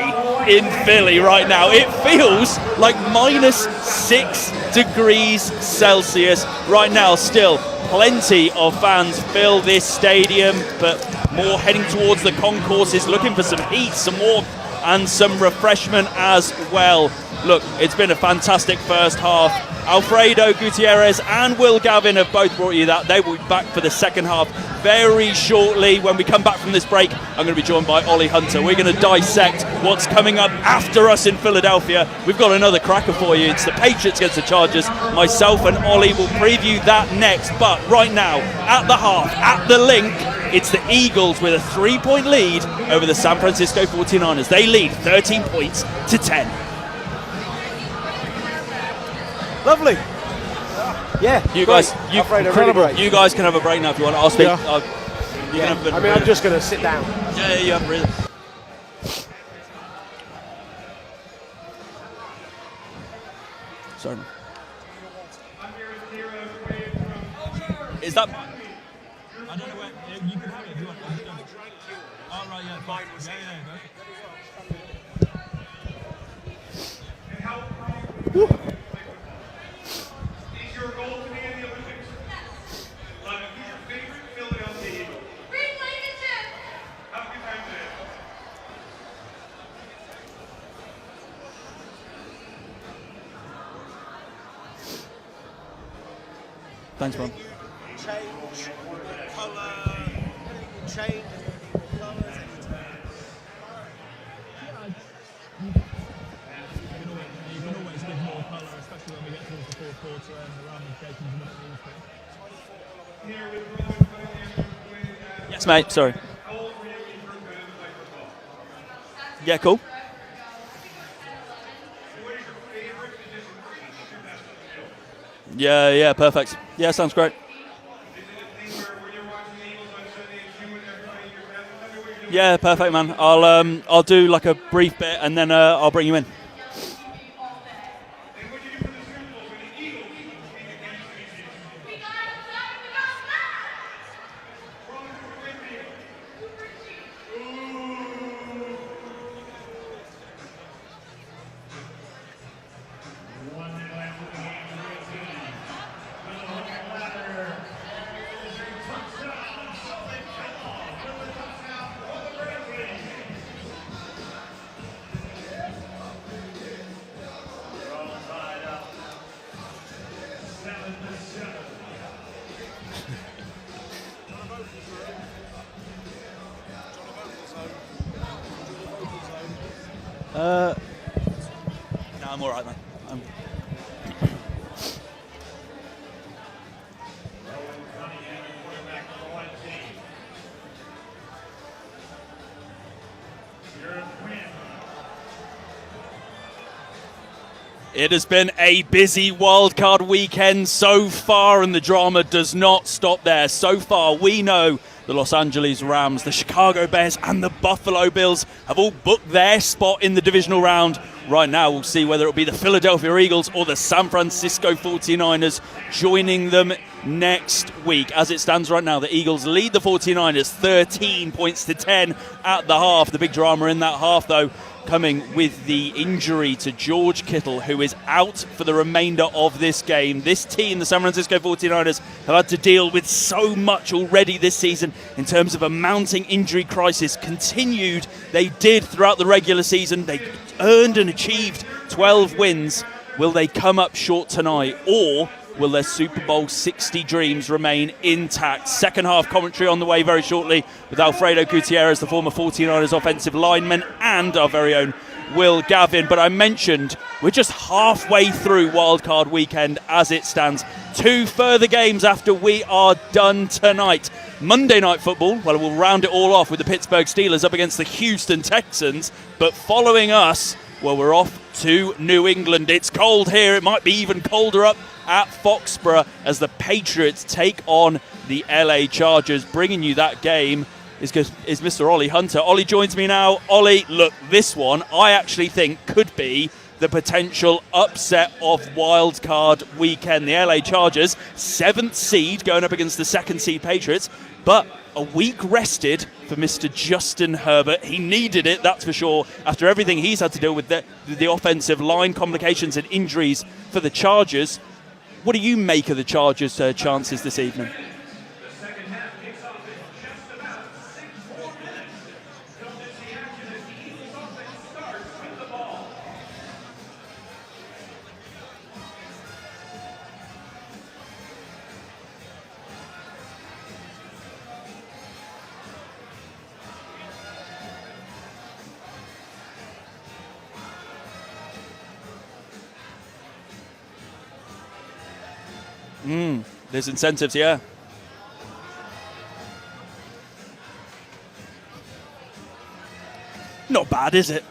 Speaker 1: in Philly right now. It feels like -6 degrees Celsius right now. Still, plenty of fans fill this stadium, but more heading towards the concourses, looking for some heat, some warmth, and some refreshment as well. Look, it's been a fantastic first half. Alfredo Gutierrez and Will Gavin have both brought you that. They will be back for the second half very shortly. When we come back from this break, I'm going to be joined by Ollie Hunter. We're going to dissect what's coming up after us in Philadelphia. We've got another cracker for you. It's the Patriots against the Chargers. Myself and Ollie will preview that next. But right now, at the half, at the link, it's the Eagles with a 3-point lead over the San Francisco 49ers. They lead 13 points to 10.
Speaker 3: Lovely. Yeah,
Speaker 1: you
Speaker 3: great.
Speaker 1: guys,
Speaker 3: Incredible.
Speaker 1: really you guys can have a break now if you want. I'll speak.
Speaker 3: Yeah. I mean, I'm just going to sit down.
Speaker 1: Yeah, you have a breather. Sorry. Is that mine? I don't know where. You can have it if you want. Oh, right, yeah. Fine.
Speaker 3: Woo.
Speaker 1: Thanks, man.
Speaker 3: Change colour, change colours.
Speaker 5: You can always give more colour, especially when we get towards the fourth quarter and the ramifications of it.
Speaker 1: Yes, mate. Sorry. Yeah, cool. Yeah, perfect. Yeah, sounds great. Yeah, perfect, man. I'll do like a brief bit and then I'll bring you in. No, I'm all right, man. It has been a busy wildcard weekend so far, and the drama does not stop there. So far, we know the Los Angeles Rams, the Chicago Bears, and the Buffalo Bills have all booked their spot in the divisional round. Right now, we'll see whether it'll be the Philadelphia Eagles or the San Francisco 49ers joining them next week. As it stands right now, the Eagles lead the 49ers 13 points to 10 at the half. The big drama in that half, though, coming with the injury to George Kittle, who is out for the remainder of this game. This team, the San Francisco 49ers, have had to deal with so much already this season in terms of a mounting injury crisis. Continued, they did throughout the regular season. They earned and achieved 12 wins. Will they come up short tonight, or will their Super Bowl 60 dreams remain intact? Second half commentary on the way very shortly with Alfredo Gutierrez, the former 49ers offensive lineman, and our very own Will Gavin. But I mentioned we're just halfway through wildcard weekend as it stands. 2 further games after we are done tonight. Monday Night Football, well, we'll round it all off with the Pittsburgh Steelers up against the Houston Texans. But following us, well, we're off to New England. It's cold here. It might be even colder up at Foxborough as the Patriots take on the LA Chargers. Bringing you that game is Mr. Ollie Hunter. Ollie joins me now. Ollie, look, this one I actually think could be the potential upset of wildcard weekend. The LA Chargers, 7th seed, going up against the 2nd seed Patriots, but a week rested for Mr. Justin Herbert. He needed it, that's for sure, after everything he's had to deal with the offensive line complications and injuries for the Chargers. What do you make of the Chargers' chances this evening? There's incentives, yeah. Not bad, is it?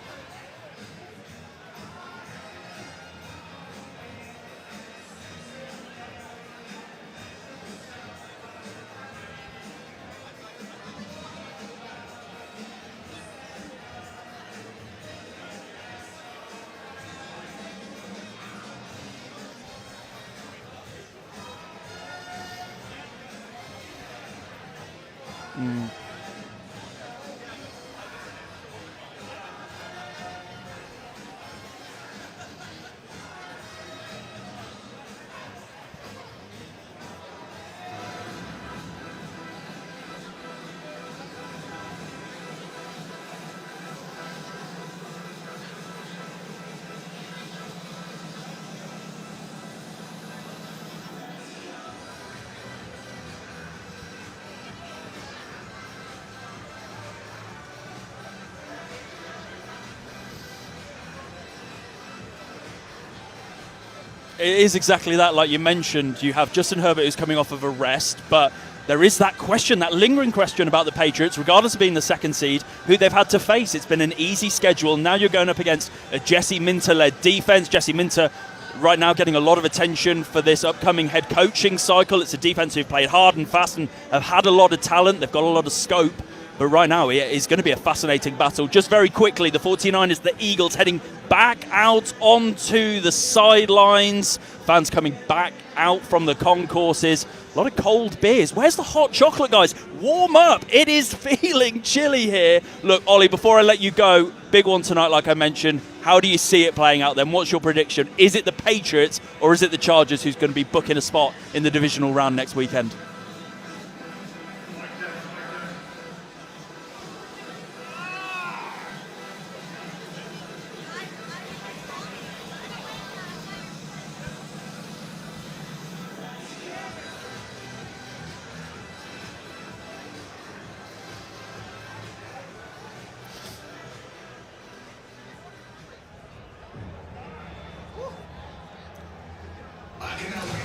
Speaker 1: It is exactly that. Like you mentioned, you have Justin Herbert who's coming off of a rest, but there is that question, that lingering question about the Patriots, regardless of being the 2nd seed, who they've had to face. It's been an easy schedule. Now you're going up against a Jesse Minter-led defense. Jesse Minter right now getting a lot of attention for this upcoming head coaching cycle. It's a defense who've played hard and fast and have had a lot of talent. They've got a lot of scope. But right now, it is going to be a fascinating battle. Just very quickly, the 49ers, the Eagles heading back out onto the sidelines. Fans coming back out from the concourses. A lot of cold beers. Where's the hot chocolate, guys? Warm up. It is feeling chilly here. Look, Ollie, before I let you go, big one tonight, like I mentioned. How do you see it playing out then? What's your prediction? Is it the Patriots or is it the Chargers who's going to be booking a spot in the divisional round next weekend?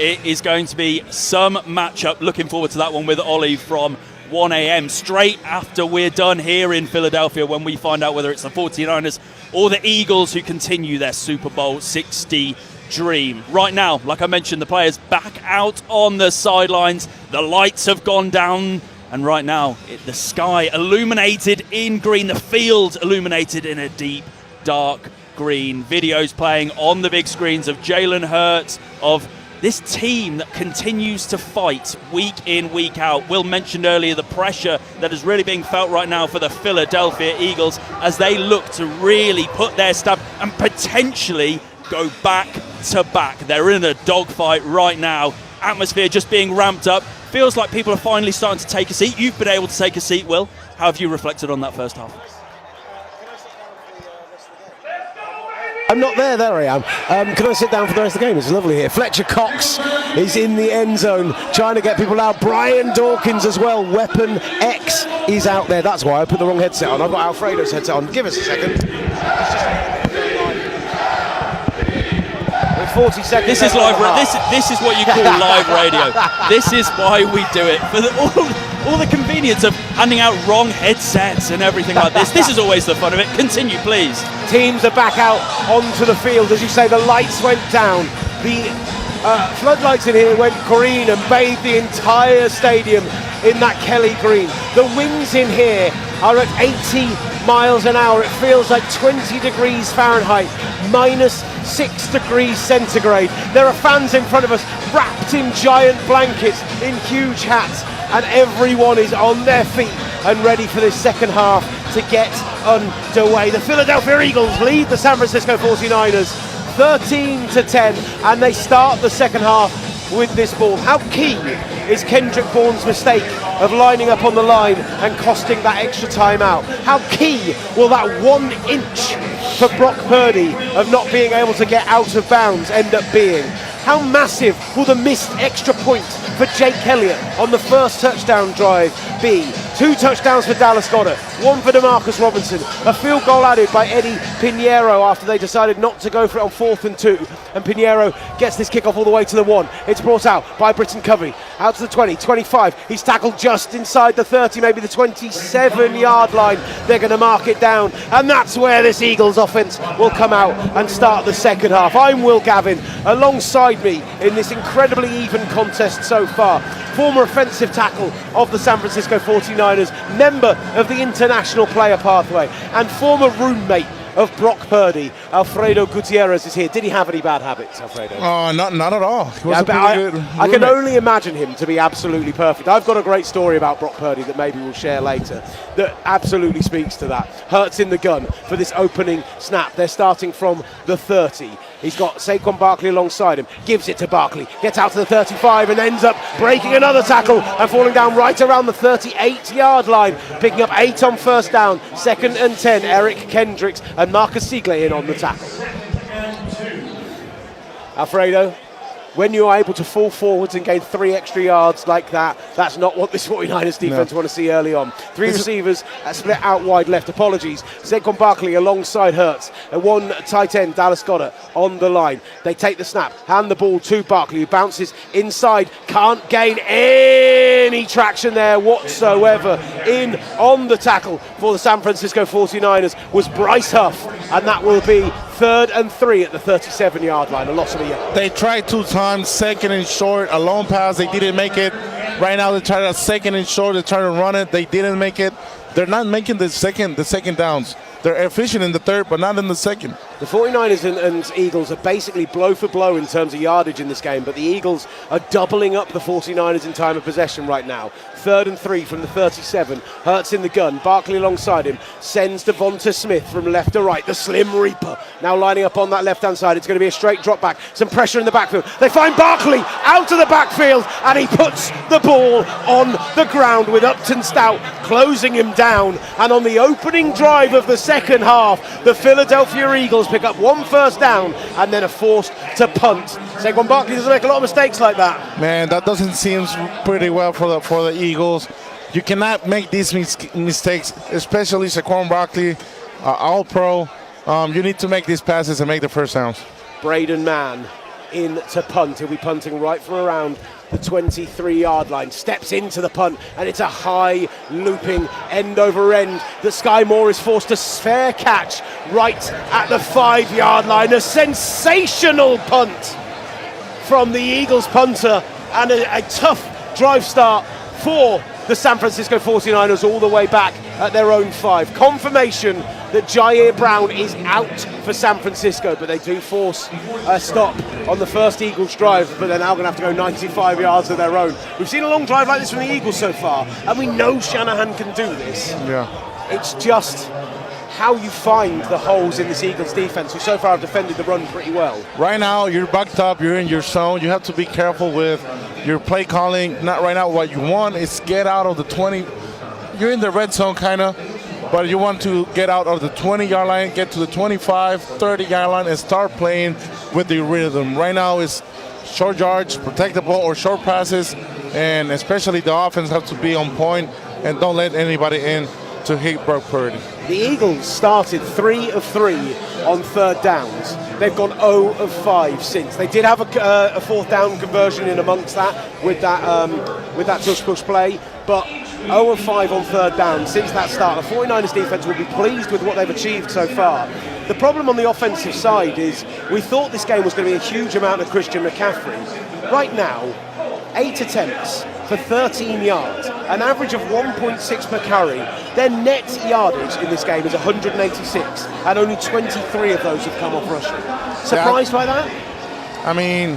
Speaker 1: It is going to be some matchup. Looking forward to that one with Ollie from 1 a.m. straight after we're done here in Philadelphia, when we find out whether it's the 49ers or the Eagles who continue their Super Bowl 60 dream. Right now, like I mentioned, the players back out on the sidelines. The lights have gone down, and right now the sky illuminated in green, the field illuminated in a deep dark green. Videos playing on the big screens of Jalen Hurts, of this team that continues to fight week in, week out. Will mentioned earlier the pressure that is really being felt right now for the Philadelphia Eagles as they look to really put their stamp and potentially go back to back. They're in a dogfight right now. Atmosphere just being ramped up. Feels like people are finally starting to take a seat. You've been able to take a seat, Will. How have you reflected on that first half?
Speaker 3: I'm not there. There I am. Can I sit down for the rest of the game? It's lovely here. Fletcher Cox is in the end zone trying to get people out. Brian Dawkins as well. Weapon X is out there. That's why I put the wrong headset on. I've got Alfredo's headset on. Give us a second. 40 seconds.
Speaker 1: This is live. This is what you call live radio. This is why we do it, for all the convenience of handing out wrong headsets and everything like this. This is always the fun of it. Continue, please.
Speaker 3: Teams are back out onto the field. As you say, the lights went down. The floodlights in here went green and bathed the entire stadium in that Kelly green. The winds in here are at 80 miles an hour. It feels like 20 degrees Fahrenheit, minus 6 degrees centigrade. There are fans in front of us wrapped in giant blankets, in huge hats, and everyone is on their feet and ready for this second half to get underway. The Philadelphia Eagles lead the San Francisco 49ers 13-10, and they start the second half with this ball. How key is Kendrick Bourne's mistake of lining up on the line and costing that extra time out? How key will that 1 inch for Brock Purdy of not being able to get out of bounds end up being? How massive will the missed extra point for Jake Elliott on the first touchdown drive be? 2 touchdowns for Dallas Goedert, 1 for DeMarcus Robinson, a field goal added by Eddie Pinheiro after they decided not to go for it on 4th and 2, and Pinheiro gets this kickoff all the way to the 1. It's brought out by Britton Covey, out to the 20, 25, he's tackled just inside the 30, maybe the 27-yard line. They're going to mark it down, and that's where this Eagles offense will come out and start the second half. I'm Will Gavin, alongside me in this incredibly even contest so far, former offensive tackle of the San Francisco 49ers, member of the International Player Pathway, and former roommate of Brock Purdy. Alfredo Gutierrez is here. Did he have any bad habits, Alfredo?
Speaker 2: Not at all. He was
Speaker 3: Yeah,
Speaker 2: a pretty good
Speaker 3: I can
Speaker 2: roommate.
Speaker 3: only imagine him to be absolutely perfect. I've got a great story about Brock Purdy that maybe we'll share later that absolutely speaks to that. Hurts in the gun for this opening snap. They're starting from the 30. He's got Saquon Barkley alongside him, gives it to Barkley, gets out to the 35 and ends up breaking another tackle and falling down right around the 38-yard line, picking up 8 on first down, 2nd and 10. Eric Kendricks and Marcus Sigley in on the tackle. Alfredo, when you're able to fall forwards and gain 3 extra yards like that, that's not what this 49ers defense want to see early on. 3 receivers split out wide left. Apologies. Saquon Barkley alongside Hurts. And 1 tight end, Dallas Goedert, on the line. They take the snap, hand the ball to Barkley, who bounces inside. Can't gain any traction there whatsoever. In on the tackle for the San Francisco 49ers was Bryce Huff, and that will be 3rd and 3 at the 37-yard line. A loss of a yard.
Speaker 2: They tried 2 times, 2nd and short, a long pass. They didn't make it. Right now they tried a 2nd and short. They tried to run it. They didn't make it. They're not making the second downs. They're efficient in the 3rd, but not in the 2nd.
Speaker 3: The 49ers and Eagles are basically blow for blow in terms of yardage in this game, but the Eagles are doubling up the 49ers in time of possession right now. 3rd and 3 from the 37. Hurts in the gun. Barkley alongside him. Sends Devonta Smith from left to right. The Slim Reaper now lining up on that left-hand side. It's going to be a straight drop back. Some pressure in the backfield. They find Barkley out of the backfield, and he puts the ball on the ground with Upton Stout closing him down. And on the opening drive of the second half, the Philadelphia Eagles pick up 1 first down and then are forced to punt. Saquon Barkley doesn't make a lot of mistakes like that.
Speaker 2: Man, that doesn't seem pretty well for the Eagles. You cannot make these mistakes, especially Saquon Barkley, All-Pro. You need to make these passes and make the first downs.
Speaker 3: Braden Mann in to punt. He'll be punting right from around the 23-yard line, steps into the punt, and it's a high looping end over end that Sky Moore is forced to fair catch right at the 5-yard line. A sensational punt from the Eagles punter, and a tough drive start for the San Francisco 49ers all the way back at their own 5. Confirmation that Jair Brown is out for San Francisco, but they do force a stop on the first Eagles drive, but they're now going to have to go 95 yards of their own. We've seen a long drive like this from the Eagles so far, and we know Shanahan can do this.
Speaker 2: Yeah.
Speaker 3: It's just how you find the holes in this Eagles defense, who so far have defended the run pretty well.
Speaker 2: Right now, you're backed up, you're in your zone. You have to be careful with your play calling. Not right now, what you want is get out of the 20. You're in the red zone, kind of, but you want to get out of the 20-yard line, get to the 25, 30-yard line, and start playing with the rhythm. Right now, it's short yards, protect the ball, or short passes, and especially the offense have to be on point and don't let anybody in to hit Brock Purdy.
Speaker 3: The Eagles started 3 of 3 on third downs. They've gone 0 of 5 since. They did have a fourth down conversion in amongst that with that tush-push play, but 0 of 5 on third down since that start. The 49ers defense will be pleased with what they've achieved so far. The problem on the offensive side is we thought this game was going to be a huge amount of Christian McCaffrey. Right now, 8 attempts for 13 yards, an average of 1.6 per carry. Their net yardage in this game is 186, and only 23 of those have come off rushing. Surprised by that?
Speaker 2: I mean,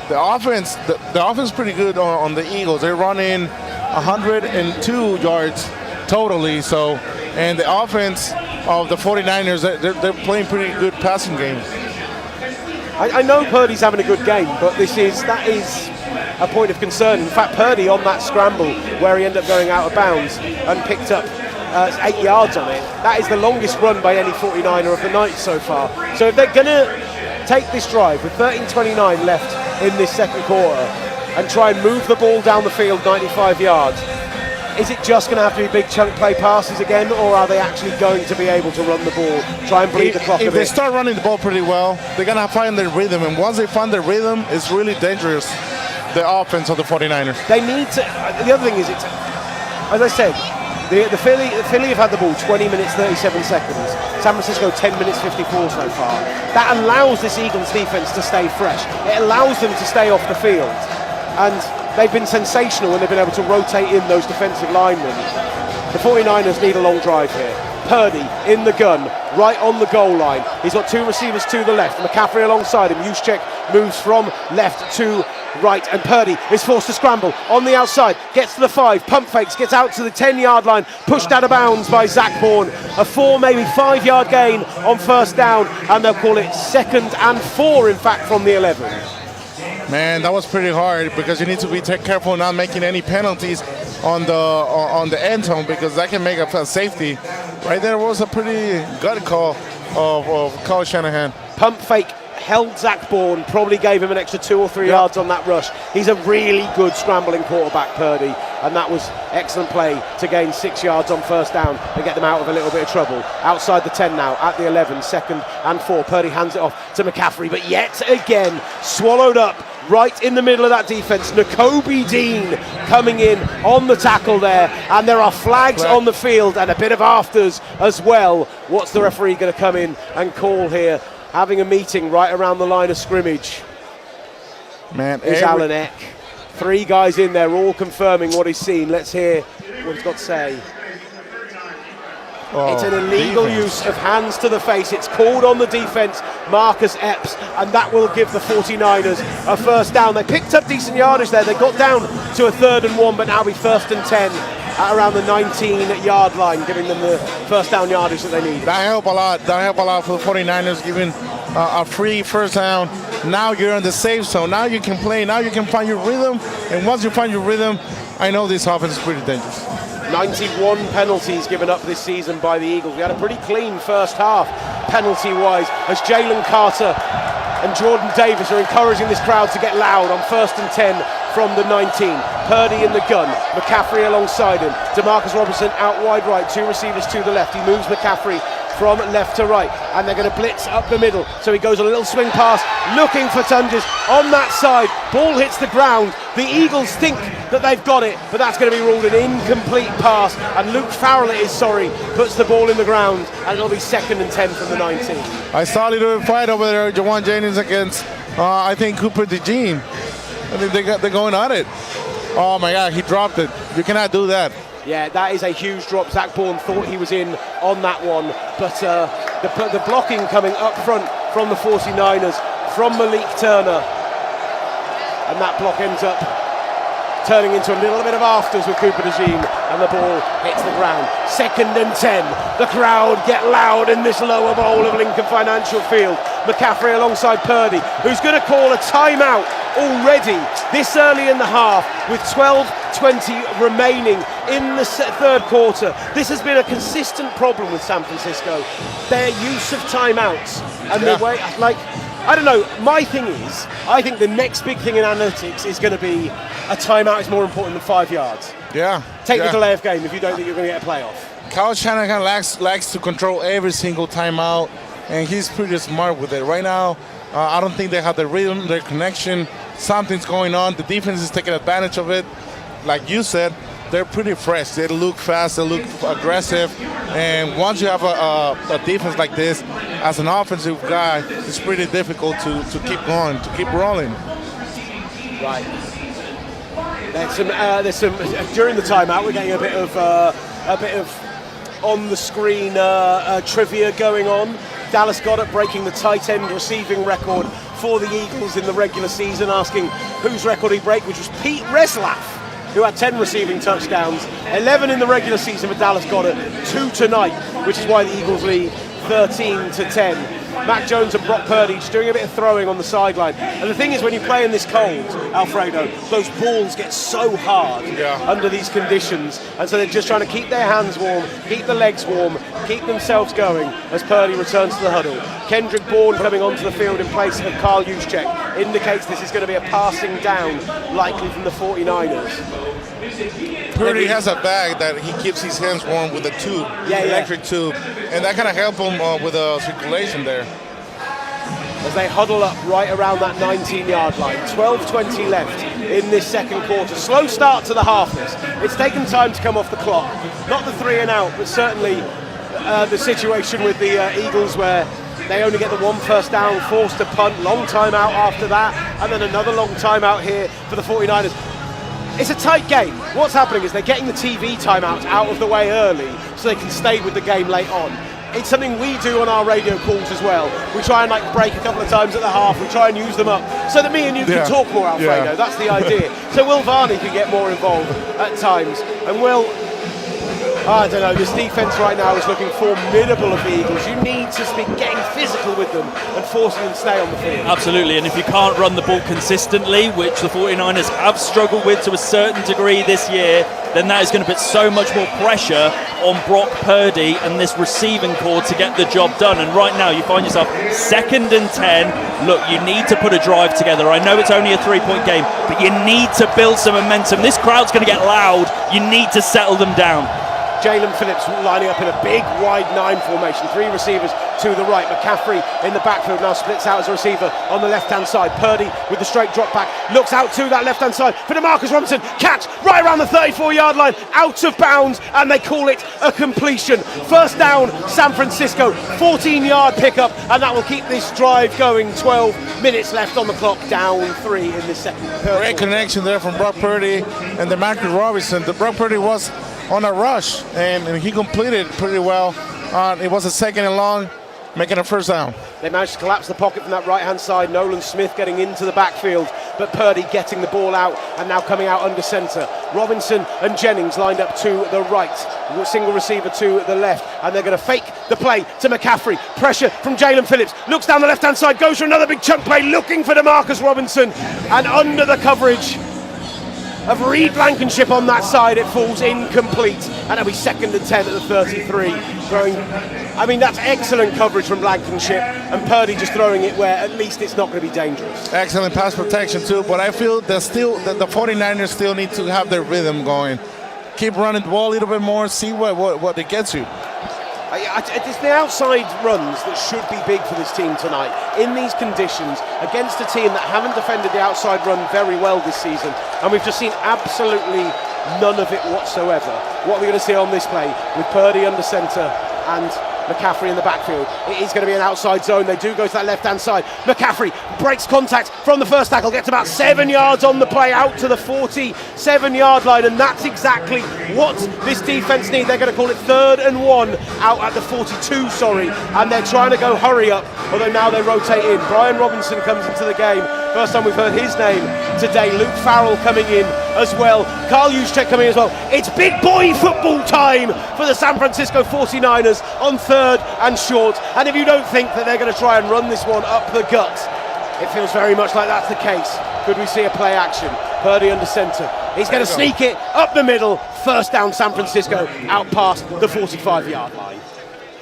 Speaker 2: the offense is pretty good on the Eagles. They're running 102 yards totally. So, and the offense of the 49ers, they're playing pretty good passing game.
Speaker 3: I know Purdy's having a good game, but that is a point of concern. In fact, Purdy on that scramble where he ended up going out of bounds and picked up 8 yards on it, that is the longest run by any 49er of the night so far. So if they're going to take this drive with 13:29 left in this second quarter and try and move the ball down the field 95 yards, is it just going to have to be big chunk play passes again, or are they actually going to be able to run the ball, try and bleed the clock a bit?
Speaker 2: If they start running the ball pretty well, they're going to find their rhythm, and once they find their rhythm, it's really dangerous, the offense of the 49ers.
Speaker 3: They need to, the other thing is, it's, as I said, the Philly have had the ball 20 minutes 37 seconds, San Francisco 10 minutes 54 so far. That allows this Eagles defense to stay fresh. It allows them to stay off the field, and they've been sensational when they've been able to rotate in those defensive linemen. The 49ers need a long drive here. Purdy in the gun, right on the goal line. He's got 2 receivers to the left. McCaffrey alongside him. Juszczyk moves from left to right, and Purdy is forced to scramble on the outside. Gets to the 5, pump fakes, gets out to the 10-yard line, pushed out of bounds by Zach Bourne. A 4, maybe 5-yard gain on first down, and they'll call it 2nd and 4, in fact, from the 11.
Speaker 2: Man, that was pretty hard because you need to be careful not making any penalties on the end zone, because that can make a safety. Right there was a pretty gut call of Kyle Shanahan.
Speaker 3: Pump fake held Zach Bourne, probably gave him an extra 2 or 3 yards on that rush. He's a really good scrambling quarterback, Purdy, and that was excellent play to gain 6 yards on first down and get them out of a little bit of trouble. Outside the 10 now, at the 11, 2nd and 4. Purdy hands it off to McCaffrey, but yet again swallowed up right in the middle of that defense. Nakobe Dean coming in on the tackle there, and there are flags on the field and a bit of afters as well. What's the referee going to come in and call here? Having a meeting right around the line of scrimmage.
Speaker 2: Man,
Speaker 3: is Alan Eck. 3 guys in there, all confirming what he's seen. Let's hear what he's got to say. It's an illegal use of hands to the face. It's called on the defense, Marcus Epps, and that will give the 49ers a first down. They picked up decent yardage there. They got down to a 3rd and 1, but now be 1st and 10 at around the 19-yard line, giving them the first down yardage that they need.
Speaker 2: That helped a lot. That helped a lot for the 49ers, giving a free first down. Now you're in the safe zone. Now you can play. Now you can find your rhythm. And once you find your rhythm, I know this offense is pretty dangerous.
Speaker 3: 91 penalties given up this season by the Eagles. We had a pretty clean first half penalty-wise, as Jalen Carter and Jordan Davis are encouraging this crowd to get loud on 1st and 10 from the 19. Purdy in the gun, McCaffrey alongside him. DeMarcus Robinson out wide right, 2 receivers to the left. He moves McCaffrey from left to right, and they're going to blitz up the middle. So he goes a little swing pass, looking for Tunges on that side. Ball hits the ground. The Eagles think that they've got it, but that's going to be ruled an incomplete pass. And Luke Farrell, puts the ball in the ground, and it'll be 2nd and 10 from the 19.
Speaker 2: I saw a little fight over there, Jawan Jennings against, I think, Cooper DeJean. I think they're going at it. Oh my God, he dropped it. You cannot do that.
Speaker 3: Yeah, that is a huge drop. Zach Bourne thought he was in on that one, but the blocking coming up front from the 49ers, from Malik Turner, and that block ends up turning into a little bit of afters with Cooper DeJean, and the ball hits the ground. 2nd and 10. The crowd get loud in this lower bowl of Lincoln Financial Field. McCaffrey alongside Purdy, who's going to call a timeout already this early in the half with 12:20 remaining in the third quarter. This has been a consistent problem with San Francisco, their use of timeouts and the way, I don't know, my thing is, I think the next big thing in analytics is going to be a timeout is more important than 5 yards.
Speaker 2: Yeah.
Speaker 3: Take the delay of game if you don't think you're going to get a playoff.
Speaker 2: Kyle Shanahan likes to control every single timeout, and he's pretty smart with it. Right now, I don't think they have the rhythm, their connection. Something's going on. The defense is taking advantage of it. Like you said, they're pretty fresh. They look fast, they look aggressive. And once you have a defense like this, as an offensive guy, it's pretty difficult to keep going, to keep rolling.
Speaker 3: Right. There's some during the timeout. We're getting a bit of on the screen trivia going on. Dallas Goedert breaking the tight end receiving record for the Eagles in the regular season, asking whose record he break, which was Pete Reslaf, who had 10 receiving touchdowns, 11 in the regular season for Dallas Goedert, 2 tonight, which is why the Eagles lead 13-10. Mac Jones and Brock Purdy just doing a bit of throwing on the sideline. And the thing is, when you play in this cold, Alfredo, those balls get so hard under these conditions. And so they're just trying to keep their hands warm, keep the legs warm, keep themselves going as Purdy returns to the huddle. Kendrick Bourne coming onto the field in place of Kyle Juszczyk indicates this is going to be a passing down, likely from the 49ers.
Speaker 2: Purdy has a bag that he keeps his hands warm with a tube, electric tube, and that kind of helps him with the circulation there.
Speaker 3: As they huddle up right around that 19-yard line. 12:20 left in this second quarter. Slow start to the halfers. It's taken time to come off the clock. Not the 3 and out, but certainly the situation with the Eagles where they only get the 1 first down, forced to punt, long time out after that, and then another long time out here for the 49ers. It's a tight game. What's happening is they're getting the TV timeouts out of the way early so they can stay with the game late on. It's something we do on our radio calls as well. We try and break a couple of times at the half. We try and use them up so that me and you can talk more, Alfredo. That's the idea. So Will Varney can get more involved at times. And Will, I don't know, this defense right now is looking formidable of the Eagles. You need to be getting physical with them and forcing them to stay on the field.
Speaker 1: Absolutely, and if you can't run the ball consistently, which the 49ers have struggled with to a certain degree this year, then that is going to put so much more pressure on Brock Purdy and this receiving core to get the job done. And right now you find yourself 2nd and 10. Look, you need to put a drive together. I know it's only a 3-point game, but you need to build some momentum. This crowd's going to get loud. You need to settle them down.
Speaker 3: Jalen Phillips lining up in a big wide 9 formation, 3 receivers to the right. McCaffrey in the backfield now splits out as a receiver on the left-hand side. Purdy with the straight drop back, looks out to that left-hand side for DeMarcus Robinson. Catch right around the 34-yard line, out of bounds, and they call it a completion. First down, San Francisco, 14-yard pickup, and that will keep this drive going. 12 minutes left on the clock, down 3 in this second.
Speaker 2: Great connection there from Brock Purdy and DeMarcus Robinson. The Brock Purdy was on a rush, and he completed pretty well. It was a 2nd and long, making a first down.
Speaker 3: They managed to collapse the pocket from that right-hand side. Nolan Smith getting into the backfield, but Purdy getting the ball out and now coming out under centre. Robinson and Jennings lined up to the right, single receiver to the left, and they're going to fake the play to McCaffrey. Pressure from Jalen Phillips, looks down the left-hand side, goes for another big chunk play, looking for DeMarcus Robinson, and under the coverage of Reed Blankenship on that side, it falls incomplete, and it'll be 2nd and 10 at the 33. That's excellent coverage from Blankenship, and Purdy just throwing it where at least it's not going to be dangerous.
Speaker 2: Excellent pass protection too, but I feel that the 49ers still need to have their rhythm going. Keep running the ball a little bit more, see what it gets you.
Speaker 3: It's the outside runs that should be big for this team tonight. In these conditions, against a team that haven't defended the outside run very well this season, and we've just seen absolutely none of it whatsoever. What we're going to see on this play with Purdy under centre and McCaffrey in the backfield. It is going to be an outside zone. They do go to that left-hand side. McCaffrey breaks contact from the first tackle, gets about 7 yards on the play, out to the 47-yard line, and that's exactly what this defence need. They're going to call it 3rd and 1 out at the 42, and they're trying to go hurry up, although now they rotate in. Brian Robinson comes into the game. First time we've heard his name today. Luke Farrell coming in as well. Carl Juszczyk coming in as well. It's big boy football time for the San Francisco 49ers on 3rd and short. And if you don't think that they're going to try and run this one up the gut, it feels very much like that's the case. Could we see a play action? Purdy under centre. He's going to sneak it up the middle. First down San Francisco, out past the 45-yard line.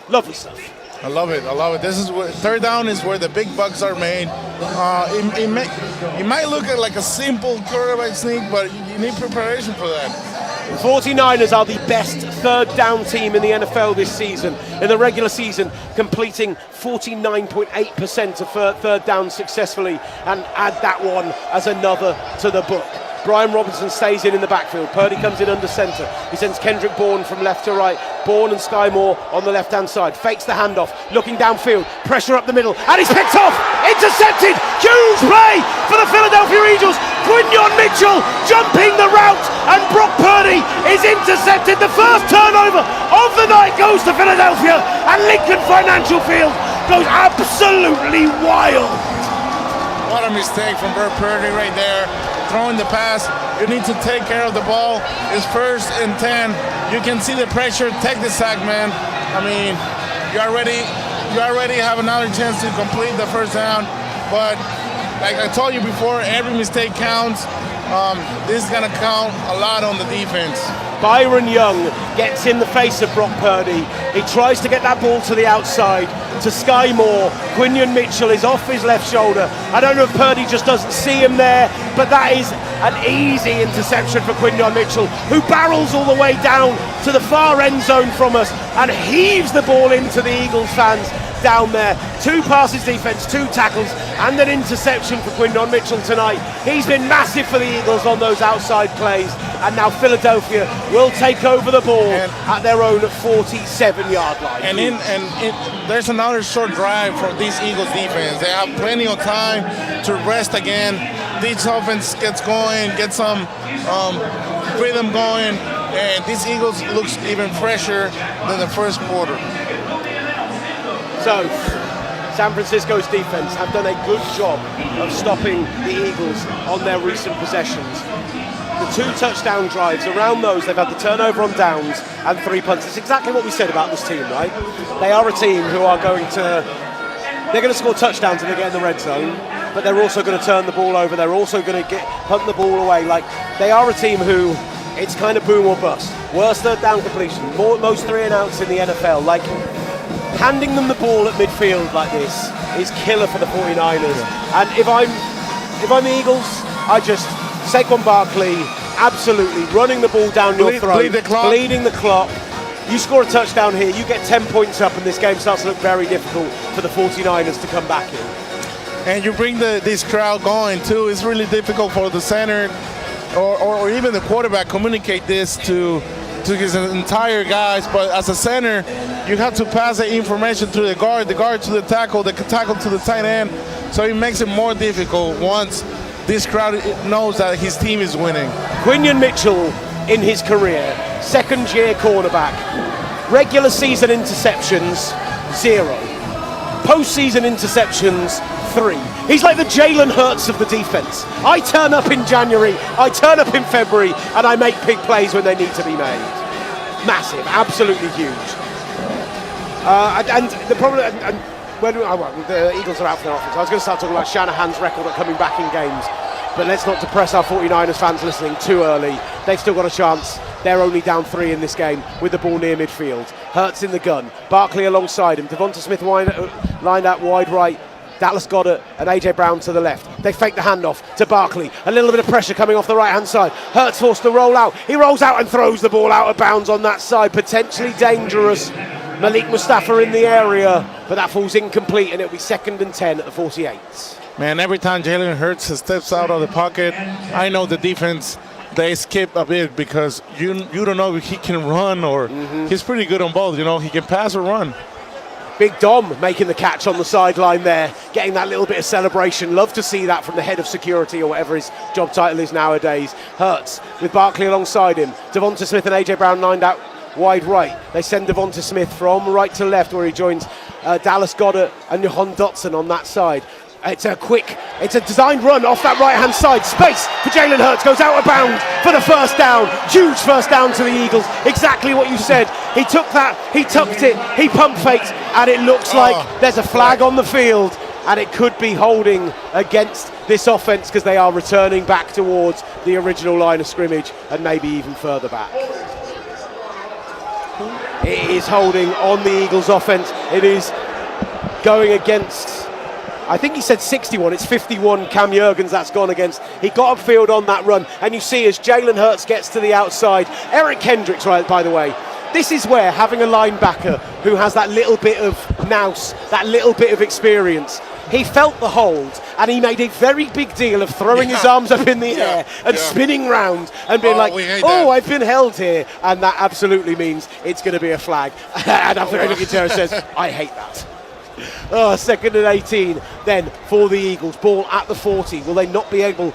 Speaker 3: Lovely stuff.
Speaker 2: I love it. This is where 3rd down is where the big bucks are made. It might look like a simple quarterback sneak, but you need preparation for that.
Speaker 3: The 49ers are the best 3rd down team in the NFL this season. In the regular season, completing 49.8% of 3rd down successfully, and add that one as another to the book. Brian Robinson stays in the backfield. Purdy comes in under centre. He sends Kendrick Bourne from left to right. Bourne and Sky Moore on the left-hand side. Fakes the handoff, looking downfield. Pressure up the middle, and he's picked off! Intercepted! Huge play for the Philadelphia Eagles! Quinyon Mitchell jumping the route, and Brock Purdy is intercepted. The first turnover of the night goes to Philadelphia, and Lincoln Financial Field goes absolutely wild.
Speaker 2: What a mistake from Brock Purdy right there. Throwing the pass, you need to take care of the ball. It's 1st and 10. You can see the pressure. Take the sack, man. I mean, you already have another chance to complete the 1st down. But like I told you before, every mistake counts. This is gonna count a lot on the defense.
Speaker 3: Byron Young gets in the face of Brock Purdy. He tries to get that ball to the outside to Sky Moore. Quinyon Mitchell is off his left shoulder. I don't know if Purdy just doesn't see him there, but that is an easy interception for Quinyon Mitchell, who barrels all the way down to the far end zone from us and heaves the ball into the Eagles fans down there. 2 passes defense, 2 tackles, and an interception for Quinyon Mitchell tonight. He's been massive for the Eagles on those outside plays, and now Philadelphia will take over the ball at their own 47-yard line.
Speaker 2: And there's another short drive for this Eagles defense. They have plenty of time to rest again. This offense gets going, get some rhythm going, and this Eagles looks even fresher than the 1st quarter.
Speaker 3: So, San Francisco's defense have done a good job of stopping the Eagles on their recent possessions. The 2 touchdown drives, around those they've had the turnover on downs and 3 punts. It's exactly what we said about this team, right? They are a team who are going to score touchdowns if they get in the red zone, but they're also going to turn the ball over. They're also going to punt the ball away. Like, they are a team who, it's kind of boom or bust. Worst 3rd down completion, most 3 and outs in the NFL. Like, handing them the ball at midfield like this is killer for the 49ers. And if I'm the Eagles, I just Saquon Barkley absolutely running the ball down your throat, bleeding the clock. You score a touchdown here, you get 10 points up, and this game starts to look very difficult for the 49ers to come back in.
Speaker 2: And you bring this crowd going too. It's really difficult for the center or even the quarterback communicate this to his entire guys, but as a center, you have to pass the information to the guard to the tackle to the tight end. So it makes it more difficult once this crowd knows that his team is winning.
Speaker 3: Quinyon Mitchell in his career, 2nd-year cornerback, regular season interceptions, 0. Postseason interceptions, 3. He's like the Jalen Hurts of the defense. I turn up in January, I turn up in February, and I make big plays when they need to be made. Massive, absolutely huge. And the problem, when the Eagles are out for their offense, I was going to start talking about Shanahan's record at coming back in games, but let's not depress our 49ers fans listening too early. They've still got a chance. They're only down 3 in this game with the ball near midfield. Hurts in the gun. Barkley alongside him. Devonta Smith lined out wide right. Dallas Goedert and AJ Brown to the left. They fake the handoff to Barkley. A little bit of pressure coming off the right-hand side. Hurts forced to roll out. He rolls out and throws the ball out of bounds on that side. Potentially dangerous Malik Mustafa in the area, but that falls incomplete, and it'll be 2nd and 10 at the 48.
Speaker 2: Man, every time Jalen Hurts steps out of the pocket, I know the defense, they skip a bit because you don't know if he can run or he's pretty good on both. He can pass or run.
Speaker 3: Big Dom making the catch on the sideline there, getting that little bit of celebration. Love to see that from the head of security or whatever his job title is nowadays. Hurts with Barkley alongside him. Devonta Smith and AJ Brown lined out wide right. They send Devonta Smith from right to left where he joins Dallas Goedert and Johan Dotson on that side. It's a designed run off that right-hand side. Space for Jalen Hurts, goes out of bounds for the first down. Huge first down to the Eagles. Exactly what you said. He took that, he tucked it, he pump faked, and it looks like there's a flag on the field, and it could be holding against this offense because they are returning back towards the original line of scrimmage and maybe even further back. It is holding on the Eagles offense. It is going against, I think he said 61, it's 51 Cam Jurgens that's gone against. He got upfield on that run, and you see as Jalen Hurts gets to the outside, Eric Kendricks, right, by the way, this is where having a linebacker who has that little bit of nous, that little bit of experience, he felt the hold and he made a very big deal of throwing his arms up in the air and spinning round and being I've been held here, and that absolutely means it's going to be a flag. And after anything Terra says, I hate that. 2nd and 18 then for the Eagles. Ball at the 40. Will they not be able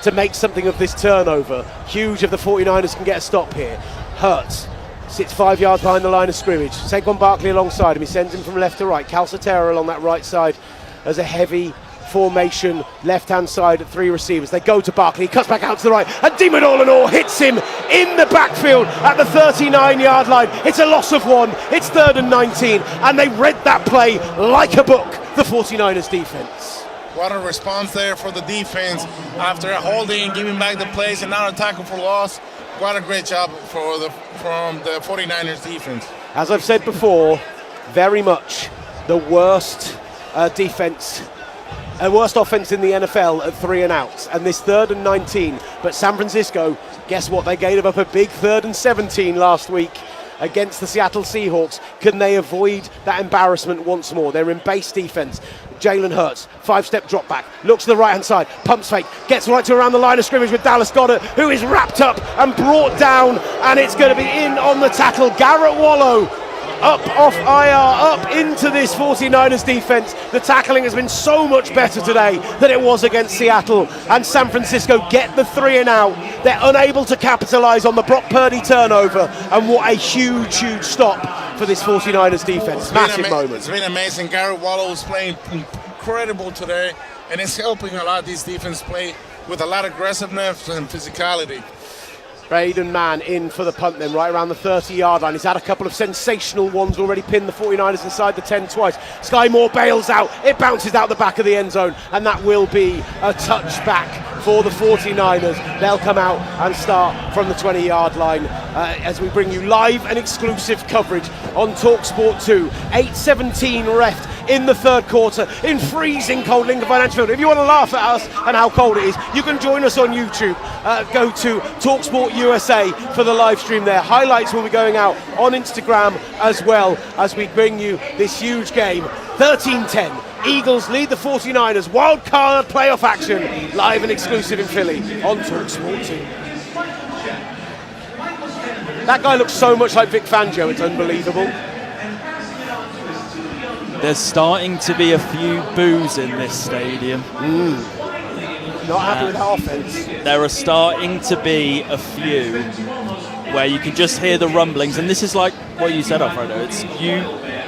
Speaker 3: to make something of this turnover? Huge if the 49ers can get a stop here. Hurts sits 5 yards behind the line of scrimmage. Saquon Barkley alongside him. He sends him from left to right. Calcaterra along that right side as a heavy formation, left-hand side at 3 receivers. They go to Barkley, he cuts back out to the right, and Demonor hits him in the backfield at the 39-yard line. It's a loss of 1, it's 3rd and 19, and they read that play like a book, the 49ers defense.
Speaker 2: What a response there for the defense after a holding, giving back the plays, and now a tackle for loss. What a great job from the 49ers defense.
Speaker 3: As I've said before, very much the worst defense, worst offense in the NFL at 3 and outs, and this 3rd and 19. But San Francisco, guess what? They gave up a big 3rd and 17 last week against the Seattle Seahawks. Can they avoid that embarrassment once more? They're in base defense. Jalen Hurts, 5-step drop back, looks to the right hand side, pumps fake, gets right to around the line of scrimmage with Dallas Goedert, who is wrapped up and brought down, and it's going to be in on the tackle. Garrett Wallow up off IR, up into this 49ers defense. The tackling has been so much better today than it was against Seattle, and San Francisco get the 3 and out. They're unable to capitalize on the Brock Purdy turnover, and what a huge stop for this 49ers defense. Massive moment.
Speaker 2: It's been amazing. Garrett Wallow is playing incredible today, and it's helping a lot these defense play with a lot of aggressiveness and physicality.
Speaker 3: Braden Mann in for the punt then, right around the 30-yard line. He's had a couple of sensational ones, already pinned the 49ers inside the 10 twice. Sky Moore bails out, it bounces out the back of the end zone, and that will be a touchback for the 49ers. They'll come out and start from the 20-yard line as we bring you live and exclusive coverage on TalkSport 2. 8:17 left in the 3rd quarter in freezing cold Lincoln Financial Field. If you want to laugh at us and how cold it is, you can join us on YouTube. Go to TalkSport USA for the live stream there. Highlights will be going out on Instagram as well as we bring you this huge game. 13-10. Eagles lead the 49ers. Wildcard playoff action. Live and exclusive in Philly on TalkSport 2. That guy looks so much like Vic Fangio, it's unbelievable.
Speaker 1: There's starting to be a few boos in this stadium.
Speaker 3: Not happy with that offense.
Speaker 1: There are starting to be a few where you can just hear the rumblings, and this is like what you said, Alfredo. It's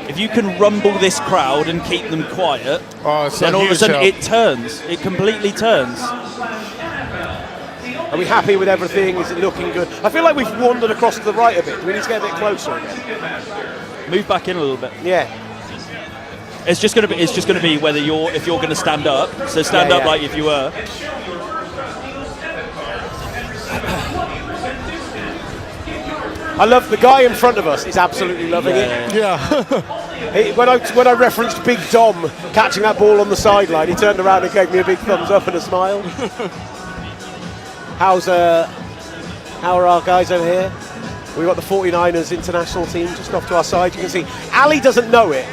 Speaker 1: if you can rumble this crowd and keep them quiet, then all of a sudden it turns. It completely turns.
Speaker 3: Are we happy with everything? Is it looking good? I feel like we've wandered across to the right a bit. Do we need to get a bit closer again?
Speaker 1: Move back in a little bit.
Speaker 3: Yeah.
Speaker 1: It's just going to be whether if you're going to stand up. So stand up like if you were.
Speaker 3: I love the guy in front of us. He's absolutely loving it.
Speaker 2: Yeah.
Speaker 3: When I referenced Big Dom catching that ball on the sideline, he turned around and gave me a big thumbs up and a smile. How are our guys over here? We've got the 49ers international team just off to our side. You can see Ali doesn't know it,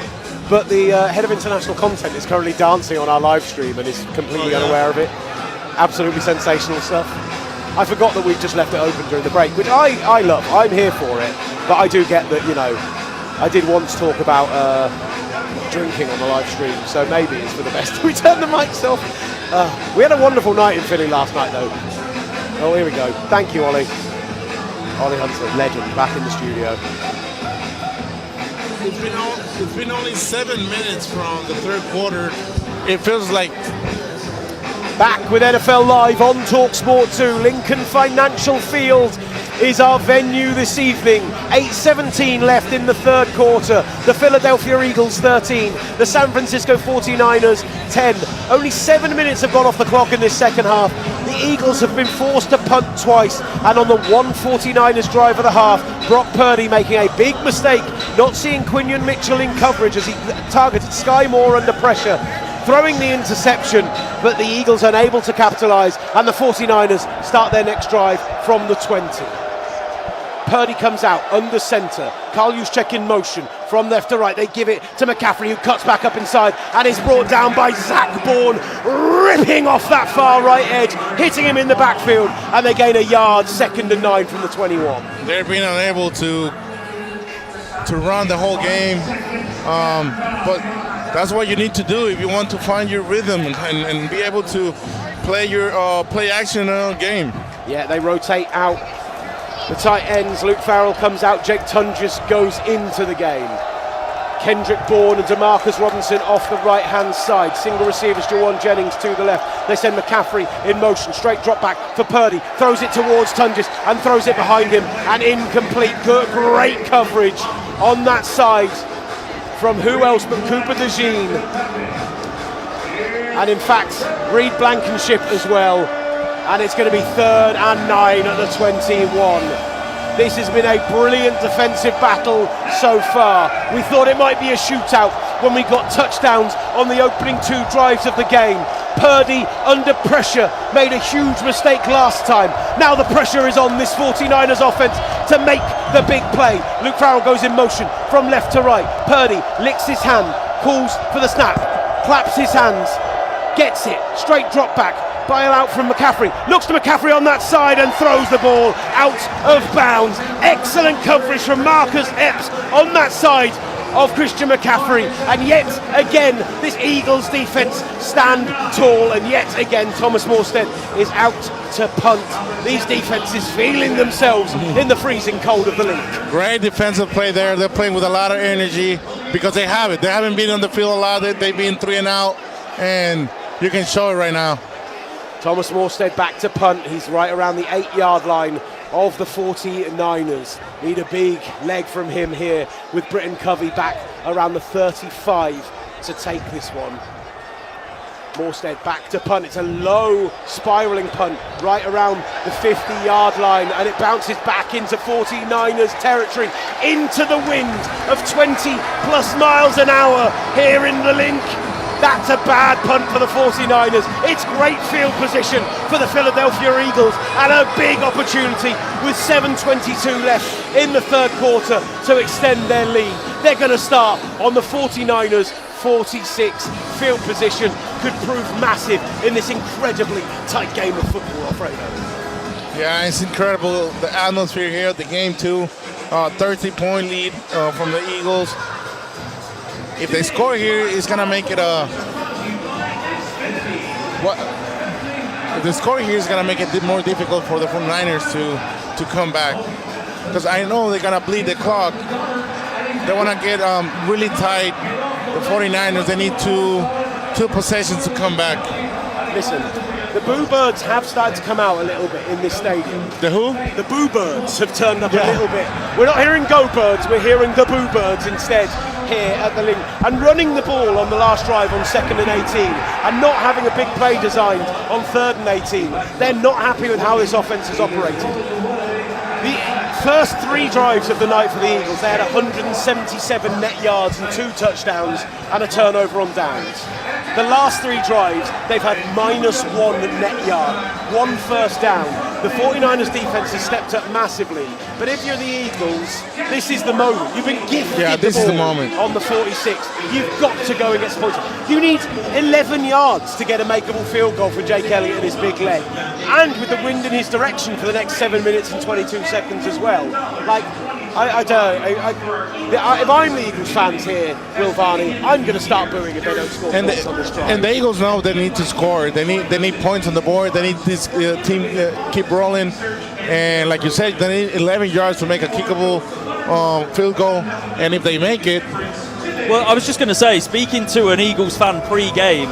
Speaker 3: but the head of international content is currently dancing on our live stream and is completely unaware of it. Absolutely sensational stuff. I forgot that we've just left it open during the break, which I love. I'm here for it, but I do get that, you know, I did once talk about drinking on the live stream, so maybe it's for the best that we turn the mics off. We had a wonderful night in Philly last night, though. Oh, here we go. Thank you, Ollie. Ollie Hunter, legend, back in the studio.
Speaker 4: It's been only 7 minutes from the third quarter. It feels like...
Speaker 3: Back with NFL Live on TalkSport 2. Lincoln Financial Field is our venue this evening. 8:17 left in the third quarter. The Philadelphia Eagles 13, the San Francisco 49ers 10. Only 7 minutes have gone off the clock in this second half. The Eagles have been forced to punt twice, and on the 49ers drive of the half, Brock Purdy making a big mistake, not seeing Quinion Mitchell in coverage as he targeted Sky Moore under pressure, throwing the interception, but the Eagles unable to capitalise, and the 49ers start their next drive from the 20. Purdy comes out under centre. Carl Juszczyk in motion from left to right. They give it to McCaffrey, who cuts back up inside and is brought down by Zach Bourne, ripping off that far right edge, hitting him in the backfield, and they gain a yard, 2nd and 9 from the 21.
Speaker 2: They're being unable to run the whole game, but that's what you need to do if you want to find your rhythm and be able to play your play action game.
Speaker 3: Yeah, they rotate out. The tight ends, Luke Farrell comes out, Jake Tunges goes into the game. Kendrick Bourne and DeMarcus Robinson off the right-hand side. Single receivers, Jawan Jennings to the left. They send McCaffrey in motion, straight drop back for Purdy. Throws it towards Tunges and throws it behind him. And incomplete. Good, great coverage on that side from who else but Cooper DeJean. And in fact, Reed Blankenship as well. And it's going to be 3rd and 9 at the 21. This has been a brilliant defensive battle so far. We thought it might be a shootout when we got touchdowns on the opening 2 drives of the game. Purdy, under pressure, made a huge mistake last time. Now the pressure is on this 49ers offense to make the big play. Luke Farrell goes in motion from left to right. Purdy licks his hand, calls for the snap, claps his hands, gets it, straight drop back. Bail out from McCaffrey, looks to McCaffrey on that side and throws the ball out of bounds. Excellent coverage from Marcus Epps on that side of Christian McCaffrey, and yet again this Eagles defense stand tall, and yet again Thomas Morstead is out to punt. These defenses feeling themselves in the freezing cold of the league.
Speaker 2: Great defensive play there. They're playing with a lot of energy because they have it. They haven't been on the field a lot. They've been 3 and out, and you can show it right now.
Speaker 3: Thomas Morstead back to punt. He's right around the 8-yard line of the 49ers. Need a big leg from him here with Britton Covey back around the 35 to take this one. Morstead back to punt. It's a low spiralling punt right around the 50-yard line, and it bounces back into 49ers territory, into the wind of 20 plus miles an hour here in the Link. That's a bad punt for the 49ers. It's great field position for the Philadelphia Eagles, and a big opportunity with 7:22 left in the third quarter to extend their lead. They're going to start on the 49ers 46. Field position could prove massive in this incredibly tight game of football, Alfredo.
Speaker 2: Yeah, it's incredible, the atmosphere here at the game too. 30-point lead from the Eagles. If they score here, it's gonna make it if they score here, it's gonna make it more difficult for the 49ers to come back, because I know they're gonna bleed the clock. They want to get really tight. The 49ers, they need two possessions to come back.
Speaker 3: Listen, the Boo Birds have started to come out a little bit in this stadium.
Speaker 2: The who?
Speaker 3: The Boo Birds have turned up a little bit. We're not hearing Go Birds, we're hearing the Boo Birds instead here at the Link. And running the ball on the last drive on 2nd and 18 and not having a big play designed on 3rd and 18. They're not happy with how this offense has operated. The first 3 drives of the night for the Eagles, they had 177 net yards and 2 touchdowns and a turnover on downs. The last 3 drives, they've had -1 net yard, 1 first down, The 49ers defense has stepped up massively, but if you're the Eagles, this is the moment. You've been gifted
Speaker 2: this
Speaker 3: the
Speaker 2: is the
Speaker 3: ball
Speaker 2: moment.
Speaker 3: on the 46. You've got to go and get some points. You need 11 yards to get a makeable field goal for Jake Elliott and his big leg, and with the wind in his direction for the next 7 minutes and 22 seconds as well. Like, I don't know. If I'm the Eagles fans here, Will Varney, I'm going to start booing if they don't score points on this drive.
Speaker 2: And the Eagles know they need to score. They need points on the board. They need this team keep rolling. And like you said, they need 11 yards to make a kickable field goal. And if they make it...
Speaker 1: Well, I was just going to say, speaking to an Eagles fan pre-game,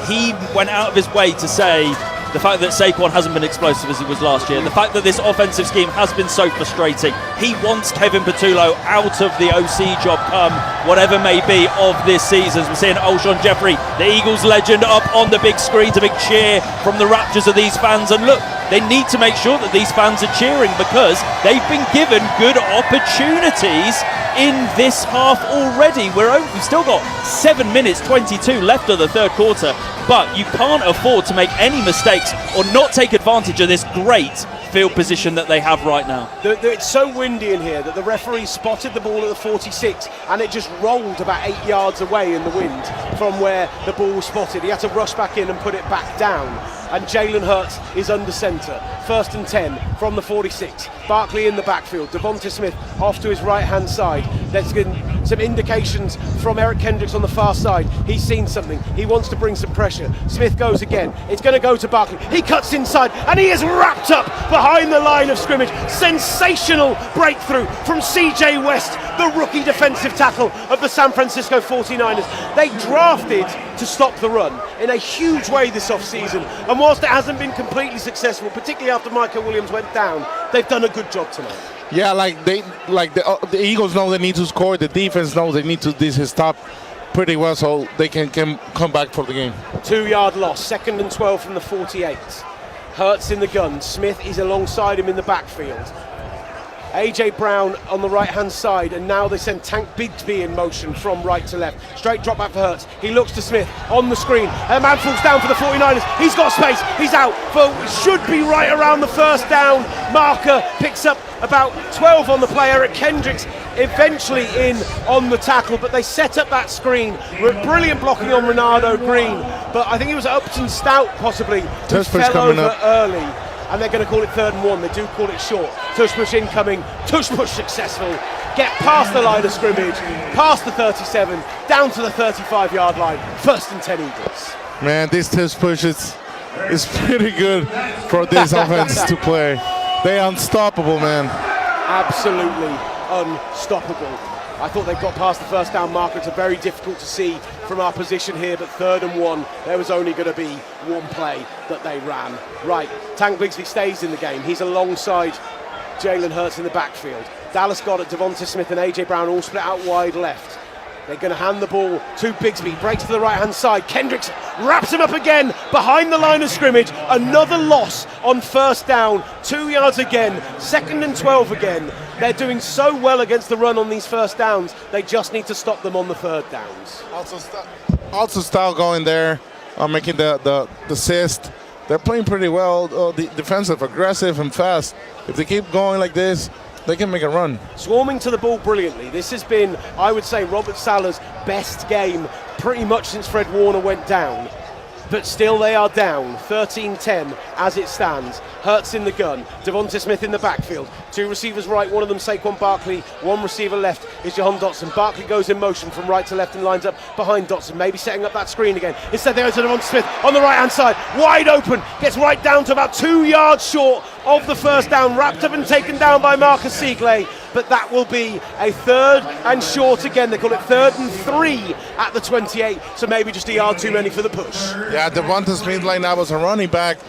Speaker 1: he went out of his way to say the fact that Saquon hasn't been explosive as he was last year, the fact that this offensive scheme has been so frustrating. He wants Kevin Patullo out of the OC job come whatever may be of this season. We're seeing Alshon Jeffrey, the Eagles legend, up on the big screen, a big cheer from the raptures of these fans. And look, they need to make sure that these fans are cheering because they've been given good opportunities in this half already. We've still got 7 minutes 22 left of the third quarter, but you can't afford to make any mistakes or not take advantage of this great field position that they have right now.
Speaker 3: It's so windy in here that the referee spotted the ball at the 46 and it just rolled about 8 yards away in the wind from where the ball was spotted. He had to rush back in and put it back down. And Jalen Hurts is under centre. 1st and 10 from the 46. Barkley in the backfield. Devonta Smith off to his right-hand side. There's been some indications from Eric Kendricks on the far side. He's seen something. He wants to bring some pressure. Smith goes again. It's going to go to Barkley. He cuts inside and he is wrapped up behind the line of scrimmage. Sensational breakthrough from CJ West, the rookie defensive tackle of the San Francisco 49ers. They drafted to stop the run in a huge way this off-season, and whilst it hasn't been completely successful, particularly after Michael Williams went down, they've done a good job tonight.
Speaker 2: Yeah, the Eagles know they need to score. The defense knows they need to stop pretty well so they can come back for the game.
Speaker 3: 2-yard loss, 2nd and 12 from the 48. Hurts in the gun. Smith is alongside him in the backfield. AJ Brown on the right-hand side, and now they send Tank Bigsby in motion from right to left. Straight drop back for Hurts. He looks to Smith on the screen. A man falls down for the 49ers. He's got space. He's out for should be right around the first down marker. Picks up about 12 on the play. Eric Kendricks eventually in on the tackle, but they set up that screen with brilliant blocking on Renardo Green. But I think it was Upton Stout possibly who fell over early. And they're going to call it 3rd and 1. They do call it short. Tush push incoming. Tush push successful. Get past the line of scrimmage, past the 37, down to the 35-yard line. 1st and 10 Eagles.
Speaker 2: Man, this tush push is pretty good for this offense to play. They're unstoppable, man.
Speaker 3: Absolutely unstoppable. I thought they got past the first down marker. It's very difficult to see from our position here, but 3rd and 1, there was only going to be one play that they ran. Right, Tank Bigsby stays in the game. He's alongside Jalen Hurts in the backfield. Dallas Goedert, Devonta Smith and AJ Brown all split out wide left. They're going to hand the ball to Bigsby. Breaks to the right-hand side. Kendricks wraps him up again behind the line of scrimmage. Another loss on 1st down. 2 yards again. 2nd and 12 again. They're doing so well against the run on these 1st downs. They just need to stop them on the 3rd downs.
Speaker 2: Also Style going there, making the assist. They're playing pretty well. The defensive, aggressive and fast. If they keep going like this, they can make a run. Swarming
Speaker 3: to the ball brilliantly. This has been, I would say, Robert Saleh's best game pretty much since Fred Warner went down. But still they are down, 13-10 as it stands. Hurts in the gun, Devonta Smith in the backfield. 2 receivers right, one of them Saquon Barkley, 1 receiver left is Jahan Dotson. Barkley goes in motion from right to left and lines up behind Dotson, maybe setting up that screen again. Instead they go to Devonta Smith on the right-hand side, wide open, gets right down to about 2 yards short of the 1st down, wrapped up and taken down by Marcus Siegley. But that will be a 3rd and short again. They call it 3rd and 3 at the 28, so maybe just a yard too many for the push.
Speaker 2: Yeah, Devonta Smith like now was a running back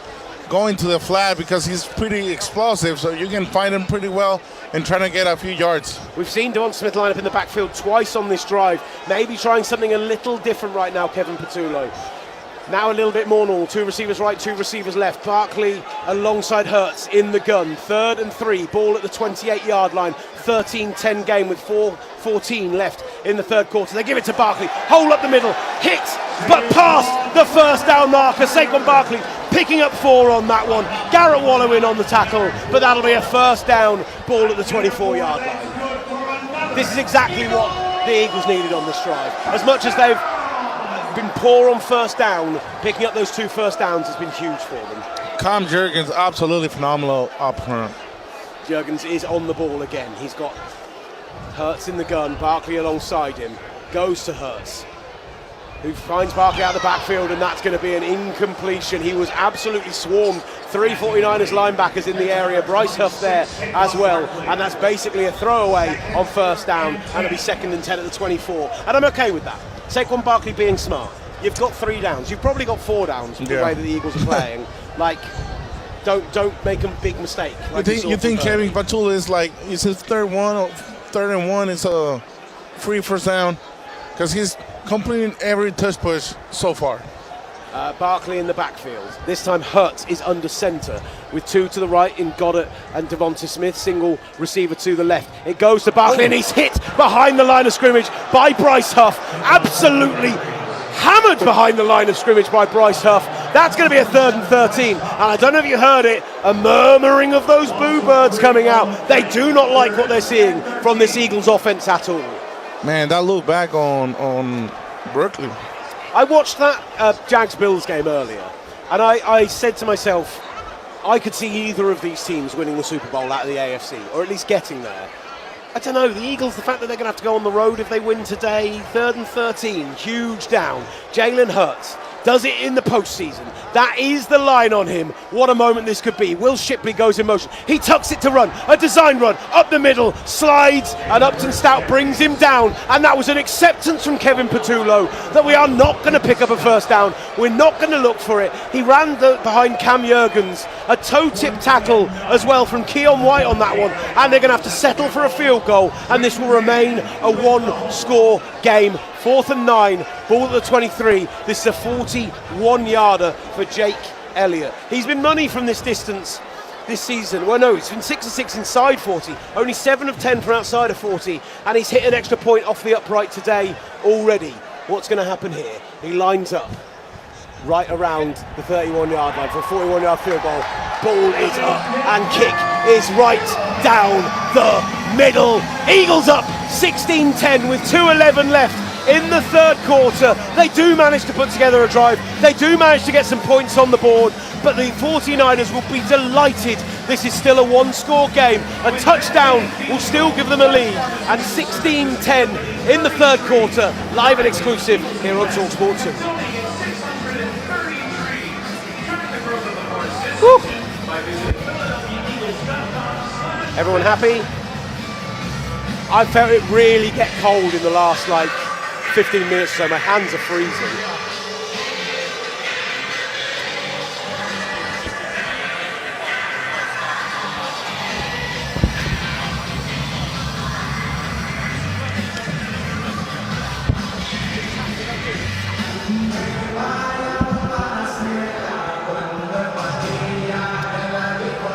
Speaker 2: going to the flat because he's pretty explosive, so you can find him pretty well and trying to get a few yards.
Speaker 3: We've seen Devonta Smith line up in the backfield twice on this drive, maybe trying something a little different right now, Kevin Patullo. Now a little bit more normal. 2 receivers right, 2 receivers left. Barkley alongside Hurts in the gun. 3rd and 3. Ball at the 28-yard line. 13-10 game with 4:14 left in the 3rd quarter. They give it to Barkley. Hole up the middle. Hit, but past the 1st down marker. Saquon Barkley picking up 4 on that one. Garrett Waller in on the tackle, but that'll be a first down, ball at the 24-yard line. This is exactly what the Eagles needed on this drive. As much as they've been poor on first down, picking up those 2 first downs has been huge for them.
Speaker 2: Cam Jurgens absolutely phenomenal up front.
Speaker 3: Jurgens is on the ball again. He's got Hurts in the gun, Barkley alongside him, goes to Hurts, who finds Barkley out of the backfield, and that's going to be an incompletion. He was absolutely swarmed. 3 49ers linebackers in the area, Bryce Huff there as well, and that's basically a throwaway on first down, and it'll be 2nd and 10 at the 24, and I'm okay with that. Saquon Barkley being smart. You've got 3 downs. You've probably got 4 downs with the way that the Eagles are playing. Like, don't make a big mistake. Like
Speaker 2: you think Kevin Patula is like, is his third and one is a free first down? Because he's completing every touch push so far.
Speaker 3: Barkley in the backfield. This time Hurts is under centre with 2 to the right in Goddard and Devonta Smith. Single receiver to the left. It goes to Barkley and he's hit behind the line of scrimmage by Bryce Huff. Absolutely hammered behind the line of scrimmage by Bryce Huff. That's going to be a 3rd and 13. And I don't know if you heard it, a murmuring of those boo birds coming out. They do not like what they're seeing from this Eagles offense at all.
Speaker 2: Man, that look back on Berkeley.
Speaker 3: I watched that Jags-Bills game earlier, and I said to myself, I could see either of these teams winning the Super Bowl out of the AFC, or at least getting there. I don't know, the Eagles, the fact that they're going to have to go on the road if they win today, 3rd and 13, huge down. Jalen Hurts does it in the postseason. That is the line on him. What a moment this could be. Will Shipley goes in motion. He tucks it to run. A design run up the middle, slides, and Upton Stout brings him down. And that was an acceptance from Kevin Patullo that we are not going to pick up a first down. We're not going to look for it. He ran behind Cam Jurgens. A toe-tip tackle as well from Keon White on that one. And they're going to have to settle for a field goal. And this will remain a 1-score game. 4th and 9, ball at the 23. This is a 41-yarder for Jake Elliott. He's been money from this distance this season. Well, no, he's been 6 of 6 inside 40, only 7 of 10 from outside of 40, and he's hit an extra point off the upright today already. What's going to happen here? He lines up right around the 31-yard line for a 41-yard field goal. Ball is up, and kick is right down the middle. Eagles up 16-10 with 2:11 left. In the 3rd quarter, they do manage to put together a drive. They do manage to get some points on the board, but the 49ers will be delighted. This is still a 1-score game. A touchdown will still give them a lead. And 16-10 in the 3rd quarter, live and exclusive here on TalkSport 2. Woo. Everyone happy? I felt it really get cold in the last 15 minutes or so. My hands are freezing.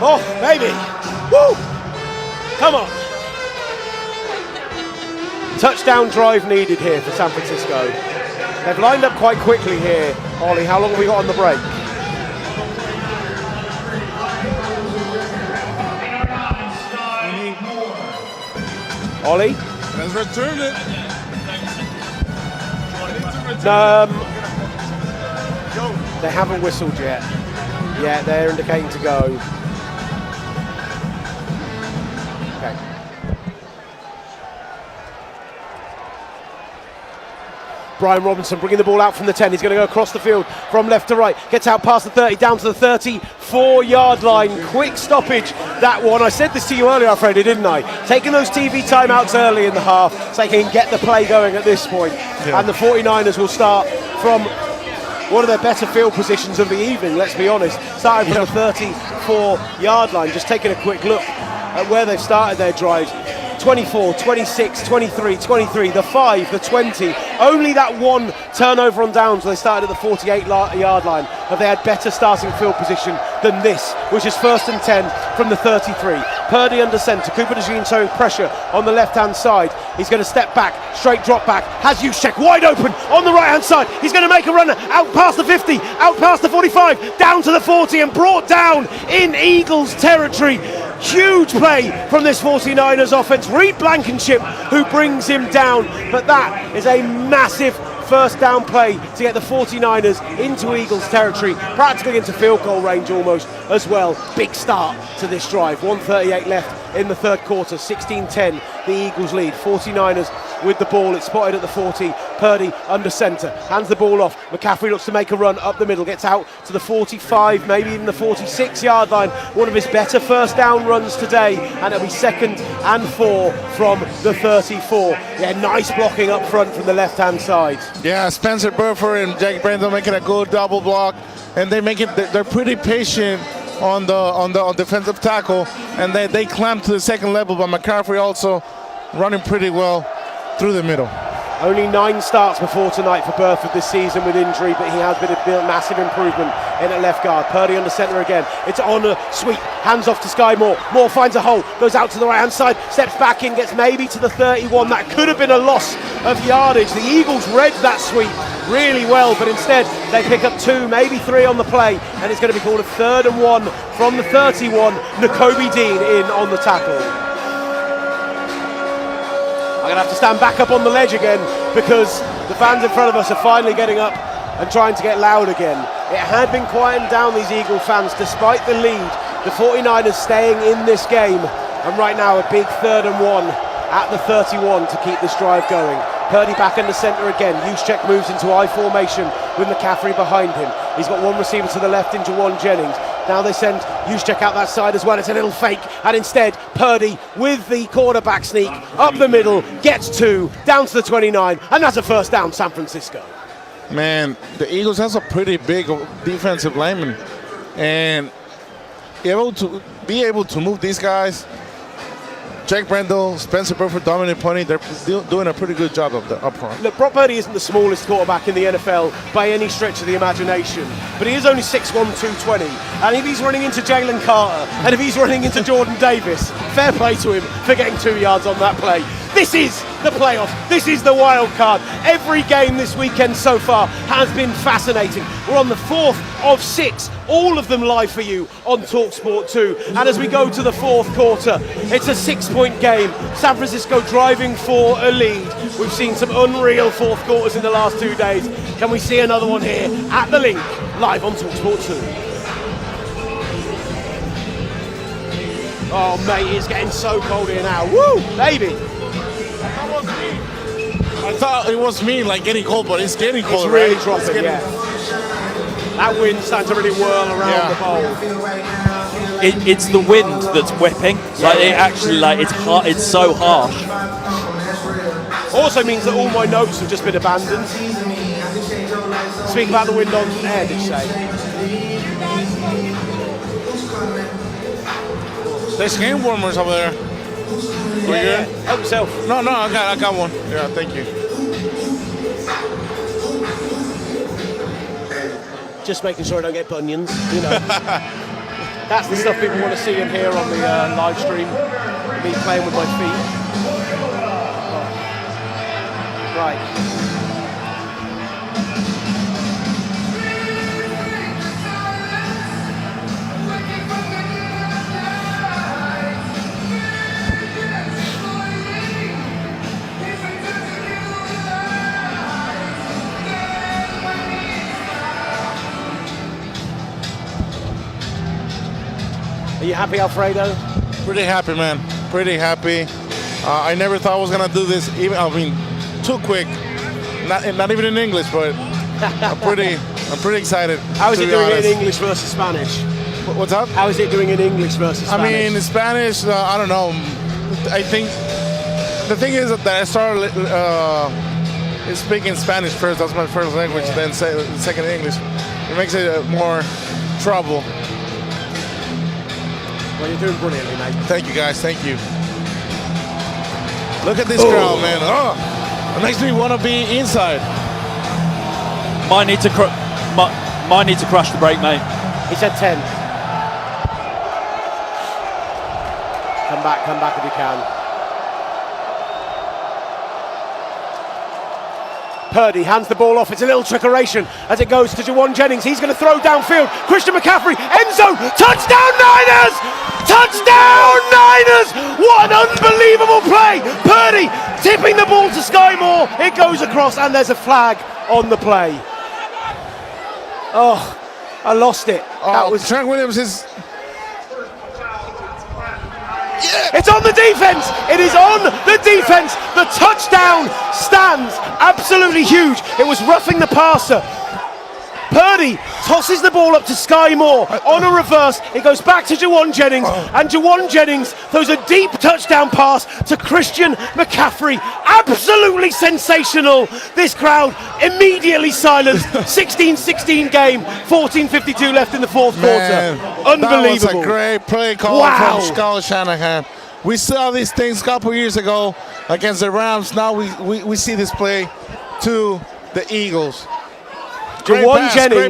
Speaker 3: Oh, baby. Woo! Come on. Touchdown drive needed here for San Francisco. They've lined up quite quickly here. Ollie, how long have we got on the break? Ollie?
Speaker 2: Let's return it.
Speaker 3: They haven't whistled yet. Yeah, they're indicating to go. Okay. Brian Robinson bringing the ball out from the 10. He's going to go across the field from left to right. Gets out past the 30, down to the 34-yard line. Quick stoppage, that one. I said this to you earlier, Freddie, didn't I? Taking those TV timeouts early in the half so they can get the play going at this point. Yeah. And the 49ers will start from one of their better field positions of the evening, let's be honest. Starting from the 34-yard line. Just taking a quick look at where they've started their drives. 24, 26, 23, 23, the 5, the 20. Only that one turnover on downs when they started at the 48-yard line. have they had better starting field position than this, which is 1st and 10 from the 33. Purdy under centre, Cooper DeJean showing pressure on the left-hand side. He's going to step back, straight drop back, has Juszczyk wide open on the right-hand side. He's going to make a run out past the 50, out past the 45, down to the 40 and brought down in Eagles territory. Huge play from this 49ers offence. Reed Blankenship who brings him down, but that is a massive first down play to get the 49ers into Eagles territory, practically into field goal range almost as well. Big start to this drive. 1:38 left in the third quarter. 16-10 the Eagles lead. 49ers with the ball. It's spotted at the 40. Purdy under centre, hands the ball off. McCaffrey looks to make a run up the middle, gets out to the 45, maybe even the 46 yard line. One of his better first down runs today, and it'll be 2nd and 4 from the 34. Yeah, nice blocking up front from the left hand side.
Speaker 2: Yeah, Spencer Burford and Jake Brendel making a good double block, and they're pretty patient on the defensive tackle, and they clamp to the second level, but McCaffrey also running pretty well through the middle.
Speaker 3: Only 9 starts before tonight for Burford this season with injury, but he has been a massive improvement in at left guard. Purdy under centre again. It's on a sweep. Hands off to Sky Moore. Moore finds a hole. Goes out to the right hand side. Steps back in. Gets maybe to the 31. That could have been a loss of yardage. The Eagles read that sweep really well, but instead they pick up 2, maybe 3 on the play, and it's going to be called a 3rd and 1 from the 31. Nakobe Dean in on the tackle. I'm going to have to stand back up on the ledge again because the fans in front of us are finally getting up and trying to get loud again. It had been quieting down these Eagle fans despite the lead. The 49ers staying in this game, and right now a big 3rd and 1 at the 31 to keep this drive going. Purdy back in the centre again. Juszczyk moves into I formation with McCaffrey behind him. He's got one receiver to the left in Jawan Jennings. Now they send Juszczyk out that side as well. It's a little fake, and instead Purdy with the quarterback sneak up the middle gets 2 down to the 29, and that's a first down, San Francisco.
Speaker 2: Man, the Eagles has a pretty big defensive lineman, and be able to move these guys. Jake Brendel, Spencer Burford, Dominic Pony, they're doing a pretty good job up front.
Speaker 3: Look, Brock Purdy isn't the smallest quarterback in the NFL by any stretch of the imagination, but he is only 6'1", 220. And if he's running into Jalen Carter, and if he's running into Jordan Davis, fair play to him for getting 2 yards on that play. This is the playoff. This is the wild card. Every game this weekend so far has been fascinating. We're on the 4th of 6, all of them live for you on TalkSport 2. And as we go to the 4th quarter, it's a 6-point game. San Francisco driving for a lead. We've seen some unreal 4th quarters in the last 2 days. Can we see another one here at the link, live on TalkSport 2? Oh mate, it's getting so cold here now. Woo, baby.
Speaker 2: I thought it was me, like getting cold, but it's getting cold.
Speaker 3: It's really
Speaker 2: right?
Speaker 3: dropping, yeah. That wind's starting to really whirl around the bowl.
Speaker 1: It's the wind that's whipping. Like it actually, like it's so harsh.
Speaker 3: Also means that all my notes have just been abandoned. Speaking about the wind on air, did you say?
Speaker 2: There's hand warmers over there.
Speaker 3: Yeah. Help yourself.
Speaker 2: No, I got one. Yeah, thank you.
Speaker 3: Just making sure I don't get bunions, you know. That's the stuff people want to see and hear on the live stream. Me playing with my feet. Oh. Right. Are you happy, Alfredo?
Speaker 2: Pretty happy, man. Pretty happy. I never thought I was gonna do this. Too quick. Not even in English, but I'm pretty excited.
Speaker 3: How is it doing in English versus Spanish?
Speaker 2: What's up?
Speaker 3: How is it doing in English versus Spanish?
Speaker 2: I mean, in Spanish, I don't know. I think the thing is that I started speaking Spanish first. That's my first language. Then second English. It makes it more trouble.
Speaker 3: Well, you're doing brilliantly, mate.
Speaker 2: Thank you, guys. Thank you. Look at this crowd, man. Oh, it makes me want to be inside.
Speaker 1: Might need to Might need to crush the break, mate.
Speaker 3: He said 10. Come back if you can. Purdy hands the ball off. It's a little trickeration as it goes to Jawan Jennings. He's going to throw downfield. Christian McCaffrey, end zone, touchdown Niners! Touchdown Niners! What an unbelievable play! Purdy tipping the ball to Sky Moore. It goes across and there's a flag on the play. Oh, I lost it. That was
Speaker 2: Trent Williams is.
Speaker 3: It's on the defense. It is on the defense. The touchdown stands absolutely huge. It was roughing the passer. Purdy tosses the ball up to Sky Moore on a reverse. It goes back to Jawan Jennings, and Jawan Jennings throws a deep touchdown pass to Christian McCaffrey. Absolutely sensational. This crowd immediately silenced. 16-16 game, 14:52 left in the fourth quarter. Unbelievable.
Speaker 2: That was a great play call
Speaker 3: Wow.
Speaker 2: from Kyle Shanahan. We saw these things a couple years ago against the Rams. Now we see this play to the Eagles. Great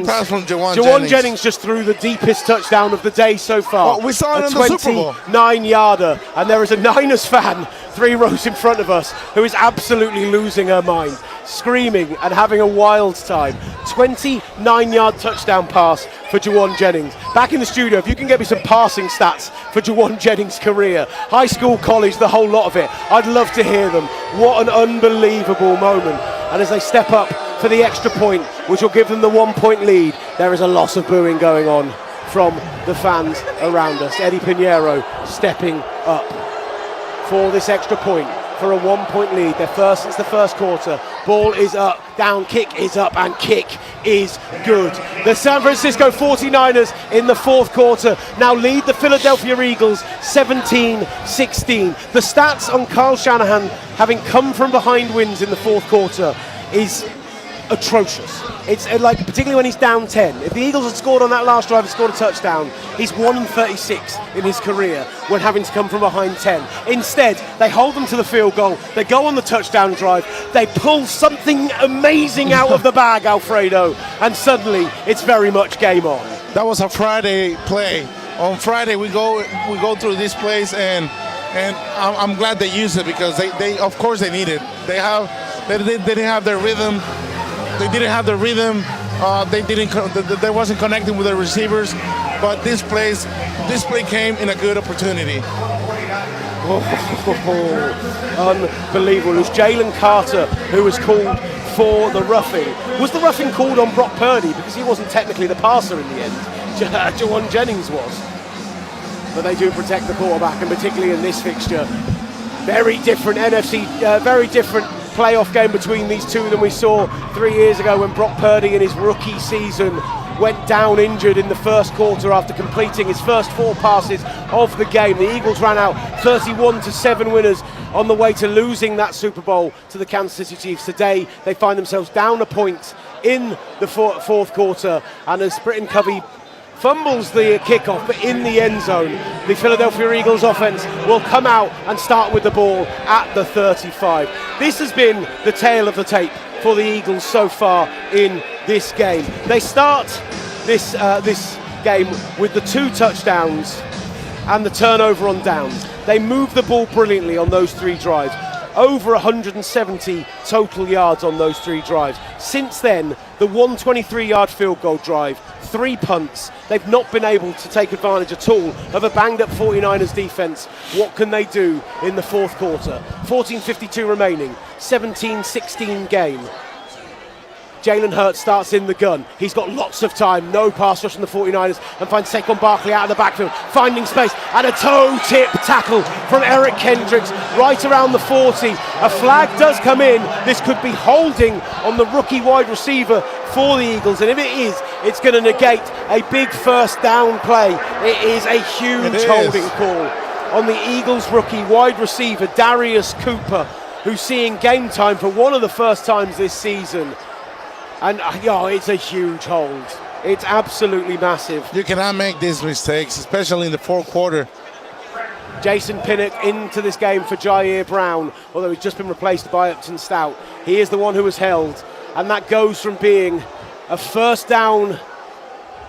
Speaker 2: pass from Jawan
Speaker 3: Jennings just threw the deepest touchdown of the day so far.
Speaker 2: Oh, we saw it in the Super Bowl.
Speaker 3: 29-yarder, and there is a Niners fan 3 rows in front of us who is absolutely losing her mind, screaming and having a wild time. 29-yard touchdown pass for Jawan Jennings. Back in the studio, if you can get me some passing stats for Jawan Jennings' career, high school, college, the whole lot of it, I'd love to hear them. What an unbelievable moment. And as they step up for the extra point, which will give them the 1-point lead, there is a loss of booing going on from the fans around us. Eddie Pinheiro stepping up for this extra point for a 1-point lead. They're first since the first quarter. Ball is up, down, kick is up, and kick is good. The San Francisco 49ers in the fourth quarter now lead the Philadelphia Eagles 17-16. The stats on Kyle Shanahan having come from behind wins in the fourth quarter is atrocious. It's like, particularly when he's down 10. If the Eagles had scored on that last drive and scored a touchdown, he's 1-36 in his career when having to come from behind 10. Instead, they hold them to the field goal, they go on the touchdown drive, they pull something amazing out of the bag, Alfredo, and suddenly it's very much game on.
Speaker 2: That was a Friday play. On Friday we go through these plays, and I'm glad they use it, because they of course they need it. They didn't have their rhythm. They didn't have the rhythm. They wasn't connecting with the receivers. But this play came in a good opportunity.
Speaker 3: Unbelievable. It was Jalen Carter who was called for the roughing. Was the roughing called on Brock Purdy, because he wasn't technically the passer in the end? Jawan Jennings was. But they do protect the quarterback, and particularly in this fixture, very different very different playoff game between these two than we saw 3 years ago when Brock Purdy in his rookie season went down injured in the first quarter after completing his first 4 passes of the game. The Eagles ran out 31-7 winners on the way to losing that Super Bowl to the Kansas City Chiefs. Today they find themselves down a point in the fourth quarter, and as Britton Covey fumbles the kickoff, but in the end zone, the Philadelphia Eagles offense will come out and start with the ball at the 35. This has been the tale of the tape for the Eagles so far in this game. They start this game with the 2 touchdowns and the turnover on downs. They move the ball brilliantly on those 3 drives. Over 170 total yards on those 3 drives. Since then, the 123-yard field goal drive, 3 punts. They've not been able to take advantage at all of a banged-up 49ers defense. What can they do in the fourth quarter? 14:52 remaining, 17-16 game. Jalen Hurts starts in the gun. He's got lots of time. No pass rush from the 49ers, and finds Saquon Barkley out of the backfield, finding space, and a toe tip tackle from Eric Kendricks right around the 40. A flag does come in. This could be holding on the rookie wide receiver for the Eagles, and if it is, it's going to negate a big first down play. It is a huge holding call on the Eagles rookie wide receiver Darius Cooper, who's seeing game time for one of the first times this season. And it's a huge hold. It's absolutely massive.
Speaker 2: You cannot make these mistakes, especially in the fourth quarter.
Speaker 3: Jason Pinnock into this game for Jair Brown, although he's just been replaced by Upton Stout. He is the one who was held, and that goes from being a first down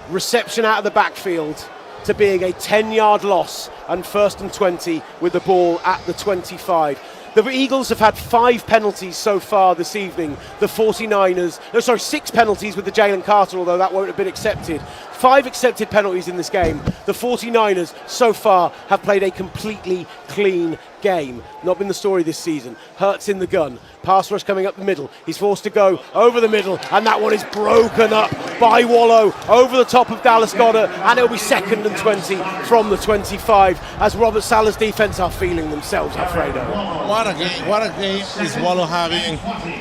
Speaker 3: reception out of the backfield to being a 10-yard loss and 1st and 20 with the ball at the 25. The Eagles have had 5 penalties so far this evening. The 49ers, 6 penalties with the Jalen Carter, although that won't have been accepted. 5 accepted penalties in this game. The 49ers so far have played a completely clean game. Not been the story this season. Hurts in the gun. Pass rush coming up the middle. He's forced to go over the middle, and that one is broken up by Wallow over the top of Dallas Goedert, and it'll be 2nd and 20 from the 25 as Robert Saleh's defense are feeling themselves, Alfredo.
Speaker 4: What a game is Wallow having.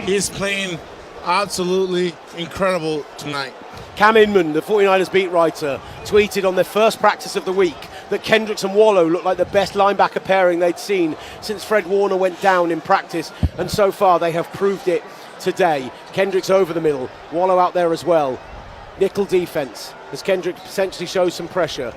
Speaker 4: He's playing absolutely incredible tonight.
Speaker 3: Cam Inman, the 49ers beat writer, tweeted on their first practice of the week that Kendricks and Wallow looked like the best linebacker pairing they'd seen since Fred Warner went down in practice, and so far they have proved it today. Kendricks over the middle, Wallow out there as well. Nickel defense as Kendricks potentially shows some pressure.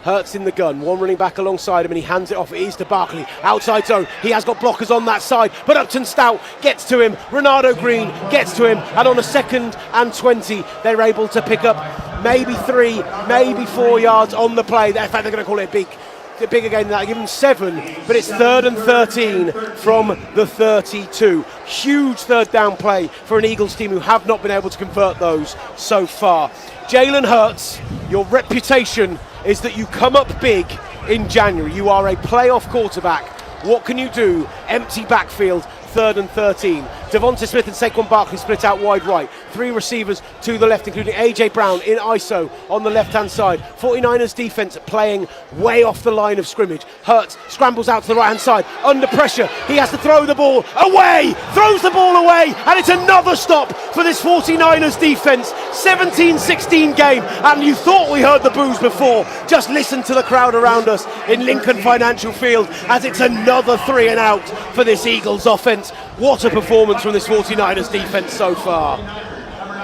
Speaker 3: Hurts in the gun, one running back alongside him, and he hands it off. It is to Barkley, outside zone. He has got blockers on that side, but Upton Stout gets to him. Renardo Green gets to him, and on a 2nd and 20, they're able to pick up maybe 3, maybe 4 yards on the play. In fact, they're going to call it a bigger game than that. Give them 7, but it's 3rd and 13 from the 32. Huge 3rd down play for an Eagles team who have not been able to convert those so far. Jalen Hurts, your reputation is that you come up big in January. You are a playoff quarterback. What can you do? Empty backfield, 3rd and 13. Devonta Smith and Saquon Barkley split out wide right. 3 receivers to the left, including A.J. Brown in ISO on the left-hand side. 49ers defense playing way off the line of scrimmage. Hurts scrambles out to the right-hand side. Under pressure, he has to throw the ball away. Throws the ball away, and it's another stop for this 49ers defense. 17-16 game, and you thought we heard the boos before. Just listen to the crowd around us in Lincoln Financial Field as it's another 3 and out for this Eagles offense. What a performance from this 49ers defense so far.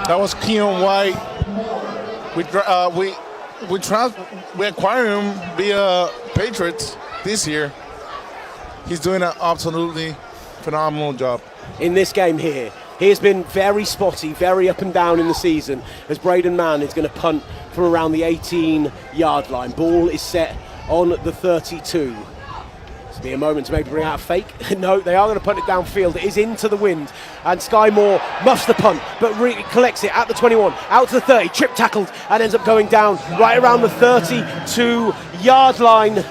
Speaker 2: That was Keon White. We acquired him via Patriots this year. He's doing an absolutely phenomenal job.
Speaker 3: In this game here, he has been very spotty, very up and down in the season, as Braden Mann is going to punt from around the 18-yard line. Ball is set on the 32. Be a moment to maybe bring out a fake. No, they are going to punt it downfield. It is into the wind, and Sky Moore muffs the punt, but collects it at the 21, out to the 30, trip tackled, and ends up going down right around the 32-yard line.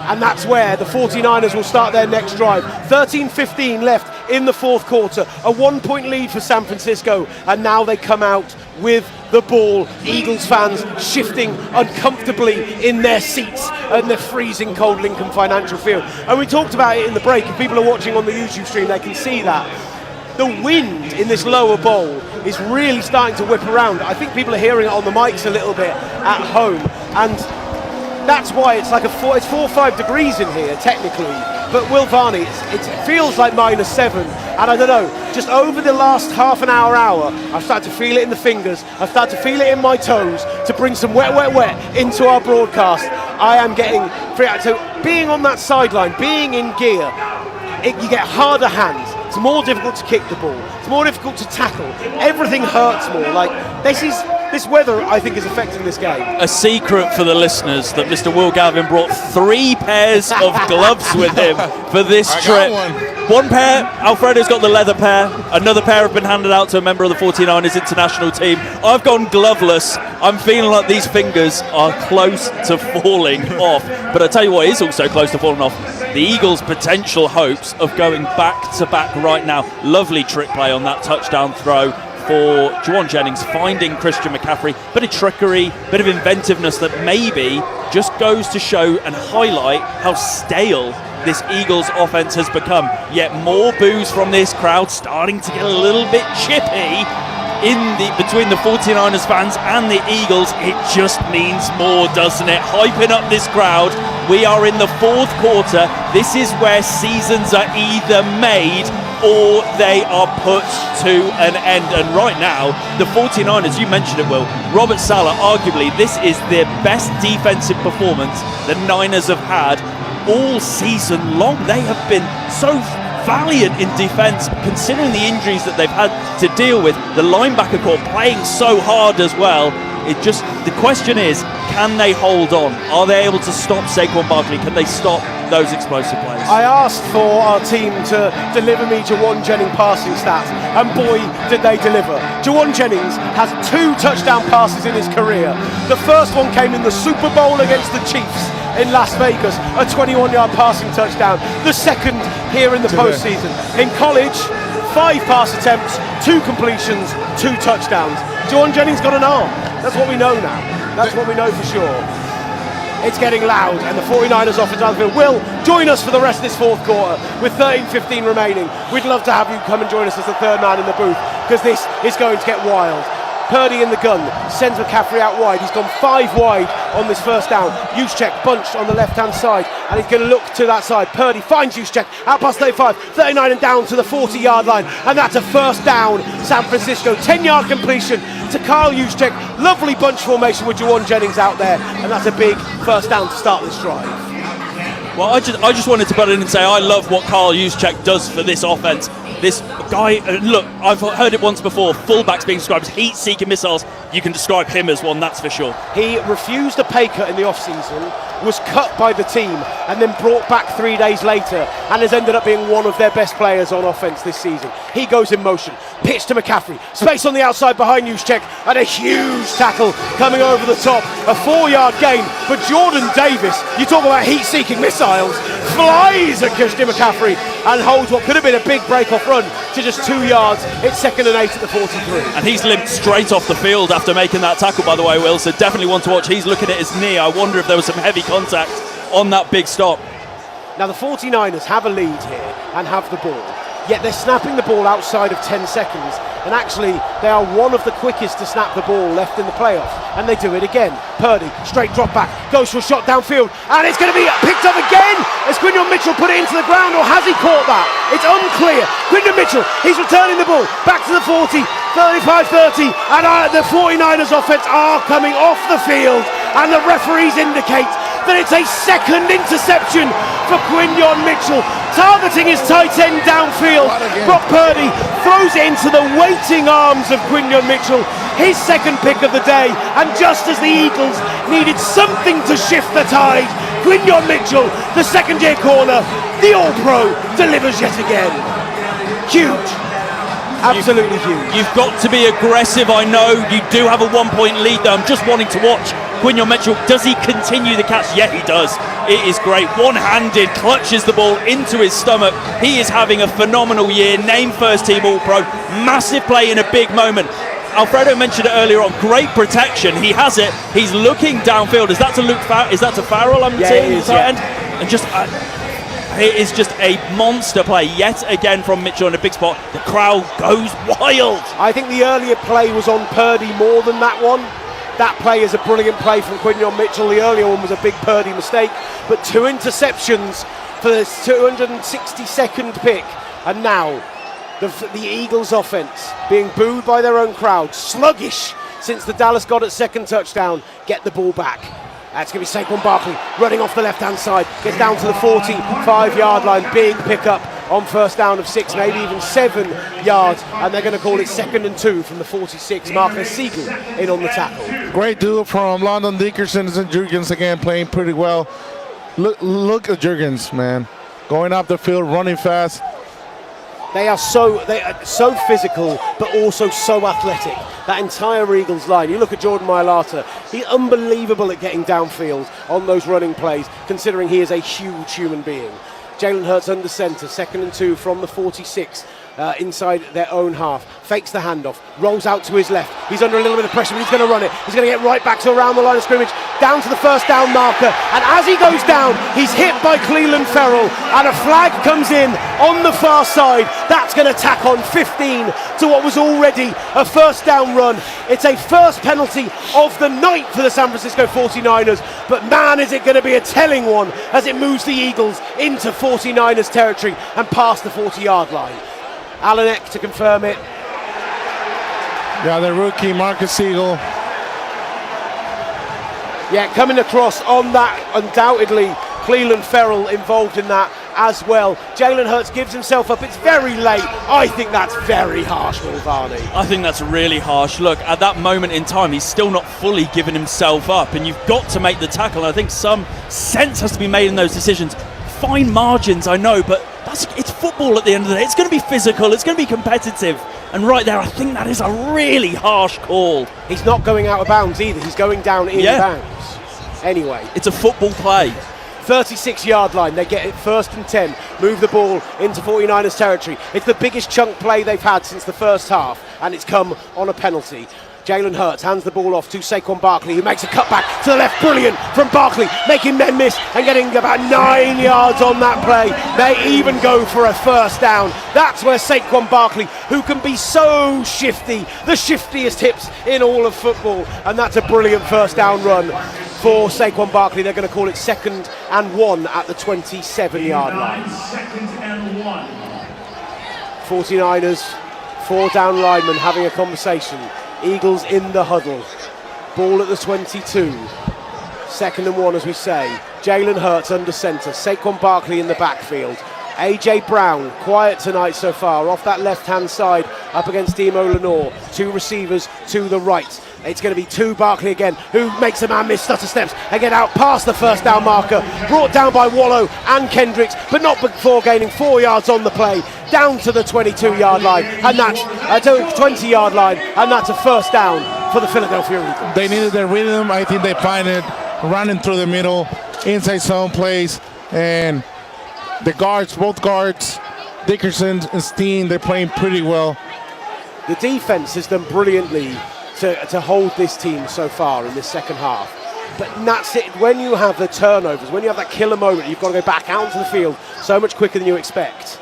Speaker 3: And that's where the 49ers will start their next drive. 13-15 left in the 4th quarter. A 1-point lead for San Francisco, and now they come out with the ball. Eagles fans shifting uncomfortably in their seats in the freezing cold Lincoln Financial Field. And we talked about it in the break. If people are watching on the YouTube stream, they can see that. The wind in this lower bowl is really starting to whip around. I think people are hearing it on the mics a little bit at home, and that's why it's like it's 4 or 5 degrees in here technically. But Will Varney, it feels like -7, and I don't know, just over the last half an hour, I've started to feel it in the fingers, I've started to feel it in my toes to bring some wet into our broadcast. I am getting free. So being on that sideline, being in gear, you get harder hands. It's more difficult to kick the ball. It's more difficult to tackle. Everything hurts more. Like this weather, I think, is affecting this game.
Speaker 1: A secret for the listeners that Mr. Will Gavin brought 3 pairs of gloves with him for this trip. One pair, Alfredo's got the leather pair. Another pair have been handed out to a member of the 49ers international team. I've gone gloveless. I'm feeling like these fingers are close to falling off. But I tell you what is also close to falling off. The Eagles' potential hopes of going back-to-back right now. Lovely trick play on that touchdown throw for Juwan Jennings, finding Christian McCaffrey. Bit of trickery, bit of inventiveness that maybe just goes to show and highlight how stale this Eagles offense has become. Yet more boos from this crowd, starting to get a little bit chippy between the 49ers fans and the Eagles. It just means more, doesn't it? Hyping up this crowd. We are in the 4th quarter. This is where seasons are either made or they are put to an end. And right now, the 49ers, you mentioned it, Will, Robert Saleh, arguably this is their best defensive performance the Niners have had all season long. They have been so valiant in defense, considering the injuries that they've had to deal with. The linebacker core playing so hard as well. The question is, can they hold on? Are they able to stop Saquon Barkley? Can they stop those explosive plays?
Speaker 3: I asked for our team to deliver me Jawan Jennings passing stats, and boy, did they deliver. Jawan Jennings has 2 touchdown passes in his career. The first one came in the Super Bowl against the Chiefs in Las Vegas, a 21-yard passing touchdown. The second here in the postseason. In college, 5 pass attempts, 2 completions, 2 touchdowns. Jawan Jennings got an arm. That's what we know now. That's what we know for sure. It's getting loud, and the 49ers offensive outfield will join us for the rest of this fourth quarter with 13:15 remaining. We'd love to have you come and join us as the third man in the booth, because this is going to get wild. Purdy in the gun, sends McCaffrey out wide. He's gone 5 wide on this first down. Juszczyk bunched on the left-hand side, and he's going to look to that side. Purdy finds Juszczyk out past 35, 39 and down to the 40-yard line, and that's a first down, San Francisco. 10-yard completion to Kyle Juszczyk. Lovely bunch formation with Jawan Jennings out there, and that's a big first down to start this drive.
Speaker 1: Well, I just wanted to butt in and say I love what Kyle Juszczyk does for this offense. This guy, look, I've heard it once before, fullbacks being described as heat-seeking missiles. You can describe him as one, that's for sure.
Speaker 3: He refused a pay cut in the off-season, was cut by the team, and then brought back 3 days later, and has ended up being one of their best players on offense this season. He goes in motion, pitch to McCaffrey, space on the outside behind Juszczyk, and a huge tackle coming over the top. A 4-yard gain for Jordan Davis. You talk about heat-seeking missiles, flies at Christian McCaffrey and holds what could have been a big break-off run to just 2 yards. It's 2nd and 8 at the 43.
Speaker 1: And he's limped straight off the field after making that tackle, by the way, Will, so definitely one to watch. He's looking at his knee. I wonder if there was some heavy contact on that big stop.
Speaker 3: Now the 49ers have a lead here and have the ball, yet they're snapping the ball outside of 10 seconds, and actually they are one of the quickest to snap the ball left in the playoffs, and they do it again. Purdy, straight drop back, goes for a shot downfield, and it's going to be picked up again as Quinyon Mitchell put it into the ground, or has he caught that? It's unclear. Quinyon Mitchell, he's returning the ball back to the 40, 35-30, and the 49ers offense are coming off the field, and the referees indicate that it's a second interception for Quinyon Mitchell, targeting his tight end downfield. Brock Purdy throws it into the waiting arms of Quinyon Mitchell, his second pick of the day, and just as the Eagles needed something to shift the tide, Quinyon Mitchell, the second-year corner, the All-Pro, delivers yet again. Huge. Absolutely huge.
Speaker 1: You've got to be aggressive. I know you do have a 1-point lead though. I'm just wanting to watch Quinyon Mitchell. Does he continue the catch? Yeah, he does. It is great. One-handed, clutches the ball into his stomach. He is having a phenomenal year. Named first team All-Pro. Massive play in a big moment. Alfredo mentioned it earlier on. Great protection. He has it. He's looking downfield. Is that to Luke Farrell? Is that to Farrell? I'm seeing the tight end. And just it is just a monster play yet again from Mitchell in a big spot. The crowd goes wild.
Speaker 3: I think the earlier play was on Purdy more than that one. That play is a brilliant play from Quinyon Mitchell. The earlier one was a big Purdy mistake, but 2 interceptions for this 262nd pick, and now the Eagles offense being booed by their own crowd, sluggish since the Dallas Goedert second touchdown, get the ball back. That's going to be Saquon Barkley running off the left-hand side, gets down to the 45-yard line, big pickup on first down of 6, maybe even 7 yards, and they're going to call it 2nd and 2 from the 46. Marcus Siegel in on the tackle.
Speaker 2: Great duo from London Dickerson and Jurgens again, playing pretty well. Look at Jurgens, man, going up the field, running fast.
Speaker 3: They are so physical, but also so athletic. That entire Eagles line. You look at Jordan Mailata, he's unbelievable at getting downfield on those running plays, considering he is a huge human being. Jalen Hurts under centre, 2nd and 2 from the 46. Inside their own half, fakes the handoff, rolls out to his left. He's under a little bit of pressure, but he's going to run it. He's going to get right back to around the line of scrimmage, down to the first down marker, and as he goes down, he's hit by Cleveland Ferrell, and a flag comes in on the far side. That's going to tack on 15 to what was already a first down run. It's a first penalty of the night for the San Francisco 49ers, but man, is it going to be a telling one as it moves the Eagles into 49ers territory and past the 40-yard line. Alan Eck to confirm it.
Speaker 2: Yeah, the rookie Marcus Siegel.
Speaker 3: Yeah, coming across on that, undoubtedly Cleveland Ferrell involved in that. as well. Jalen Hurts gives himself up. It's very late. I think that's very harsh, Will Varney.
Speaker 1: I think that's really harsh. Look, at that moment in time, he's still not fully given himself up, and you've got to make the tackle. And I think some sense has to be made in those decisions. Fine margins, I know, but it's football at the end of the day. It's going to be physical, it's going to be competitive. And right there, I think that is a really harsh call.
Speaker 3: He's not going out of bounds either. He's going down in bounds. Anyway.
Speaker 1: It's a football play.
Speaker 3: 36-yard line, they get it 1st and 10, move the ball into 49ers territory. It's the biggest chunk play they've had since the first half, and it's come on a penalty. Jalen Hurts hands the ball off to Saquon Barkley, who makes a cutback to the left. Brilliant from Barkley, making men miss and getting about 9 yards on that play. They even go for a first down. That's where Saquon Barkley, who can be so shifty, the shiftiest hips in all of football, and that's a brilliant first down run for Saquon Barkley. They're going to call it 2nd and 1 at the 27-yard line.
Speaker 5: 2nd and 1.
Speaker 3: 49ers, 4 down linemen having a conversation. Eagles in the huddle. Ball at the 22. 2nd and 1, as we say. Jalen Hurts under centre. Saquon Barkley in the backfield. AJ Brown, quiet tonight so far, off that left-hand side, up against Demo Lenore. 2 receivers to the right. It's going to be 2 Barkley again, who makes a man miss, stutter steps, and get out past the first down marker. Brought down by Wallow and Kendricks, but not before gaining 4 yards on the play, down to the 22-yard line, and that's a 20-yard line, and that's a first down for the Philadelphia Eagles.
Speaker 2: They needed their rhythm. I think they find it running through the middle, inside zone plays, and the guards, both guards, Dickerson and Steen, they're playing pretty well.
Speaker 3: The defense has done brilliantly to hold this team so far in this second half. But that's it. When you have the turnovers, when you have that killer moment, you've got to go back out into the field so much quicker than you expect.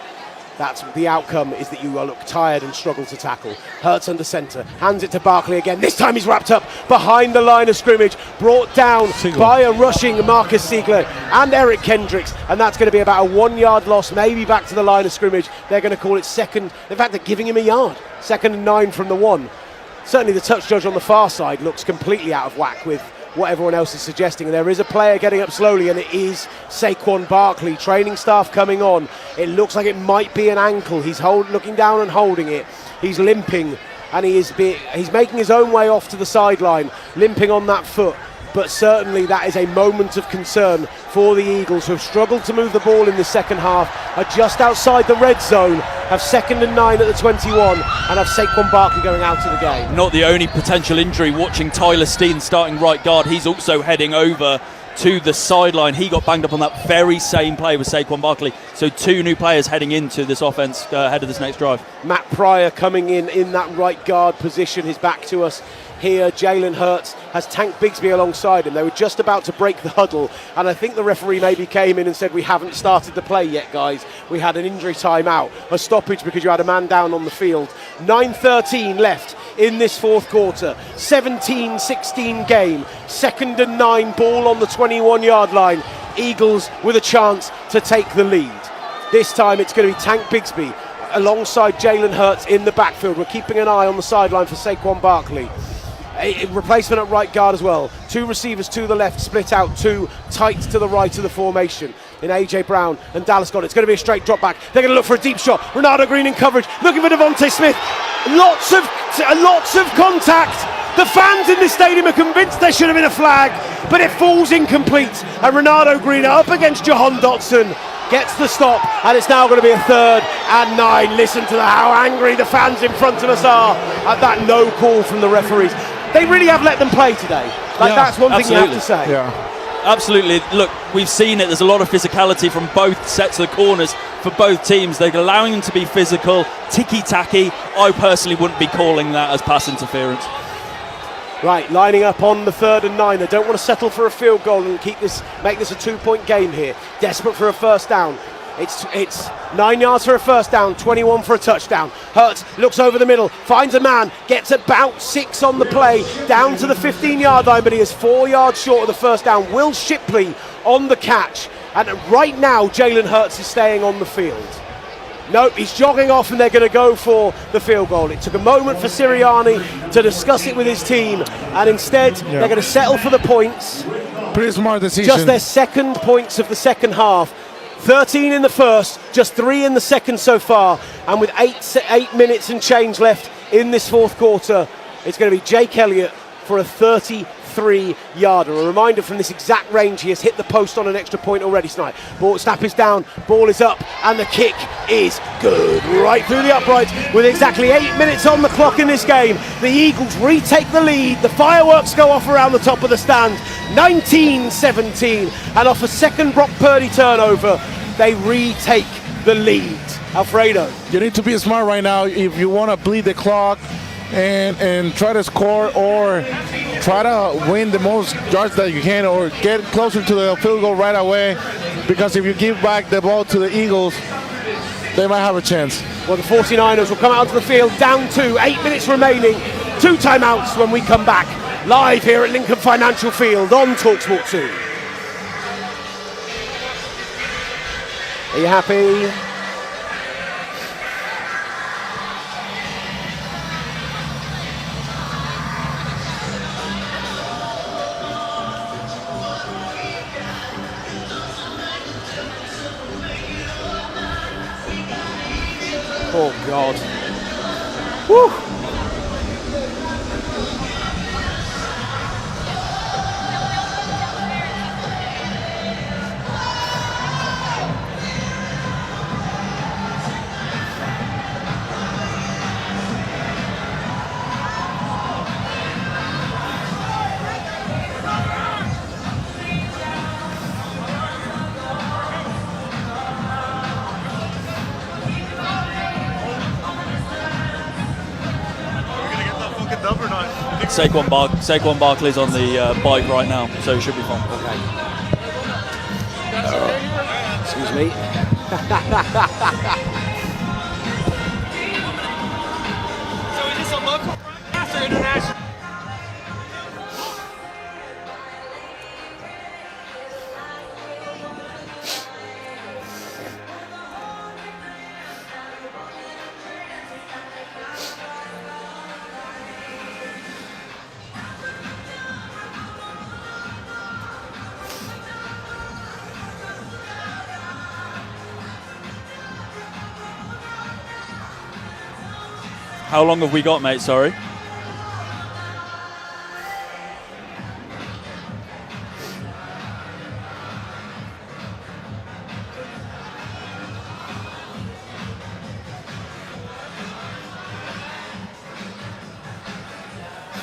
Speaker 3: That's the outcome, is that you look tired and struggle to tackle. Hurts under centre, hands it to Barkley again. This time he's wrapped up behind the line of scrimmage, brought down by a rushing Marcus Siegler and Eric Kendricks, and that's going to be about a 1 yard loss, maybe back to the line of scrimmage. They're going to call it 2nd. In fact, they're giving him a yard. 2nd and 9 from the 1. Certainly the touch judge on the far side looks completely out of whack with what everyone else is suggesting. And there is a player getting up slowly, and it is Saquon Barkley. Training staff coming on. It looks like it might be an ankle. He's looking down and holding it. He's limping, and he's making his own way off to the sideline, limping on that foot. But certainly that is a moment of concern for the Eagles, who have struggled to move the ball in the second half, are just outside the red zone, have 2nd and 9 at the 21, and have Saquon Barkley going out of the game.
Speaker 1: Not the only potential injury. Watching Tyler Steen starting right guard, he's also heading over to the sideline. He got banged up on that very same play with Saquon Barkley. So 2 new players heading into this offense ahead of this next drive.
Speaker 3: Matt Pryor coming in that right guard position. His back to us here. Jalen Hurts has Tank Bigsby alongside him. They were just about to break the huddle, and I think the referee maybe came in and said, we haven't started the play yet, guys. We had an injury timeout, a stoppage because you had a man down on the field. 9:13 left in this fourth quarter. 17-16 game. 2nd and 9, ball on the 21-yard line. Eagles with a chance to take the lead. This time it's going to be Tank Bigsby alongside Jalen Hurts in the backfield. We're keeping an eye on the sideline for Saquon Barkley. A replacement at right guard as well. 2 receivers to the left, split out, 2 tight to the right of the formation. In AJ Brown and Dallas Goedert. It's going to be a straight drop back. They're going to look for a deep shot. Ronaldo Green in coverage, looking for Devontae Smith. Lots of contact. The fans in this stadium are convinced there should have been a flag, but it falls incomplete. And Ronaldo Green up against Jahan Dotson gets the stop, and it's now going to be a 3rd and 9. Listen to how angry the fans in front of us are at that no call from the referees. They really have let them play today. That's one thing you have to say.
Speaker 2: Yeah.
Speaker 1: Absolutely. Look, we've seen it. There's a lot of physicality from both sets of the corners for both teams. They're allowing them to be physical, ticky-tacky. I personally wouldn't be calling that as pass interference.
Speaker 3: Right, lining up on the 3rd and 9. They don't want to settle for a field goal and make this a 2-point game here. Desperate for a first down. It's 9 yards for a first down, 21 for a touchdown. Hurts looks over the middle, finds a man, gets about 6 on the play, down to the 15-yard line, but he is 4 yards short of the first down. Will Shipley on the catch, and right now Jalen Hurts is staying on the field. Nope, he's jogging off, and they're going to go for the field goal. It took a moment for Sirianni to discuss it with his team, and instead they're going to settle for the points.
Speaker 2: Pretty smart decision.
Speaker 3: Just their second points of the second half. 13 in the first, just 3 in the second so far, and with 8 minutes and change left in this fourth quarter, it's going to be Jake Elliott for a 33-yarder. A reminder, from this exact range, he has hit the post on an extra point already. Snap is down, ball is up, and the kick is good. Right through the uprights with exactly 8 minutes on the clock in this game. The Eagles retake the lead. The fireworks go off around the top of the stand. 19-17, and off a second Brock Purdy turnover, they retake the lead. Alfredo.
Speaker 2: You need to be smart right now if you want to bleed the clock and try to score, or try to win the most yards that you can, or get closer to the field goal right away, because if you give back the ball to the Eagles, they might have a chance.
Speaker 3: Well, the 49ers will come out onto the field down 2, 8 minutes remaining, 2 timeouts when we come back, live here at Lincoln Financial Field on TalkSport 2. Are you happy? Oh, God. Woo!
Speaker 1: Saquon Barkley's on the bike right now, so he should be fine.
Speaker 3: Okay. Excuse me.
Speaker 6: So is this a local or international?
Speaker 1: How long have we got, mate? Sorry.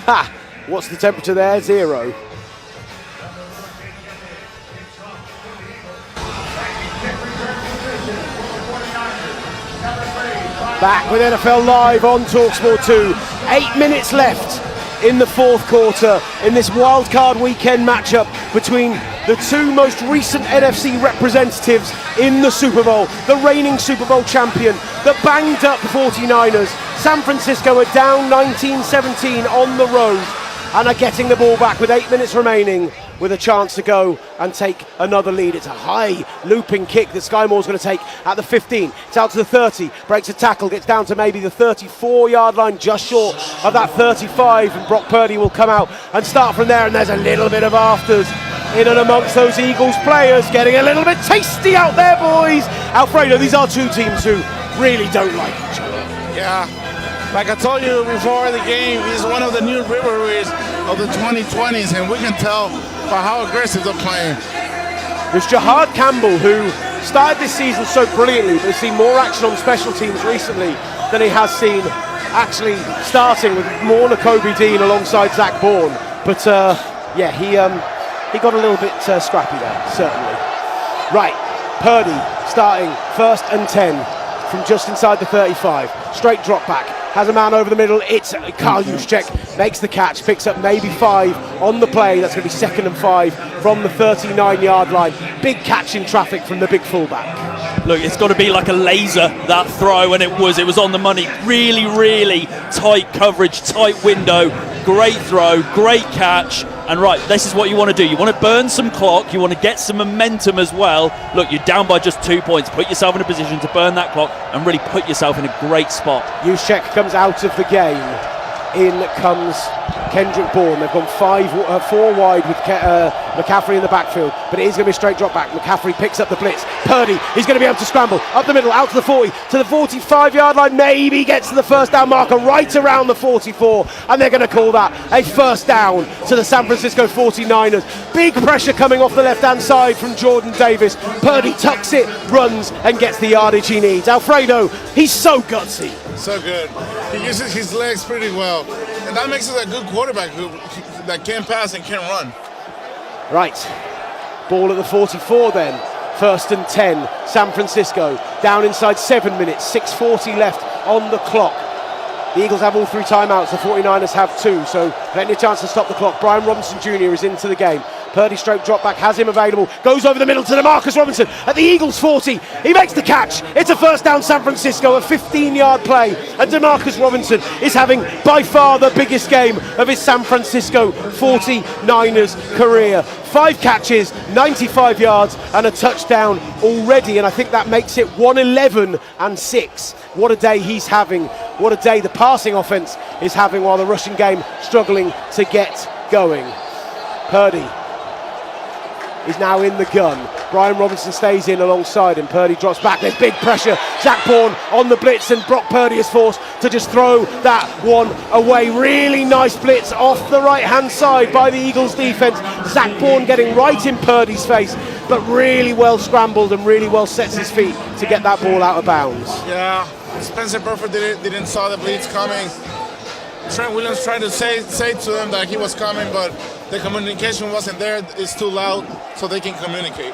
Speaker 3: Ha! What's the temperature there? 0. Back with NFL Live on TalkSport 2. 8 minutes left in the fourth quarter in this wildcard weekend matchup between the 2 most recent NFC representatives in the Super Bowl. The reigning Super Bowl champion, the banged up 49ers. San Francisco are down 19-17 on the road and are getting the ball back with 8 minutes remaining, with a chance to go and take another lead. It's a high looping kick that Sky Moore's going to take at the 15. It's out to the 30, breaks a tackle, gets down to maybe the 34-yard line, just short of that 35, and Brock Purdy will come out and start from there, and there's a little bit of afters in and amongst those Eagles players, getting a little bit tasty out there, boys. Alfredo, these are 2 teams who really don't like each other.
Speaker 2: Yeah, like I told you before the game, he's one of the new rivalries of the 2020s, and we can tell by how aggressive they're playing.
Speaker 3: There's Jahad Campbell, who started this season so brilliantly, but has seen more action on special teams recently than he has seen actually starting, with more Nakobe Dean alongside Zach Bourne. But yeah, he got a little bit scrappy there, certainly. Right, Purdy starting 1st and 10 from just inside the 35. Straight drop back. Has a man over the middle. It's Kyle Juszczyk, makes the catch, picks up maybe 5 on the play. That's going to be 2nd and 5 from the 39-yard line. Big catch in traffic from the big fullback.
Speaker 1: Look, it's got to be like a laser, that throw, and it was on the money. Really, really tight coverage, tight window. Great throw, great catch. And right, this is what you want to do. You want to burn some clock. You want to get some momentum as well. Look, you're down by just 2 points. Put yourself in a position to burn that clock and really put yourself in a great spot.
Speaker 3: Juszczyk comes out of the game. in comes Kendrick Bourne. They've gone 4 wide with McCaffrey in the backfield, but it is going to be a straight drop back. McCaffrey picks up the blitz. Purdy, he's going to be able to scramble up the middle, out to the 40, to the 45-yard line, maybe gets to the first down marker, right around the 44, and they're going to call that a first down to the San Francisco 49ers. Big pressure coming off the left-hand side from Jordan Davis. Purdy tucks it, runs, and gets the yardage he needs. Alfredo, he's so gutsy.
Speaker 2: So good. He uses his legs pretty well. And that makes us a good quarterback that can pass and can run.
Speaker 3: Right. Ball at the 44 then. 1st and 10. San Francisco down inside 7 minutes. 6:40 left on the clock. The Eagles have all 3 timeouts. The 49ers have 2. So plenty of chance to stop the clock. Brian Robinson Jr. is into the game. Purdy stroke drop back, has him available, goes over the middle to DeMarcus Robinson at the Eagles 40. He makes the catch. It's a first down San Francisco, a 15-yard play, and DeMarcus Robinson is having by far the biggest game of his San Francisco 49ers career. 5 catches, 95 yards, and a touchdown already, and I think that makes it 111-6. What a day he's having. What a day the passing offense is having, while the rushing game struggling to get going. Purdy is now in the gun. Brian Robinson stays in alongside him. Purdy drops back. There's big pressure. Zach Bourne on the blitz, and Brock Purdy is forced to just throw that one away. Really nice blitz off the right-hand side by the Eagles defense. Zach Bourne getting right in Purdy's face, but really well scrambled and really well sets his feet to get that ball out of bounds.
Speaker 2: Yeah, Spencer Burford didn't saw the blitz coming. Trent Williams tried to say to them that he was coming, but the communication wasn't there. It's too loud, so they can communicate.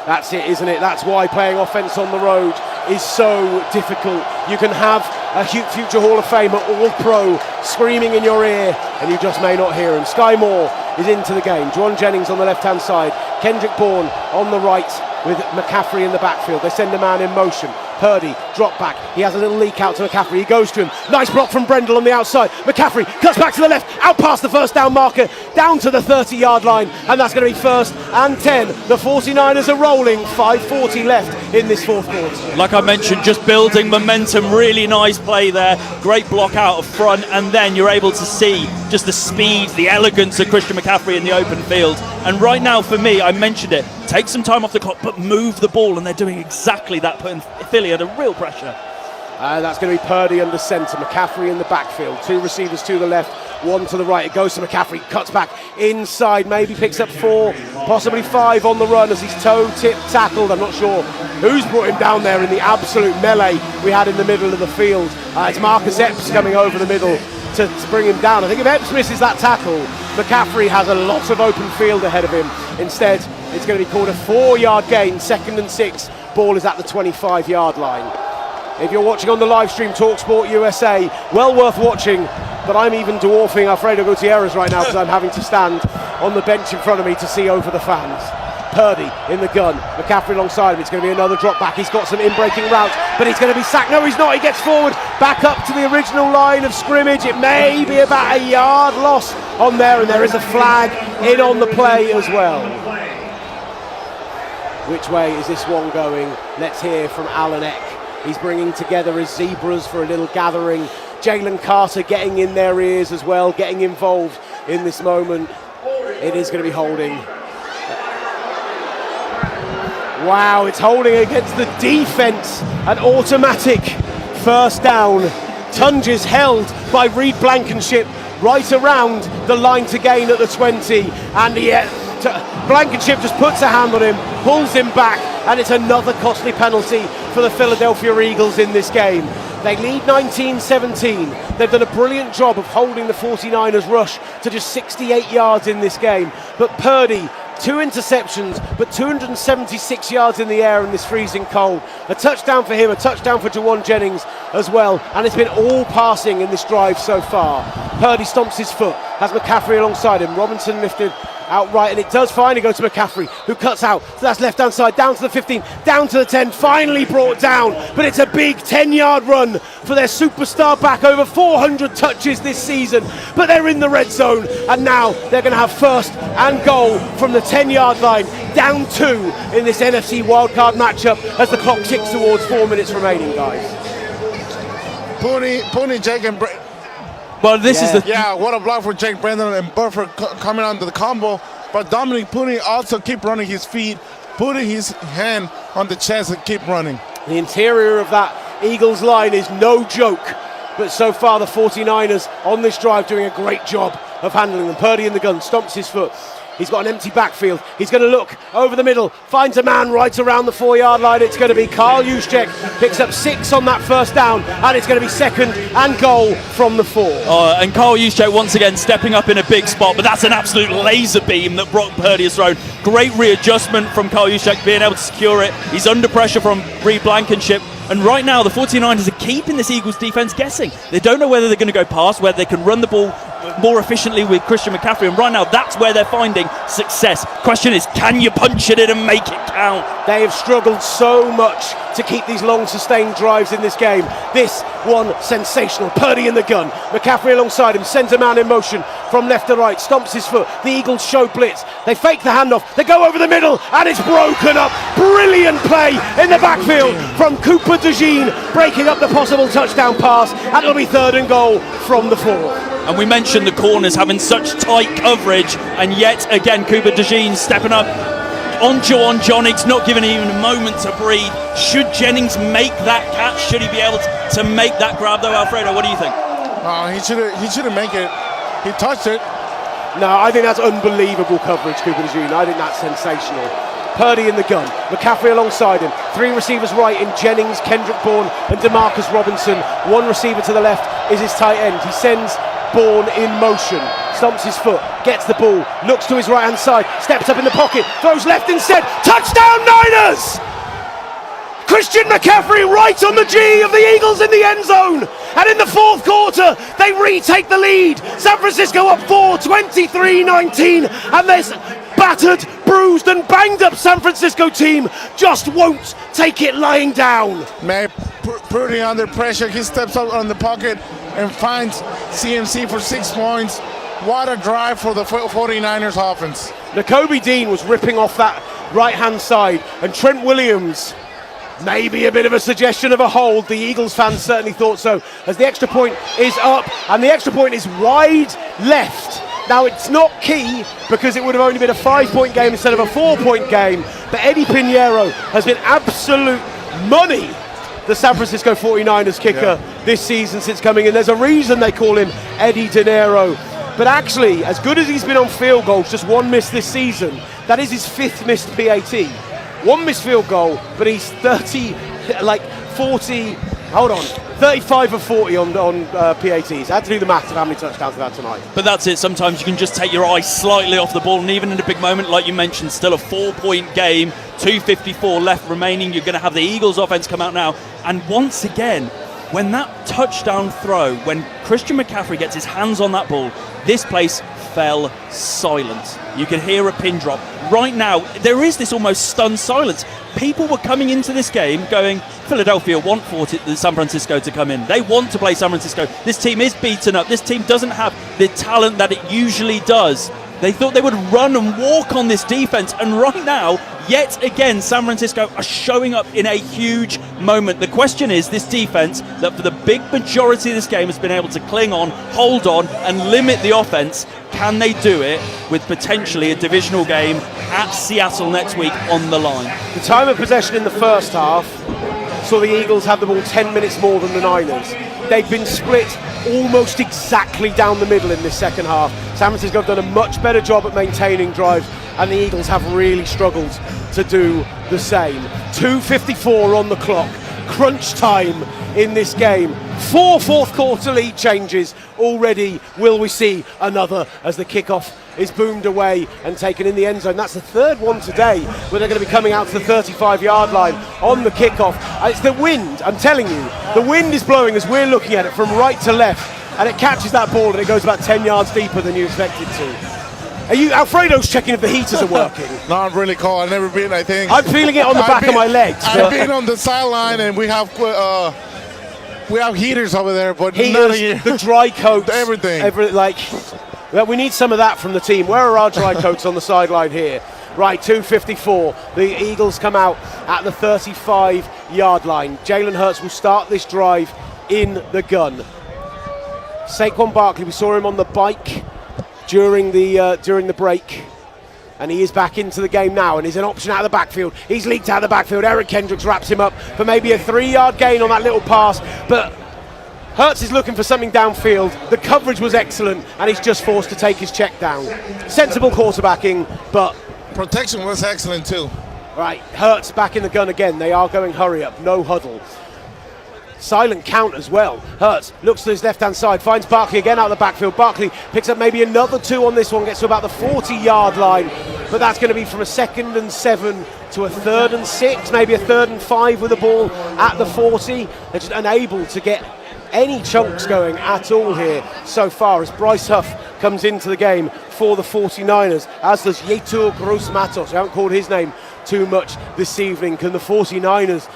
Speaker 3: That's it, isn't it? That's why playing offense on the road is so difficult. You can have a future Hall of Famer, all-pro, screaming in your ear, and you just may not hear him. Sky Moore is into the game. Juwan Jennings on the left-hand side. Kendrick Bourne on the right with McCaffrey in the backfield. They send a man in motion. Purdy, drop back. He has a little leak out to McCaffrey. He goes to him. Nice block from Brendel on the outside. McCaffrey cuts back to the left, out past the first down marker, down to the 30-yard line, and that's going to be 1st and 10. The 49ers are rolling. 5:40 left in this 4th quarter.
Speaker 1: Like I mentioned, just building momentum. Really nice play there. Great block out of front, and then you're able to see just the speed, the elegance of Christian McCaffrey in the open field. And right now, for me, I mentioned it, take some time off the clock, but move the ball, and they're doing exactly that, putting Philly under real pressure.
Speaker 3: That's going to be Purdy under centre, McCaffrey in the backfield. 2 receivers to the left, 1 to the right. It goes to McCaffrey, cuts back inside, maybe picks up 4, possibly 5 on the run as he's toe-tip tackled. I'm not sure who's brought him down there in the absolute melee we had in the middle of the field. It's Marcus Epps coming over the middle to bring him down. I think if Epps misses that tackle, McCaffrey has a lot of open field ahead of him. Instead, it's going to be called a 4-yard gain, 2nd and 6. Ball is at the 25-yard line. If you're watching on the live stream, TalkSport USA, well worth watching, but I'm even dwarfing Alfredo Gutierrez right now because I'm having to stand on the bench in front of me to see over the fans. Purdy in the gun, McCaffrey alongside him. It's going to be another drop back. He's got some in-breaking routes, but he's going to be sacked. No, he's not. He gets forward, back up to the original line of scrimmage. It may be about a yard loss on there, and there is a flag in on the play as well. Which way is this one going? Let's hear from Alan Eck. He's bringing together his zebras for a little gathering. Jalen Carter getting in their ears as well, getting involved in this moment. It is going to be holding. Wow, it's holding against the defense. An automatic first down. Tunges held by Reed Blankenship right around the line to gain at the 20. And yet Blankenship just puts a hand on him, pulls him back, and it's another costly penalty for the Philadelphia Eagles in this game. They lead 19-17. They've done a brilliant job of holding the 49ers rush to just 68 yards in this game. But Purdy, 2 interceptions, but 276 yards in the air in this freezing cold. A touchdown for him, a touchdown for Juwan Jennings as well. And it's been all passing in this drive so far. Purdy stomps his foot, has McCaffrey alongside him. Robinson lifted outright, and it does finally go to McCaffrey, who cuts out. So that's left-hand side, down to the 15, down to the 10, finally brought down. But it's a big 10-yard run for their superstar back, over 400 touches this season. But they're in the red zone, and now they're going to have 1st and goal from the 10-yard line, down 2 in this NFC Wildcard matchup as the clock ticks towards 4 minutes remaining, guys.
Speaker 2: Pooney, Jake, and
Speaker 1: Well, this is the
Speaker 2: Yeah, what a block for Jake Brendan and Burford coming onto the combo. But Dominic Puni also keep running his feet, putting his hand on the chest and keep running.
Speaker 3: The interior of that Eagles line is no joke. But so far the 49ers on this drive doing a great job of handling them. Purdy in the gun, stomps his foot. He's got an empty backfield. He's going to look over the middle, finds a man right around the 4-yard line. It's going to be Kyle Juszczyk, picks up 6 on that first down, and it's going to be second and goal from the 4.
Speaker 1: And Kyle Juszczyk once again stepping up in a big spot, but that's an absolute laser beam that Brock Purdy has thrown. Great readjustment from Kyle Juszczyk, being able to secure it. He's under pressure from Reed Blankenship. And right now, the 49ers are keeping this Eagles defense guessing. They don't know whether they're going to go past, whether they can run the ball more efficiently with Christian McCaffrey. And right now, that's where they're finding success. Question is, can you punch it in and make it count?
Speaker 3: They have struggled so much to keep these long sustained drives in this game. This one sensational. Purdy in the gun. McCaffrey alongside him, sends a man in motion from left to right, stomps his foot. The Eagles show blitz. They fake the handoff. They go over the middle and it's broken up. Brilliant play in the backfield from Cooper DeJean, breaking up the possible touchdown pass. And it'll be third and goal from the 4.
Speaker 1: And we mentioned the corners having such tight coverage, and yet again Cooper DeJean stepping up on Jawan Jennings, not giving him even a moment to breathe. Should Jennings make that catch? Should he be able to make that grab though, Alfredo? What do you think?
Speaker 2: He shouldn't make it. He touched it.
Speaker 3: No, I think that's unbelievable coverage, Cooper DeJean. I think that's sensational. Purdy in the gun, McCaffrey alongside him, 3 receivers right in Jennings, Kendrick Bourne and DeMarcus Robinson. 1 receiver to the left is his tight end. He sends Bourne in motion, stomps his foot, gets the ball, looks to his right hand side, steps up in the pocket, throws left instead. Touchdown Niners! Christian McCaffrey right on the G of the Eagles in the end zone. And in the 4th quarter, they retake the lead. San Francisco up 4, 23-19. And this battered, bruised and banged up San Francisco team just won't take it lying down.
Speaker 2: Man, Purdy under pressure. He steps up on the pocket and finds CMC for 6 points. What a drive for the 49ers offense.
Speaker 3: Nakobe Dean was ripping off that right-hand side, and Trent Williams, maybe a bit of a suggestion of a hold. The Eagles fans certainly thought so, as the extra point is up, and the extra point is wide left. Now, it's not key because it would have only been a 5-point game instead of a 4-point game, but Eddie Pinheiro has been absolute money, the San Francisco 49ers kicker this season since coming in. There's a reason they call him Eddie De Niro. But actually, as good as he's been on field goals, just 1 miss this season, that is his 5th missed PAT. 1 missed field goal, but he's 35 of 40 on PATs. I had to do the maths of how many touchdowns they've had tonight.
Speaker 1: But that's it. Sometimes you can just take your eyes slightly off the ball, and even in a big moment, like you mentioned, still a 4-point game, 2:54 left remaining. You're going to have the Eagles offense come out now. And once again, when that touchdown throw, when Christian McCaffrey gets his hands on that ball, this place fell silent. You can hear a pin drop. Right now, there is this almost stunned silence. People were coming into this game going, Philadelphia want San Francisco to come in. They want to play San Francisco. This team is beaten up. This team doesn't have the talent that it usually does. They thought they would run and walk on this defense, and right now, yet again, San Francisco are showing up in a huge moment. The question is, this defense that for the big majority of this game has been able to cling on, hold on, and limit the offense, can they do it with potentially a divisional game at Seattle next week on the line?
Speaker 3: The time of possession in the first half saw the Eagles have the ball 10 minutes more than the Niners. They've been split almost exactly down the middle in this second half. San Francisco have done a much better job at maintaining drives, and the Eagles have really struggled to do the same. 2:54 on the clock. Crunch time in this game. 4 fourth quarter lead changes already. Will we see another as the kickoff is boomed away and taken in the end zone? That's the 3rd one today, where they're going to be coming out to the 35-yard line on the kickoff. It's the wind, I'm telling you, the wind is blowing as we're looking at it from right to left, and it catches that ball and it goes about 10 yards deeper than you expect it to. Alfredo's checking if the heaters are working.
Speaker 2: Not really cold. I've never been, I think.
Speaker 3: I'm feeling it on the back of my legs.
Speaker 2: I've been on the sideline, and we have heaters over there, but
Speaker 3: heaters, the dry coats,
Speaker 2: everything.
Speaker 3: Well, we need some of that from the team. Where are our dry coats on the sideline here? Right, 2:54. The Eagles come out at the 35-yard line. Jalen Hurts will start this drive in the gun. Saquon Barkley, we saw him on the bike during the break, and he is back into the game now, and he's an option out of the backfield. He's leaked out of the backfield. Eric Kendricks wraps him up for maybe a 3-yard gain on that little pass, but Hurts is looking for something downfield. The coverage was excellent, and he's just forced to take his check down. Sensible quarterbacking, but
Speaker 2: Protection was excellent too.
Speaker 3: right, Hurts back in the gun again. They are going hurry up, no huddle. Silent count as well. Hurts looks to his left-hand side, finds Barkley again out of the backfield. Barkley picks up maybe another 2 on this one, gets to about the 40-yard line, but that's going to be from a 2nd and 7 to a 3rd and 6, maybe a 3rd and 5 with the ball at the 40. They're just unable to get any chunks going at all here so far as Bryce Huff comes into the game for the 49ers, as does Yetur Gross-Matos. I haven't called his name too much this evening. Can the 49ers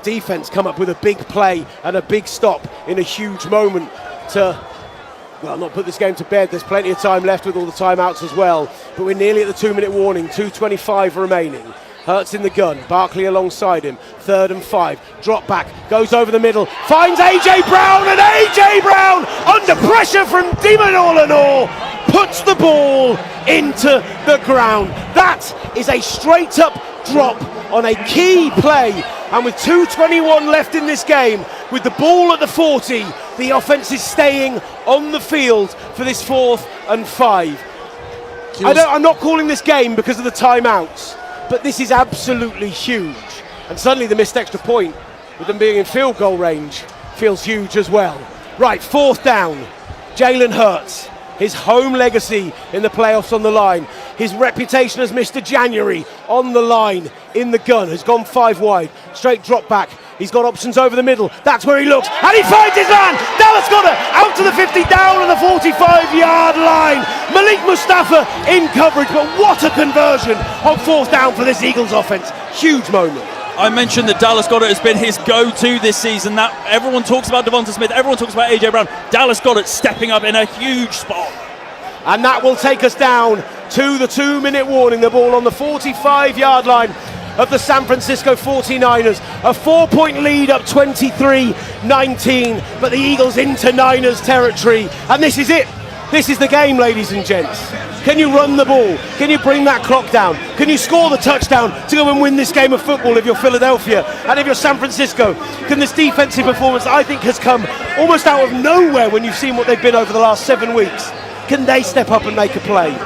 Speaker 3: defense come up with a big play and a big stop in a huge moment to, well, not put this game to bed? There's plenty of time left with all the timeouts as well, but we're nearly at the 2-minute warning, 2:25 remaining. Hurts in the gun, Barkley alongside him, 3rd and 5, drop back, goes over the middle, finds A.J. Brown, and A.J. Brown, under pressure from Damon Olenor, puts the ball into the ground. That is a straight up drop on a key play, and with 2:21 left in this game, with the ball at the 40, the offense is staying on the field for this 4th and 5. I'm not calling this game because of the timeouts, but this is absolutely huge, and suddenly the missed extra point, with them being in field goal range, feels huge as well. Right, 4th down, Jalen Hurts, his home legacy in the playoffs on the line, his reputation as Mr. January on the line, in the gun, has gone 5 wide, straight drop back, he's got options over the middle, that's where he looks, and he finds his man. Dallas Goedert out to the 50, down on the 45-yard line. Malik Mustafa in coverage, but what a conversion on 4th down for this Eagles offense. Huge moment.
Speaker 1: I mentioned that Dallas Goedert has been his go-to this season. That everyone talks about Devonta Smith, everyone talks about A.J. Brown. Dallas Goedert stepping up in a huge spot.
Speaker 3: And that will take us down to the 2-minute warning. The ball on the 45-yard line of the San Francisco 49ers. A 4-point lead, up 23-19, but the Eagles into Niners territory. And this is it. This is the game, ladies and gents. Can you run the ball? Can you bring that clock down? Can you score the touchdown to go and win this game of football if you're Philadelphia and if you're San Francisco? Can this defensive performance, I think, has come almost out of nowhere when you've seen what they've been over the last 7 weeks? Can they step up and make a play?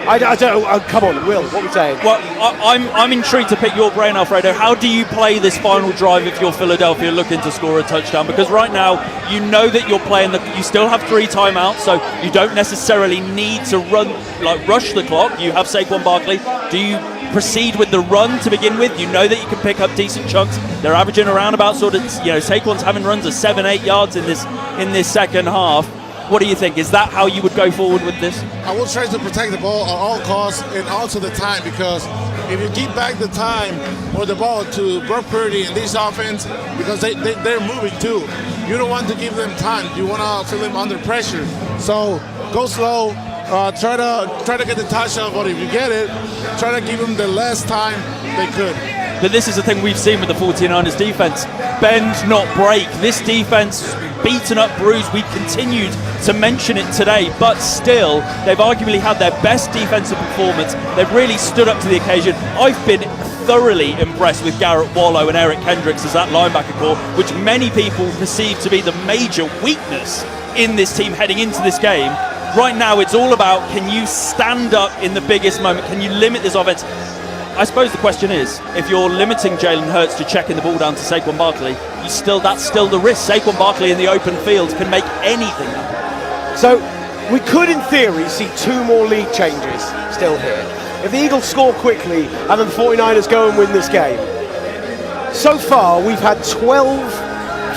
Speaker 3: I don't. Come on, Will. What are we saying?
Speaker 1: Well, I'm intrigued to pick your brain, Alfredo. How do you play this final drive if you're Philadelphia looking to score a touchdown? Because right now, you know that you're playing. You still have 3 timeouts, so you don't necessarily need to rush the clock. You have Saquon Barkley. Do you proceed with the run to begin with? You know that you can pick up decent chunks. They're averaging around about Saquon's having runs of 7-8 yards in this second half. What do you think? Is that how you would go forward with this?
Speaker 4: I will try to protect the ball at all costs and also the time, because if you give back the time or the ball to Brock Purdy and this offense, because they're moving too, you don't want to give them time. You want to feel them under pressure. So go slow. Try to get the touchdown, but if you get it, try to give them the less time they could.
Speaker 1: But this is the thing we've seen with the 49ers defense. Bend, not break. This defense, beaten up, bruised. We continued to mention it today, but still, they've arguably had their best defensive performance. They've really stood up to the occasion. I've been thoroughly impressed with Garrett Wallow and Eric Kendricks as that linebacker core, which many people perceive to be the major weakness in this team heading into this game. Right now, it's all about, can you stand up in the biggest moment? Can you limit this offense? I suppose the question is, if you're limiting Jalen Hurts to checking the ball down to Saquon Barkley, that's still the risk. Saquon Barkley in the open field can make anything happen.
Speaker 3: So we could, in theory, see 2 more lead changes still here. If the Eagles score quickly and then the 49ers go and win this game. So far, we've had 12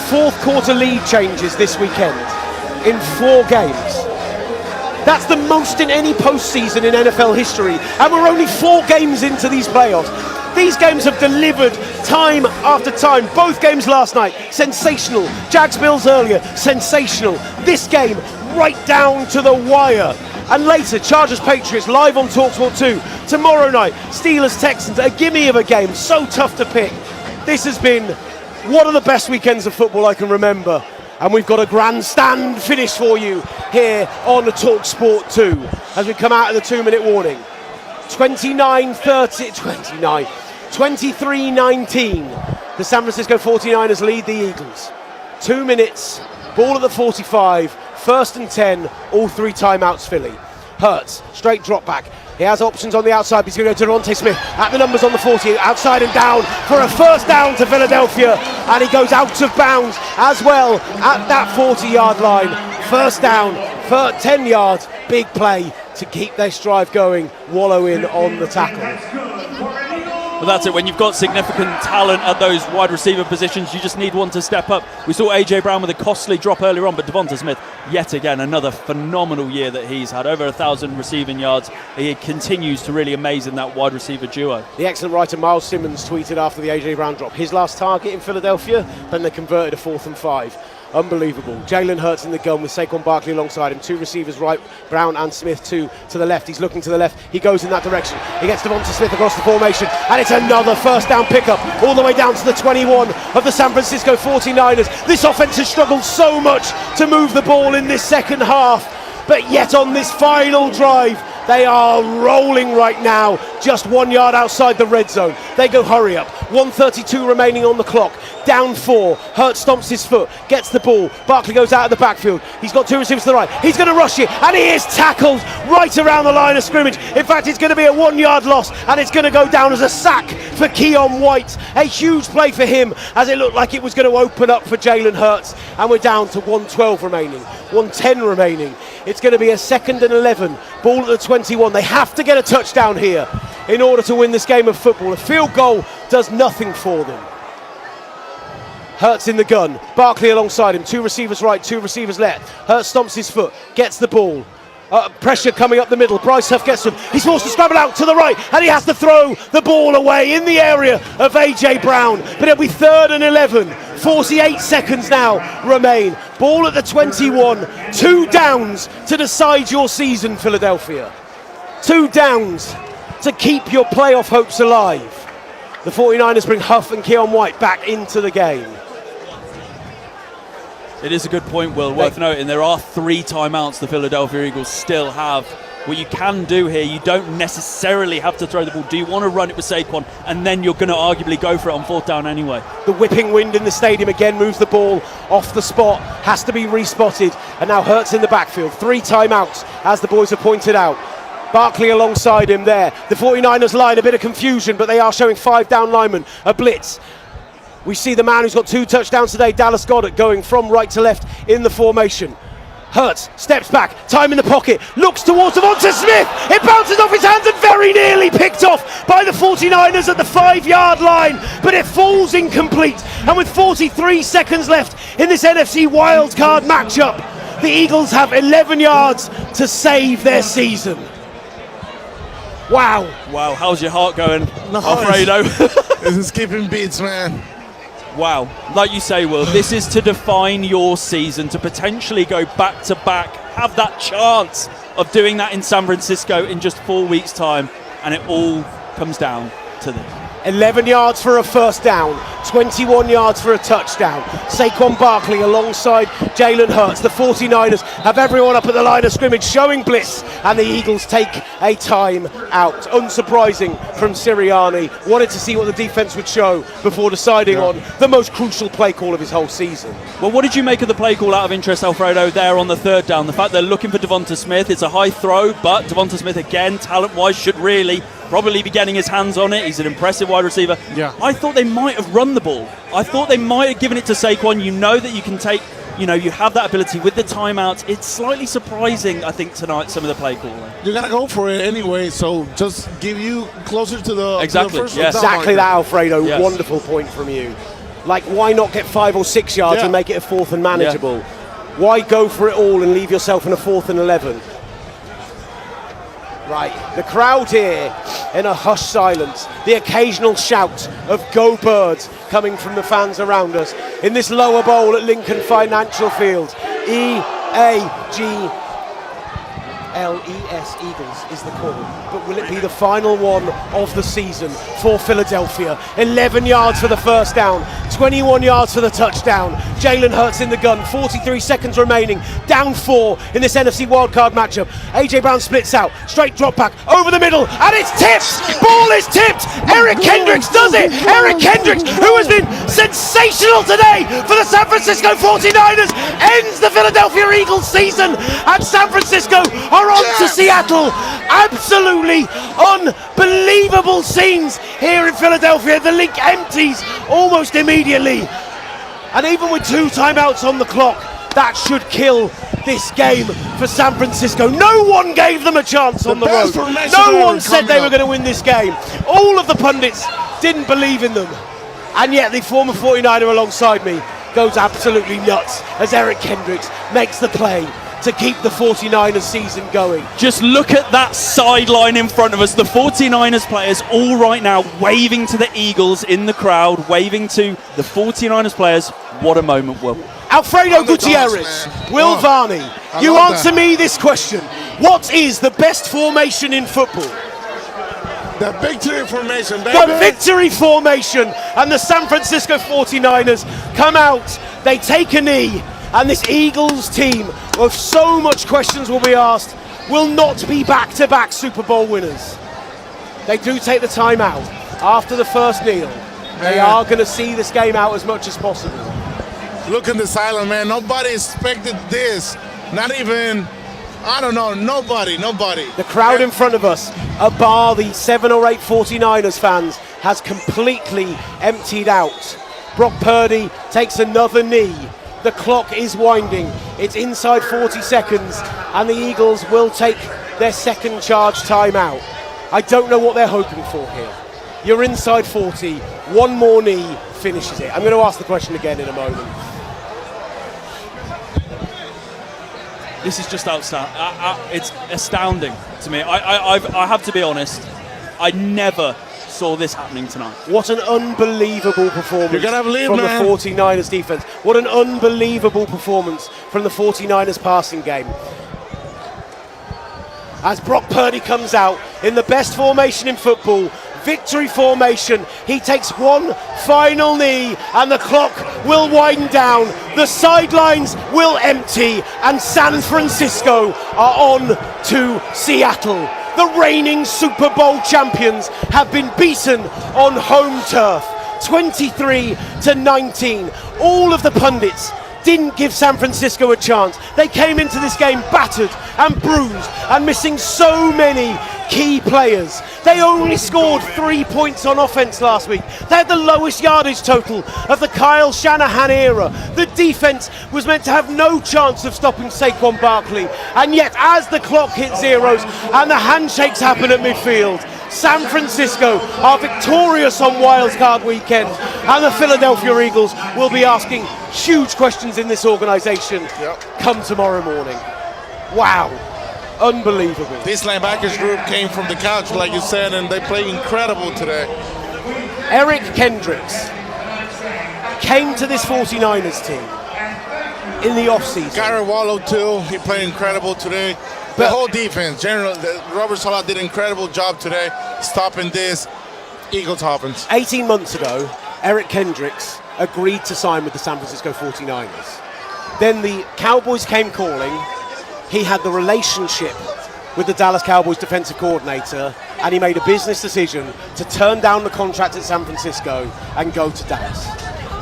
Speaker 3: fourth-quarter lead changes this weekend in 4 games. That's the most in any postseason in NFL history, and we're only 4 games into these playoffs. These games have delivered time after time. Both games last night, sensational. Jags-Bills earlier, sensational. This game, right down to the wire. And later, Chargers-Patriots live on TalkSport 2. Tomorrow night, Steelers-Texans, a gimme of a game, so tough to pick. This has been one of the best weekends of football I can remember. And we've got a grandstand finish for you here on the Talk Sport 2 as we come out of the 2-minute warning. 23-19. The San Francisco 49ers lead the Eagles. 2 minutes, ball at the 45, 1st and 10, all 3 timeouts Philly. Hurts, straight drop back. He has options on the outside, but he's going to go to Devontae Smith at the numbers on the 40, outside and down for a first down to Philadelphia, and he goes out of bounds as well at that 40-yard line. First down, 10 yards, big play to keep their drive going, wallow in on the tackle.
Speaker 1: Well, that's it. When you've got significant talent at those wide receiver positions, you just need one to step up. We saw A.J. Brown with a costly drop earlier on, but Devonta Smith, yet again, another phenomenal year that he's had. Over 1,000 receiving yards. He continues to really amaze in that wide receiver duo.
Speaker 3: The excellent writer Miles Simmons tweeted after the A.J. Brown drop, his last target in Philadelphia, then they converted a 4th and 5. Unbelievable. Jalen Hurts in the gun with Saquon Barkley alongside him. 2 receivers right, Brown and Smith to the left. He's looking to the left. He goes in that direction. He gets Devonta Smith across the formation, and it's another first down pickup all the way down to the 21 of the San Francisco 49ers. This offense has struggled so much to move the ball in this second half, but yet on this final drive, they are rolling right now, just 1 yard outside the red zone. They go hurry up. 1:32 remaining on the clock. Down 4. Hurts stomps his foot, gets the ball. Barkley goes out of the backfield. He's got 2 receivers to the right. He's going to rush it, and he is tackled right around the line of scrimmage. In fact, it's going to be a 1 yard loss, and it's going to go down as a sack for Keon White. A huge play for him, as it looked like it was going to open up for Jalen Hurts. And we're down to 1:12 remaining, 1:10 remaining. It's going to be a 2nd and 11. Ball at the 21. They have to get a touchdown here in order to win this game of football. A field goal does nothing for them. Hurts in the gun. Barkley alongside him. 2 receivers right, 2 receivers left. Hurts stomps his foot, gets the ball. Pressure coming up the middle. Bryce Huff gets him. He's forced to scramble out to the right, and he has to throw the ball away in the area of A.J. Brown. But it'll be 3rd and 11. 48 seconds now remain. Ball at the 21. 2 downs to decide your season, Philadelphia. 2 downs to keep your playoff hopes alive. The 49ers bring Huff and Keon White back into the game.
Speaker 1: It is a good point, Will. Worth noting, there are 3 timeouts the Philadelphia Eagles still have. What you can do here, you don't necessarily have to throw the ball. Do you want to run it with Saquon, and then you're going to arguably go for it on 4th down anyway?
Speaker 3: The whipping wind in the stadium again moves the ball off the spot, has to be respotted, and now Hurts in the backfield. 3 timeouts, as the boys have pointed out. Barkley alongside him there. The 49ers line, a bit of confusion, but they are showing 5 down linemen, a blitz. We see the man who's got 2 touchdowns today, Dallas Goedert, going from right to left in the formation. Hurts steps back, time in the pocket, looks towards Devonta Smith. It bounces off his hands and very nearly picked off by the 49ers at the 5-yard line, but it falls incomplete. And with 43 seconds left in this NFC Wildcard matchup, the Eagles have 11 yards to save their season. Wow.
Speaker 1: Wow, how's your heart going,
Speaker 2: Nice.
Speaker 1: Alfredo?
Speaker 2: This is skipping beats, man.
Speaker 1: Wow, like you say, Will, this is to define your season, to potentially go back-to-back, have that chance of doing that in San Francisco in just 4 weeks' time, and it all comes down to this.
Speaker 3: 11 yards for a first down, 21 yards for a touchdown. Saquon Barkley alongside Jalen Hurts. The 49ers have everyone up at the line of scrimmage showing blitz, and the Eagles take a time out. Unsurprising from Sirianni. Wanted to see what the defense would show before deciding on the most crucial play call of his whole season.
Speaker 1: Well, what did you make of the play call out of interest, Alfredo, there on the 3rd down? The fact they're looking for Devonta Smith. It's a high throw, but Devonta Smith, again, talent-wise, should really probably be getting his hands on it. He's an impressive wide receiver.
Speaker 2: Yeah.
Speaker 1: I thought they might have run the ball. I thought they might have given it to Saquon. You know that you can take, you have that ability with the timeouts. It's slightly surprising, I think, tonight, some of the play calling.
Speaker 2: You're going to go for it anyway, so just give you closer to the,
Speaker 1: Exactly,
Speaker 2: to the first
Speaker 1: yes.
Speaker 2: down
Speaker 3: Exactly
Speaker 2: marker.
Speaker 3: that, Alfredo.
Speaker 1: Yes.
Speaker 3: Wonderful point from you. Like, why not get 5 or 6 yards
Speaker 2: Yeah.
Speaker 3: and make it a 4th and manageable? Why go for it all and leave yourself in a 4th and 11? Right, the crowd here in a hushed silence. The occasional shout of "Go Birds" coming from the fans around us in this lower bowl at Lincoln Financial Field. EAG LES, Eagles is the call. But will it be the final one of the season for Philadelphia? 11 yards for the first down, 21 yards for the touchdown. Jalen Hurts in the gun, 43 seconds remaining, down 4 in this NFC wildcard matchup. AJ Brown splits out, straight drop back, over the middle, and it's tipped! Ball is tipped! Eric Kendricks does it! Eric Kendricks, who has been sensational today for the San Francisco 49ers, ends the Philadelphia Eagles season, and San Francisco are on to Seattle. Absolutely unbelievable scenes here in Philadelphia. The link empties almost immediately. And even with 2 timeouts on the clock, that should kill this game for San Francisco. No one gave them a chance on the road. No one said they were going to win this game. All of the pundits didn't believe in them. And yet the former 49er alongside me goes absolutely nuts as Eric Kendricks makes the play to keep the 49ers season going.
Speaker 1: Just look at that sideline in front of us. The 49ers players all right now waving to the Eagles in the crowd, waving to the 49ers players. What a moment, Will.
Speaker 3: Alfredo Gutierrez, Will Varney, you answer me this question. What is the best formation in football?
Speaker 2: The victory formation, baby.
Speaker 3: The victory formation, and the San Francisco 49ers come out, they take a knee, and this Eagles team, with so much questions will be asked, will not be back-to-back Super Bowl winners. They do take the time out after the first kneel. They are going to see this game out as much as possible.
Speaker 2: Look in the silent, man. Nobody expected this. Not even, I don't know, nobody.
Speaker 3: The crowd in front of us, bar the 7 or 8 49ers fans, has completely emptied out. Brock Purdy takes another knee. The clock is winding. It's inside 40 seconds, and the Eagles will take their second charge timeout. I don't know what they're hoping for here. You're inside 40. One more knee finishes it. I'm going to ask the question again in a moment.
Speaker 1: This is just outstanding. It's astounding to me. I have to be honest. I never saw this happening tonight.
Speaker 3: What an unbelievable performance
Speaker 2: You're gonna believe,
Speaker 3: from
Speaker 2: man.
Speaker 3: the 49ers defense. What an unbelievable performance from the 49ers passing game. As Brock Purdy comes out in the best formation in football, victory formation, he takes one final knee and the clock will wind down, the sidelines will empty, and San Francisco are on to Seattle. The reigning Super Bowl champions have been beaten on home turf, 23-19. All of the pundits didn't give San Francisco a chance. They came into this game battered and bruised and missing so many key players. They only scored 3 points on offense last week. They had the lowest yardage total of the Kyle Shanahan era. The defense was meant to have no chance of stopping Saquon Barkley. And yet, as the clock hit zeros and the handshakes happen at midfield, San Francisco are victorious on Wildcard weekend, and the Philadelphia Eagles will be asking huge questions in this organisation come tomorrow morning. Wow, unbelievable.
Speaker 2: This linebackers group came from the couch, like you said, and they played incredible today.
Speaker 3: Eric Kendricks came to this 49ers team in the offseason.
Speaker 2: Garrett Wallow too, he played incredible today. The whole defense, Robert Saleh did an incredible job today stopping this Eagles offense.
Speaker 3: 18 months ago, Eric Kendricks agreed to sign with the San Francisco 49ers. Then the Cowboys came calling. He had the relationship with the Dallas Cowboys defensive coordinator, and he made a business decision to turn down the contract at San Francisco and go to Dallas.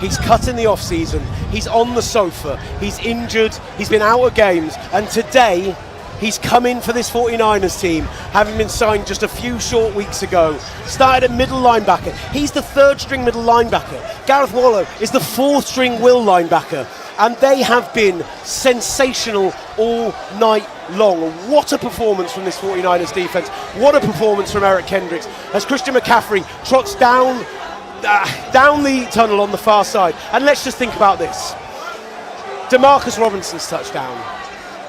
Speaker 3: He's cut in the offseason. He's on the sofa. He's injured. He's been out of games. And today, he's come in for this 49ers team, having been signed just a few short weeks ago. Started at middle linebacker. He's the third string middle linebacker. Garrett Wallow is the fourth string will linebacker. And they have been sensational all night long. What a performance from this 49ers defense. What a performance from Eric Kendricks as Christian McCaffrey trots down the tunnel on the far side. And let's just think about this. Demarcus Robinson's touchdown.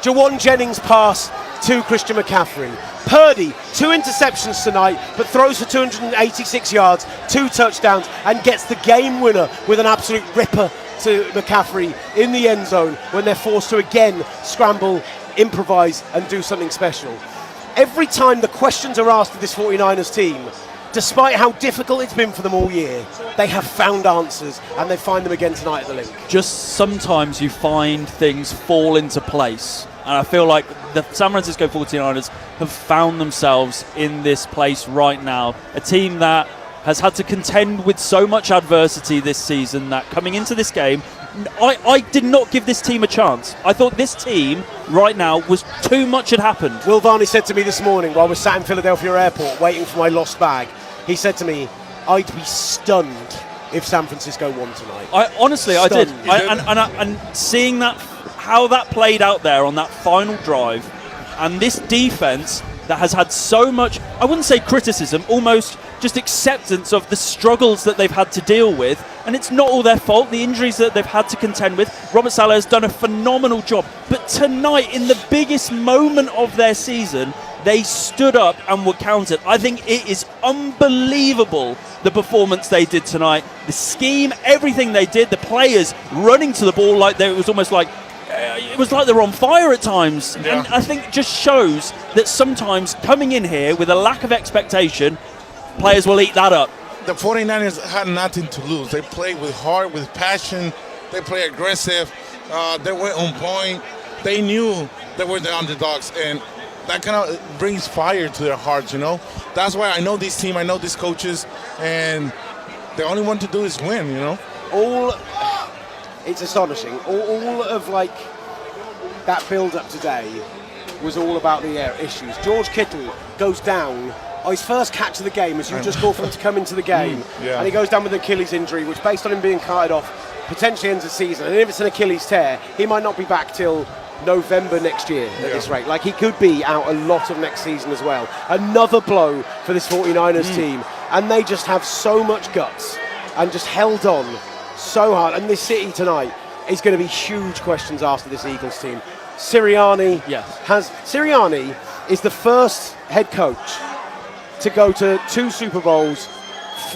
Speaker 3: Jawan Jennings' pass to Christian McCaffrey. Purdy, 2 interceptions tonight, but throws for 286 yards, 2 touchdowns, and gets the game winner with an absolute ripper to McCaffrey in the end zone when they're forced to again scramble improvise and do something special. Every time the questions are asked of this 49ers team, despite how difficult it's been for them all year, they have found answers, and they find them again tonight at the Link.
Speaker 1: Just sometimes you find things fall into place. And I feel like the San Francisco 49ers have found themselves in this place right now. A team that has had to contend with so much adversity this season that coming into this game, I did not give this team a chance. I thought this team right now was too much had happened.
Speaker 3: Will Varney said to me this morning while I was sat in Philadelphia airport waiting for my lost bag, he said to me, I'd be stunned if San Francisco won tonight.
Speaker 1: I did. And seeing that, how that played out there on that final drive, and this defense that has had so much, I wouldn't say criticism, almost just acceptance of the struggles that they've had to deal with. And it's not all their fault, the injuries that they've had to contend with. Robert Saleh has done a phenomenal job. But tonight, in the biggest moment of their season, they stood up and were counted. I think it is unbelievable, the performance they did tonight. The scheme, everything they did, the players running to the ball like it was almost like it was like they were on fire at times.
Speaker 2: Yeah.
Speaker 1: And I think it just shows that sometimes coming in here with a lack of expectation, players will eat that up.
Speaker 2: The 49ers had nothing to lose. They played with heart, with passion. They play aggressive. They were on point. They knew they were the underdogs, and that kind of brings fire to their hearts, you know. That's why I know this team, I know these coaches, and the only one to do is win, you know.
Speaker 3: It's astonishing. All of like that build-up today was all about the air issues. George Kittle goes down. His first catch of the game, as you just called for him to come into the game, and he goes down with an Achilles injury, which, based on him being carted off, potentially ends the season. And if it's an Achilles tear, he might not be back till November next year at this rate. Like, he could be out a lot of next season as well. Another blow for this 49ers team, and they just have so much guts and just held on so hard. And this city tonight is going to be huge questions asked of this Eagles team. Sirianni is the first head coach to go to 2 Super Bowls.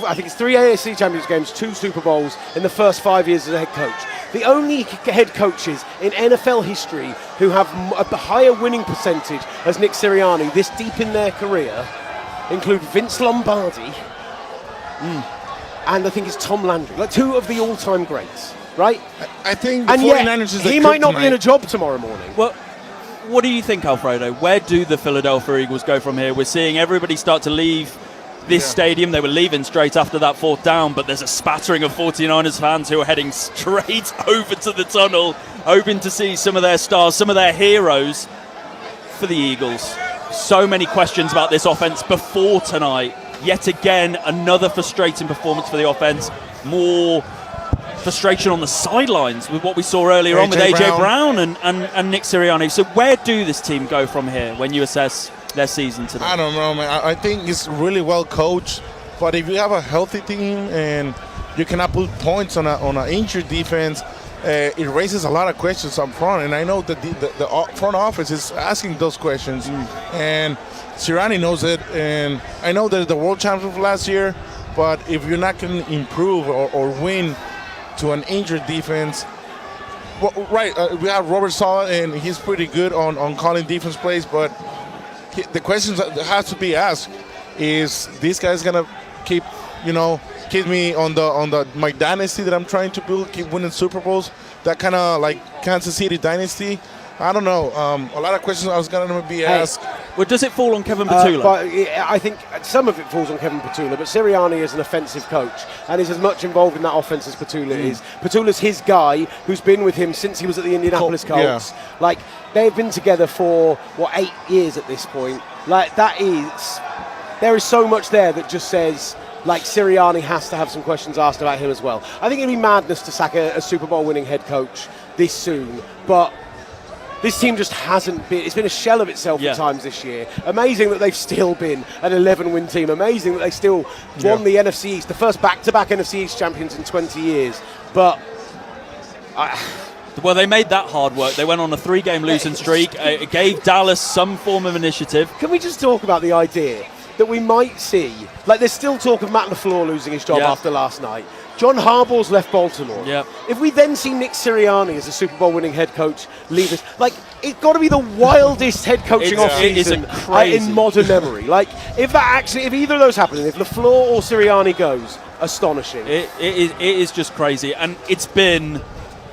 Speaker 3: I think it's 3 AFC Championship games, 2 Super Bowls in the first 5 years as a head coach. The only head coaches in NFL history who have a higher winning percentage as Nick Sirianni this deep in their career include Vince Lombardi and I think it's Tom Landry, like 2 of the all-time greats, right?
Speaker 2: I think the
Speaker 3: and
Speaker 2: 49ers
Speaker 3: yet, he might not be in a job tomorrow morning.
Speaker 1: Well, what do you think, Alfredo? Where do the Philadelphia Eagles go from here? We're seeing everybody start to leave this stadium. They were leaving straight after that 4th down, but there's a spattering of 49ers fans who are heading straight over to the tunnel, hoping to see some of their stars, some of their heroes for the Eagles. So many questions about this offense before tonight. Yet again, another frustrating performance for the offense. More frustration on the sidelines with what we saw earlier on with AJ Brown and Nick Sirianni. So where do this team go from here when you assess their season today?
Speaker 2: I don't know, man. I think it's really well coached, but if you have a healthy team and you cannot put points on an injured defense, it raises a lot of questions up front. And I know that the front office is asking those questions, and Sirianni knows it. And I know they're the world champions of last year, but if you're not going to improve or win to an injured defense, we have Robert Saleh, and he's pretty good on calling defense plays, but the questions that has to be asked is, this guy's gonna keep me on my dynasty that I'm trying to build, keep winning Super Bowls, that kind of like Kansas City dynasty? I don't know. A lot of questions I was gonna be asked.
Speaker 1: Well, does it fall on Kevin Petula?
Speaker 3: But I think some of it falls on Kevin Petula, but Sirianni is an offensive coach and is as much involved in that offense as Petula is. Petula's his guy, who's been with him since he was at the Indianapolis Colts.
Speaker 2: Yeah.
Speaker 3: Like, they've been together for 8 years at this point. Like, there is so much there that just says, like, Sirianni has to have some questions asked about him as well. I think it'd be madness to sack a Super Bowl winning head coach this soon, but this team just hasn't been. It's been a shell of itself at times this year. Amazing that they've still been an 11-win team. Amazing that they still won the NFC East, the first back-to-back NFC East champions in 20 years. But
Speaker 1: well, they made that hard work. They went on a 3-game losing streak. It gave Dallas some form of initiative.
Speaker 3: Can we just talk about the idea that we might see, like, there's still talk of Matt LaFleur losing his job after last night. John Harbaugh's left Baltimore.
Speaker 1: Yep.
Speaker 3: If we then see Nick Sirianni as a Super Bowl winning head coach leave us, like, it's got to be the wildest head coaching
Speaker 1: It is
Speaker 3: offseason
Speaker 1: crazy.
Speaker 3: in modern memory. Like, if either of those happen, if LaFleur or Sirianni goes, astonishing.
Speaker 1: It is just crazy, and it's been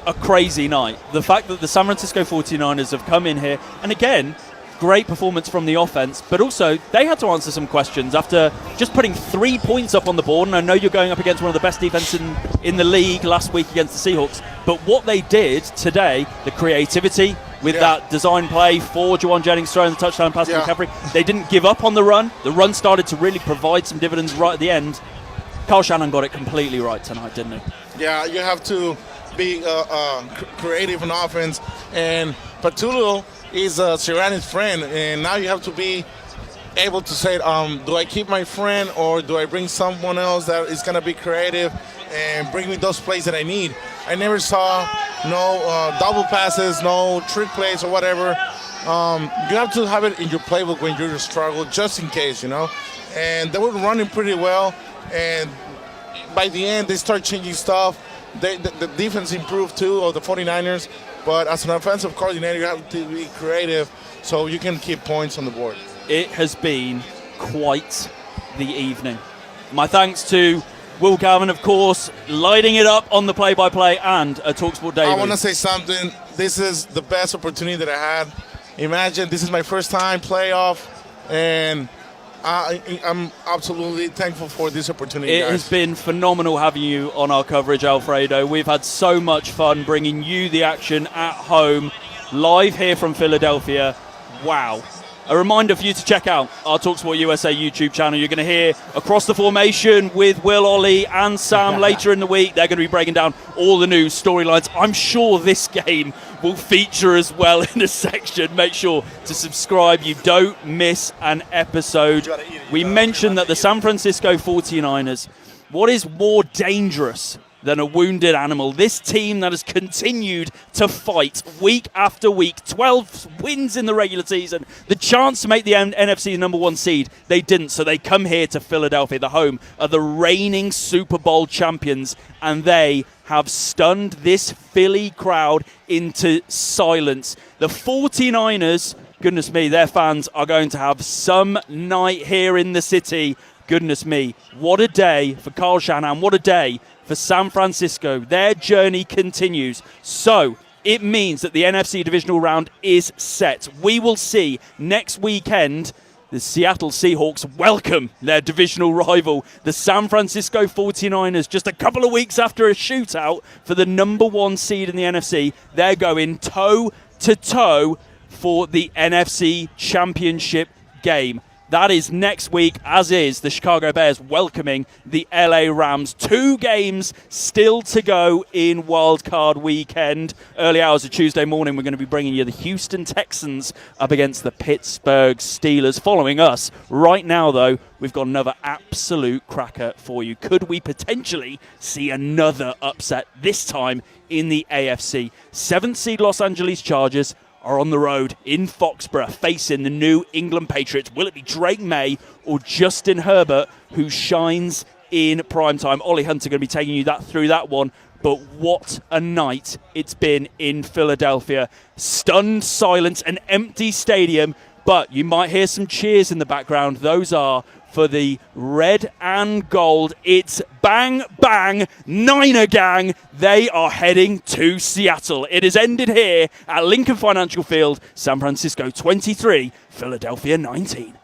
Speaker 1: a crazy night. The fact that the San Francisco 49ers have come in here, and again, great performance from the offense, but also they had to answer some questions after just putting 3 points up on the board. And I know you're going up against one of the best defenses in the league last week against the Seahawks, but what they did today, the creativity with that design play for Juwan Jennings throwing the touchdown pass to McCaffrey, they didn't give up on the run. The run started to really provide some dividends right at the end. Kyle Shanahan got it completely right tonight, didn't he?
Speaker 2: Yeah, you have to be creative in offense, and Patullo is Sirianni's friend, and now you have to be able to say, do I keep my friend or do I bring someone else that is going to be creative and bring me those plays that I need? I never saw no double passes, no trick plays or whatever. You have to have it in your playbook when you're in struggle, just in case, And they were running pretty well, and by the end, they start changing stuff. The defense improved too, of the 49ers. But as an offensive coordinator, you have to be creative so you can keep points on the board.
Speaker 1: It has been quite the evening. My thanks to Will Gavin, of course, lighting it up on the play-by-play, and a TalkSport Daily.
Speaker 2: I want to say something. This is the best opportunity that I had. Imagine this is my first time playoff, and I'm absolutely thankful for this opportunity,
Speaker 1: It
Speaker 2: guys.
Speaker 1: has been phenomenal having you on our coverage, Alfredo. We've had so much fun bringing you the action at home, live here from Philadelphia. Wow. A reminder for you to check out our TalkSport USA YouTube channel. You're going to hear Across the Formation with Will, Ollie and Sam later in the week. They're going to be breaking down all the news, storylines. I'm sure this game will feature as well in a section. Make sure to subscribe. You don't miss an episode. We mentioned that the San Francisco 49ers, what is more dangerous than a wounded animal? This team that has continued to fight week after week, 12 wins in the regular season, the chance to make the NFC number one seed, they didn't. So they come here to Philadelphia, the home of the reigning Super Bowl champions, and they have stunned this Philly crowd into silence. The 49ers, goodness me, their fans are going to have some night here in the city. Goodness me, what a day for Kyle Shanahan, what a day for San Francisco. Their journey continues. So it means that the NFC divisional round is set. We will see next weekend the Seattle Seahawks welcome their divisional rival, the San Francisco 49ers, just a couple of weeks after a shootout for the number one seed in the NFC. They're going toe-to-toe for the NFC Championship game. That is next week, as is the Chicago Bears welcoming the LA Rams. 2 games still to go in Wildcard weekend. Early hours of Tuesday morning, we're going to be bringing you the Houston Texans up against the Pittsburgh Steelers. Following us right now, though, we've got another absolute cracker for you. Could we potentially see another upset, this time in the AFC? 7th seed Los Angeles Chargers are on the road in Foxborough facing the New England Patriots. Will it be Drake May or Justin Herbert who shines in primetime? Ollie Hunter going to be taking you through that one. But what a night it's been in Philadelphia. Stunned silence, an empty stadium, but you might hear some cheers in the background. Those are for the red and gold. It's bang, bang, Niner gang. They are heading to Seattle. It has ended here at Lincoln Financial Field. San Francisco 23, Philadelphia 19.